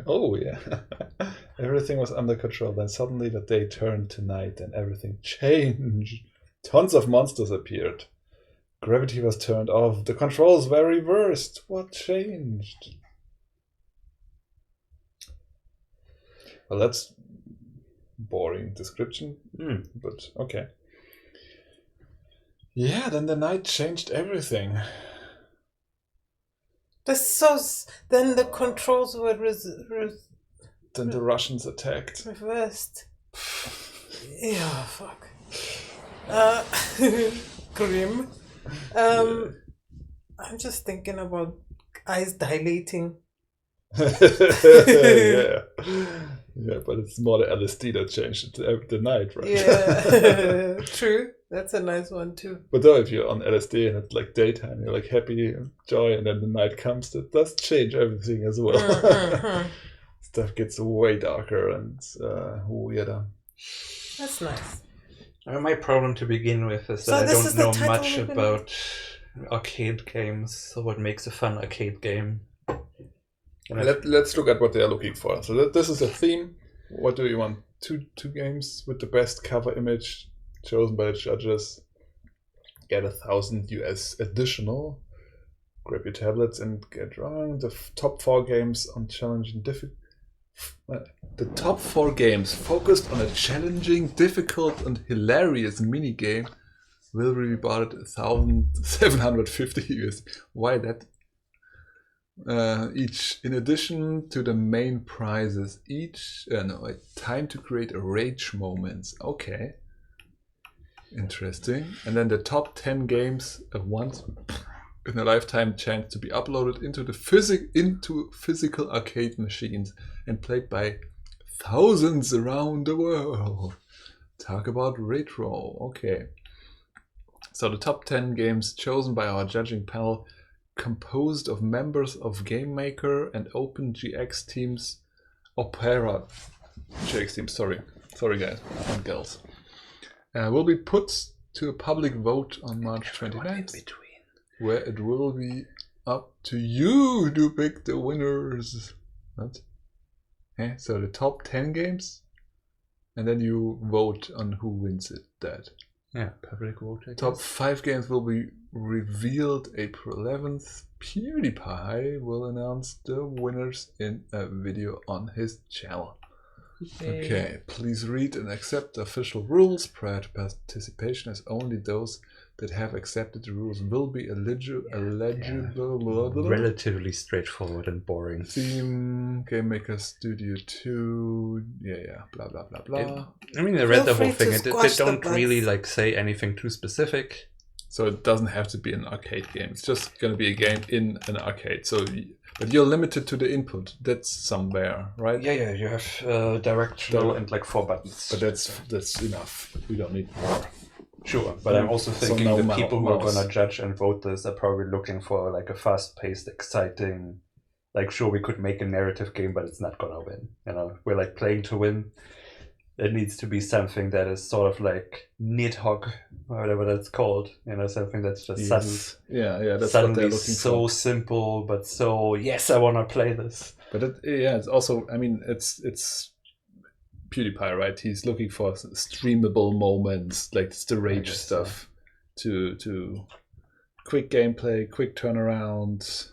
Oh yeah. Everything was under control. Then suddenly the day turned to night and everything changed. Tons of monsters appeared. Gravity was turned off. The controls were reversed. What changed? Well, that's boring description, but okay. Yeah, then the night changed everything. Then the controls were then the Russians attacked. Reversed. Yeah, fuck. Grim. I'm just thinking about eyes dilating. Yeah, but it's more the LSD that changed the night, right? Yeah, true. That's a nice one too. But though, if you're on LSD and it's like daytime, you're like happy and joy, and then the night comes, that does change everything as well. Stuff gets way darker and weirder. That's nice. My problem to begin with is that I don't know much about arcade games. So what makes a fun arcade game? Let's look at what they are looking for. So this is a theme. What do you want? Two games with the best cover image chosen by the judges. Get 1,000 US additional. Grab your tablets and get wrong. The top 4 games on challenging the top 4 games focused on a challenging, difficult, and hilarious mini game will be bought at 1,750 US. Why that? Each, in addition to the main prizes, time to create a rage moments. Okay, interesting. And then the top 10 games at once in a lifetime chance to be uploaded into physical arcade machines and played by thousands around the world. Talk about retro. Okay. So the top 10 games chosen by our judging panel, composed of members of Game Maker and OpenGX teams, Opera GX teams, sorry guys and girls, will be put to a public vote on March 29th, where it will be up to you to pick the winners. What? So the top 10 games, and then you vote on who wins it. Yeah, public vote. Top 5 games will be revealed April 11th. PewDiePie will announce the winners in a video on his channel. Okay, please read and accept the official rules. Prior to participation, as only those that have accepted the rules will be eligible. Relatively straightforward and boring. Theme, Game Maker Studio 2, blah blah blah blah. I mean, I read the whole thing. They don't really say anything too specific. So it doesn't have to be an arcade game. It's just going to be a game in an arcade. But you're limited to the input. That's somewhere, right? Yeah. You have directional and 4 buttons. But that's enough. We don't need more. Sure, but I'm also thinking the people who are going to judge and vote this are probably looking for a fast-paced, exciting. Sure, we could make a narrative game, but it's not going to win. We're playing to win. It needs to be something that is sort of Nidhogg, or whatever that's called. Something that's just sudden. Yeah, that's suddenly what they're looking so for. Simple, but so yes, I want to play this. But it's also, it's PewDiePie, right? He's looking for streamable moments, it's the rage stuff, to quick gameplay, quick turnaround,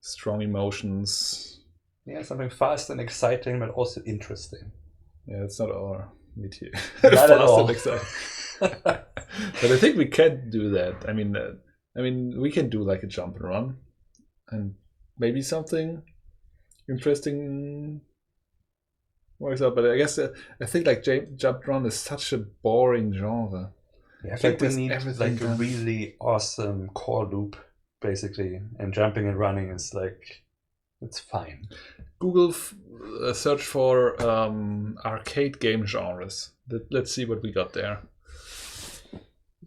strong emotions. Yeah, something fast and exciting, but also interesting. Yeah, it's not our meat here. Not at all. But I think we can do that. I mean, we can do a jump and run, and maybe something interesting works out. But I guess I think jump and run is such a boring genre. Yeah, I think we need a really awesome core loop, basically, and jumping and running is it's fine. Google search for arcade game genres. Let's see what we got there.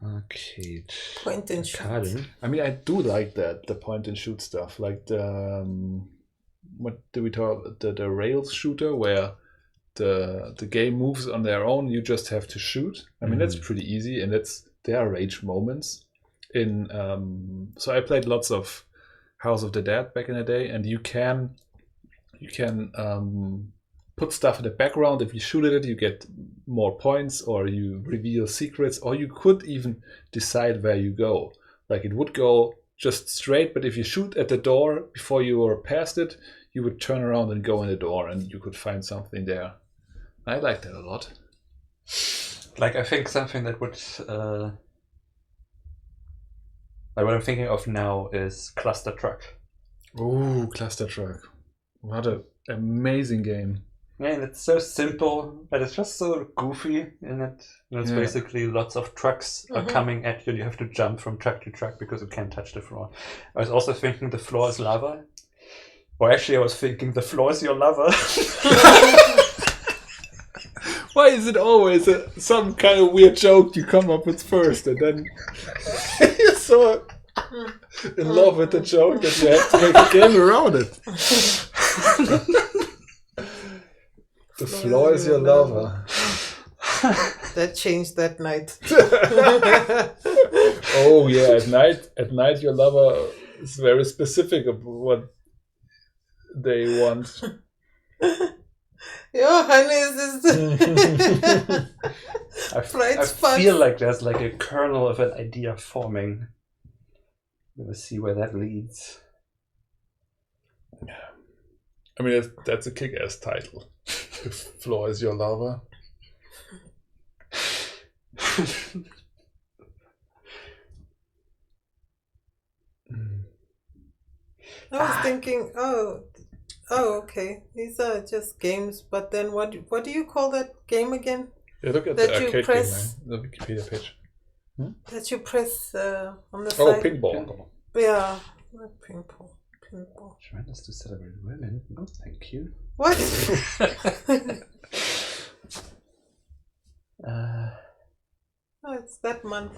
Arcade. Point and shoot. I mean, I do like that, the point and shoot stuff. What do we talk? The rails shooter, where the game moves on their own. You just have to shoot. I mean, that's pretty easy, and there are rage moments. So I played lots of House of the Dead back in the day, and you can put stuff in the background. If you shoot at it, you get more points, or you reveal secrets, or you could even decide where you go. It would go just straight, but if you shoot at the door before you were past it, you would turn around and go in the door, and you could find something there. I like that a lot. I think something that would Like what I'm thinking of now is Cluster Truck. Ooh, Cluster Truck. What an amazing game. Yeah, and it's so simple, but it's just so goofy in it. It's basically lots of trucks are coming at you, and you have to jump from truck to truck because you can't touch the floor. I was also thinking the floor is lava. Or actually, I was thinking the floor is your lover. Why is it always some kind of weird joke you come up with first, and then you're so in love with the joke that you have to make a game around it? The floor is your lover. That changed that night. Oh yeah, at night your lover is very specific of what they want. Yeah, honey, is this I feel like there's like a kernel of an idea forming. We'll see where that leads. I mean, that's a kick-ass title. The floor is your lover. I was thinking, oh, okay. These are just games, but then what do you call that game again? Yeah, look at the arcade game, the Wikipedia page. That you press on the side. Oh, pinball. Yeah, not pinball. Tremendous to celebrate women. No, thank you. What? Oh, it's that month.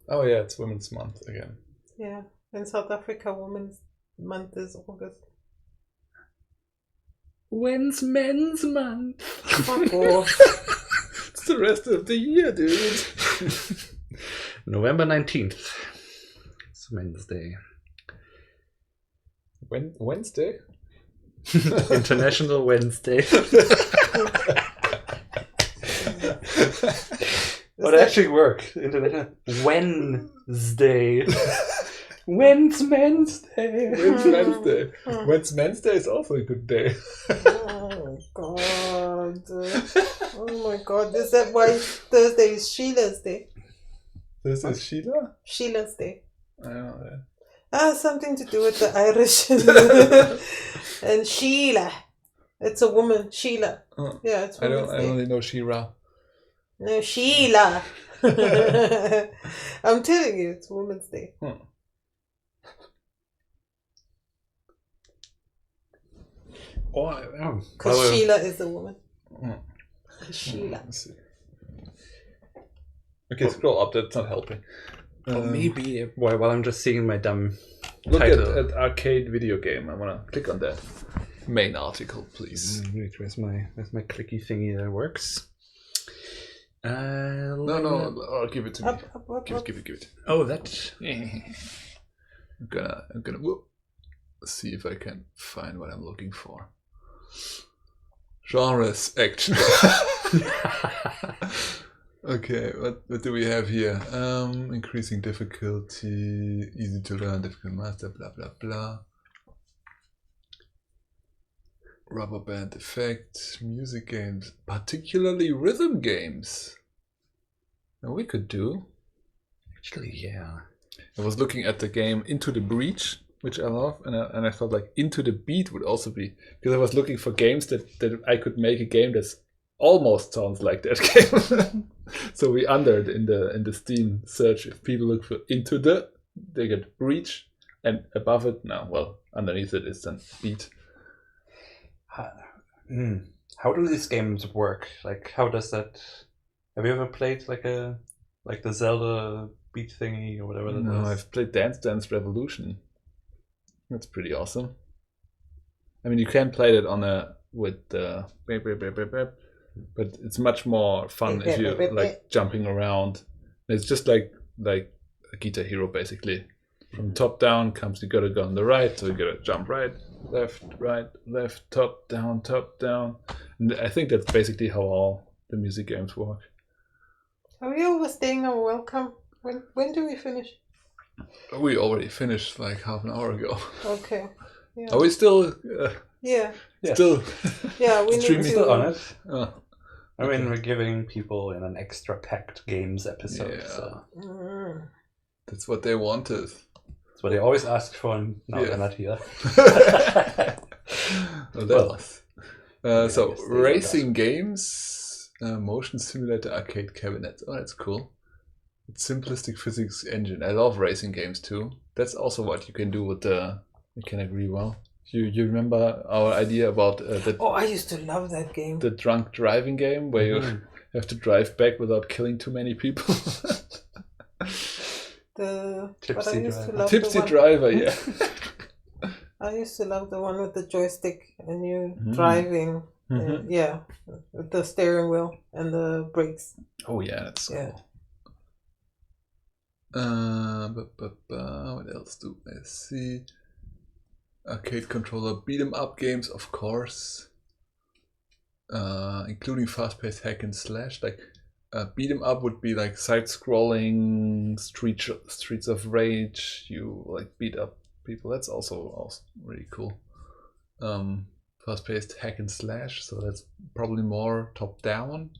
Oh yeah, it's Women's Month again. Yeah, in South Africa, Women's Month is August. When's Men's Month? Fuck off. It's the rest of the year, dude. November 19th. It's Wednesday. Wednesday? International Wednesday. Would actually work. International Wednesday. When's Men's Day? When's Men's Day? When's Men's Day is also a good day. Oh God. Oh my God. Is that why Thursday is Sheila's Day? This is Sheila? Sheila's Day. I don't know that. Something to do with the Irish. And Sheila. It's a woman, Sheila. Oh, Yeah, it's I Women's Day. only know She-Ra. No, Sheila. I'm telling you, it's Women's Day. Because Sheila is a woman. Sheila. Okay, scroll up. That's not helping. Maybe while I'm just seeing my dumb look title. at arcade video game. I want to click on that main article, please. Where's my clicky thingy that works? No, I'll give it to me. Give it. Oh, that. I'm gonna see if I can find what I'm looking for. Genres action. Okay, what do we have here? Increasing difficulty, easy to learn, difficult master, blah blah blah. Rubber band effect, music games, particularly rhythm games. Now we could do. Actually, yeah. I was looking at the game Into the Breach, which I love, and I thought like Into the Beat would also be, because I was looking for games that I could make a game that's almost sounds like that game. So we under in the Steam search, if people look for Into the, they get Breach, and above it underneath it is then Beat. How do these games work? Like, how does that? Have you ever played like the Zelda beat thingy or whatever that is? No, I've played Dance Dance Revolution. That's pretty awesome. I mean, you can play that with the but it's much more fun if you like jumping around. It's just like a Guitar Hero basically. From top down you gotta go on the right, so you gotta jump right, left, top down. And I think that's basically how all the music games work. Are we overstaying our welcome? When do we finish? We already finished like half an hour ago. Okay. Yeah. Are we still? Yeah. Still. Yeah, we need to. Still on it. Oh. I mean, we're giving people an extra packed games episode. Yeah. So. That's what they wanted. That's what they always asked for, and now they're not here. So racing games, motion simulator, arcade cabinet. Oh, that's cool. It's simplistic physics engine. I love racing games too. That's also what you can do with the. I can agree well. You remember our idea about that? Oh, I used to love that game. The drunk driving game where you have to drive back without killing too many people. Tipsy driver, yeah. I used to love the one with the joystick and you driving. With the steering wheel and the brakes. Oh yeah, that's cool. What else do I see? Arcade controller, beat 'em up games, of course, including fast-paced hack and slash. Like beat 'em up would be like side-scrolling Streets of Rage. You like beat up people. That's also really cool. Fast-paced hack and slash, so that's probably more top-down.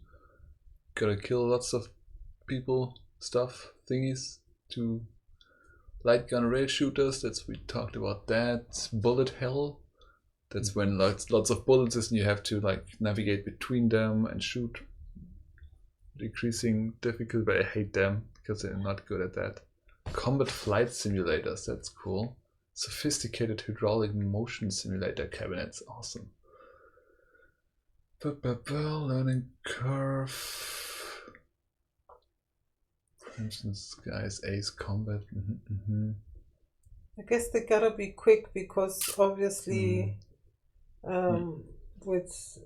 Gotta kill lots of people, stuff, thingies to light gun rail shooters. We talked about that. Bullet hell. That's when lots of bullets and you have to like navigate between them and shoot. Decreasing difficulty, but I hate them because they're not good at that. Combat flight simulators. That's cool. Sophisticated hydraulic motion simulator cabinets. Awesome. Learning curve. For instance, guys, Ace Combat. I guess they gotta be quick because obviously with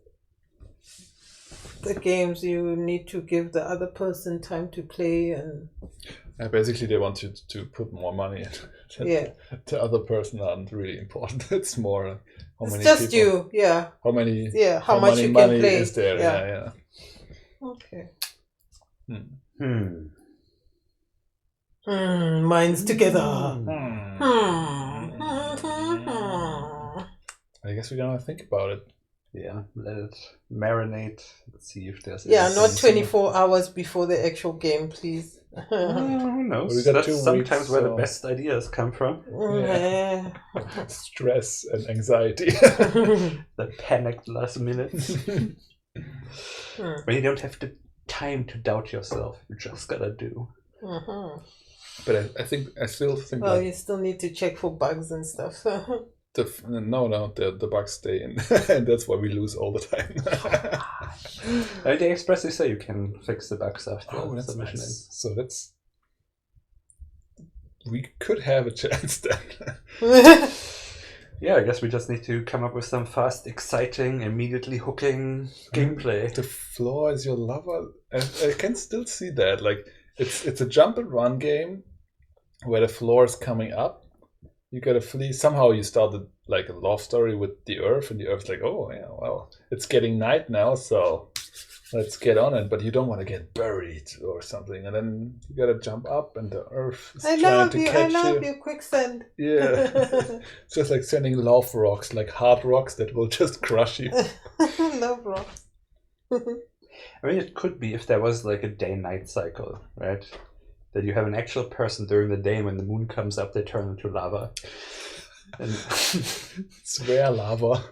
the games you need to give the other person time to play and basically they want you to put more money in. The other person aren't really important. It's more like how many just people, you, how many how much you can play is there. Okay. Minds together. I guess we're gonna think about it. Yeah, let it marinate. Let's see if there's not 24 hours before the actual game, please. Who knows? That's sometimes where the best ideas come from. Stress and anxiety. The panicked last minutes. When you don't have the time to doubt yourself, you just gotta do. But I still think. Well, you still need to check for bugs and stuff. The bugs stay in, and that's why we lose all the time. They expressly say you can fix the bugs after submission. Nice. So we could have a chance then. Yeah, I guess we just need to come up with some fast, exciting, immediately hooking gameplay. The floor is your lover. I can still see that. Like it's a jump and run game where the floor is coming up. You gotta flee. Somehow you started like a love story with the Earth, and the Earth's like, oh yeah, well, it's getting night now, so let's get on it. But you don't want to get buried or something, and then you gotta jump up, and the Earth is trying to catch you. I love you, quicksand. Yeah, it's just like sending love rocks, like hard rocks that will just crush you. Love rocks. I mean, it could be if there was like a day-night cycle, right? That you have an actual person during the day, and when the moon comes up, they turn into lava. And it's rare lava.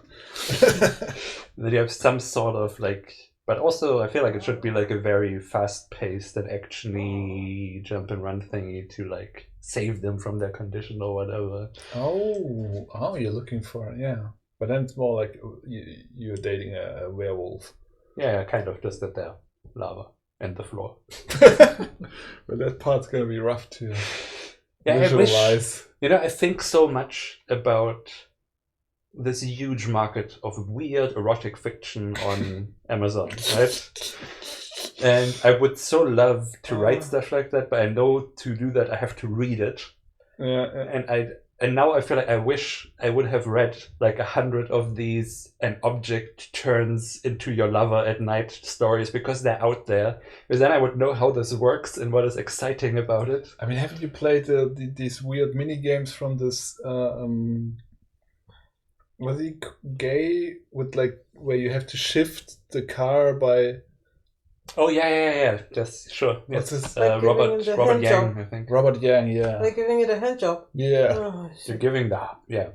Then you have some sort of like, but also I feel like it should be like a very fast-paced and actiony jump and run thingy to like save them from their condition or whatever. Oh, you're looking for but then it's more like you're dating a werewolf. Yeah, kind of, just that they're lava. And the floor. But that part's gonna be rough to visualize. I think so much about this huge market of weird erotic fiction on Amazon, right? And I would so love to write stuff like that, but I know to do that I have to read it. And now I feel like I wish I would have read like 100 of these an object turns into your lover at night stories, because they're out there. Because then I would know how this works and what is exciting about it. I mean, haven't you played these weird mini games from this? Was he gay with like where you have to shift the car by Oh yeah. Just sure. What's Yes. his- Robert Yang, job. I think. Robert Yang, yeah. They're giving it a hand job. Yeah. Oh, You're giving the Yeah.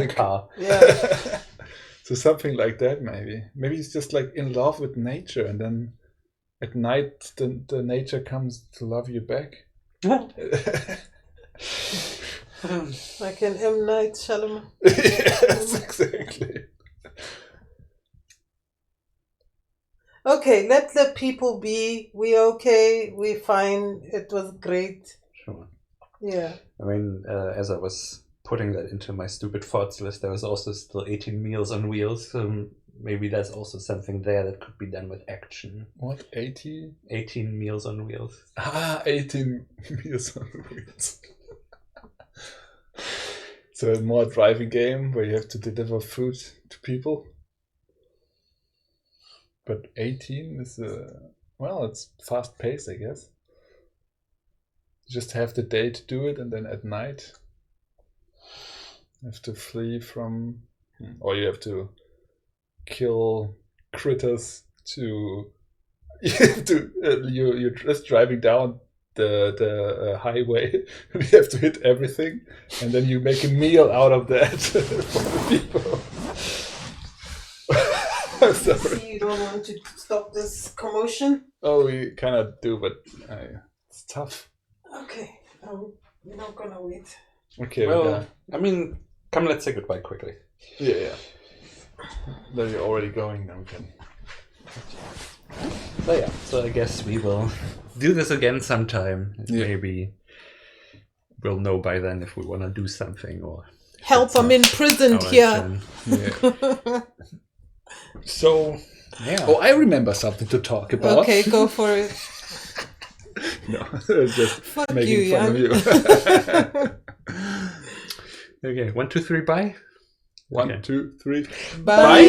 car. Yeah. So something like that, maybe. Maybe he's just like in love with nature, and then at night the nature comes to love you back. Like an M. Night Shyamalan. Yes, exactly. Okay, let the people be. We okay. We fine. It was great. Sure. Yeah. I mean, as I was putting that into my stupid thoughts list, there was also still 18 Meals on Wheels. Maybe there's also something there that could be done with action. What, 80? 18 Meals on Wheels. 18 Meals on Wheels. So a more driving game where you have to deliver food to people. But 18 is it's fast paced, I guess. You just have the day to do it, and then at night you have to flee from, or you have to kill critters to. You're just driving down the highway, and you have to hit everything, and then you make a meal out of that for the people. Sorry. See, you don't want to stop this commotion? Oh, we kind of do, but it's tough. Okay, we're not gonna wait. Okay, well, I mean, come, let's say goodbye quickly. Yeah. Then you're already going, then we can. But yeah, so I guess we will do this again sometime. Yeah. Maybe we'll know by then if we want to do something or help them imprisoned here. Yeah. So, yeah. I remember something to talk about. Okay, go for it. No, just Fuck making you, fun of you. Okay, 1, 2, 3, bye. 1, 2, 3. Bye.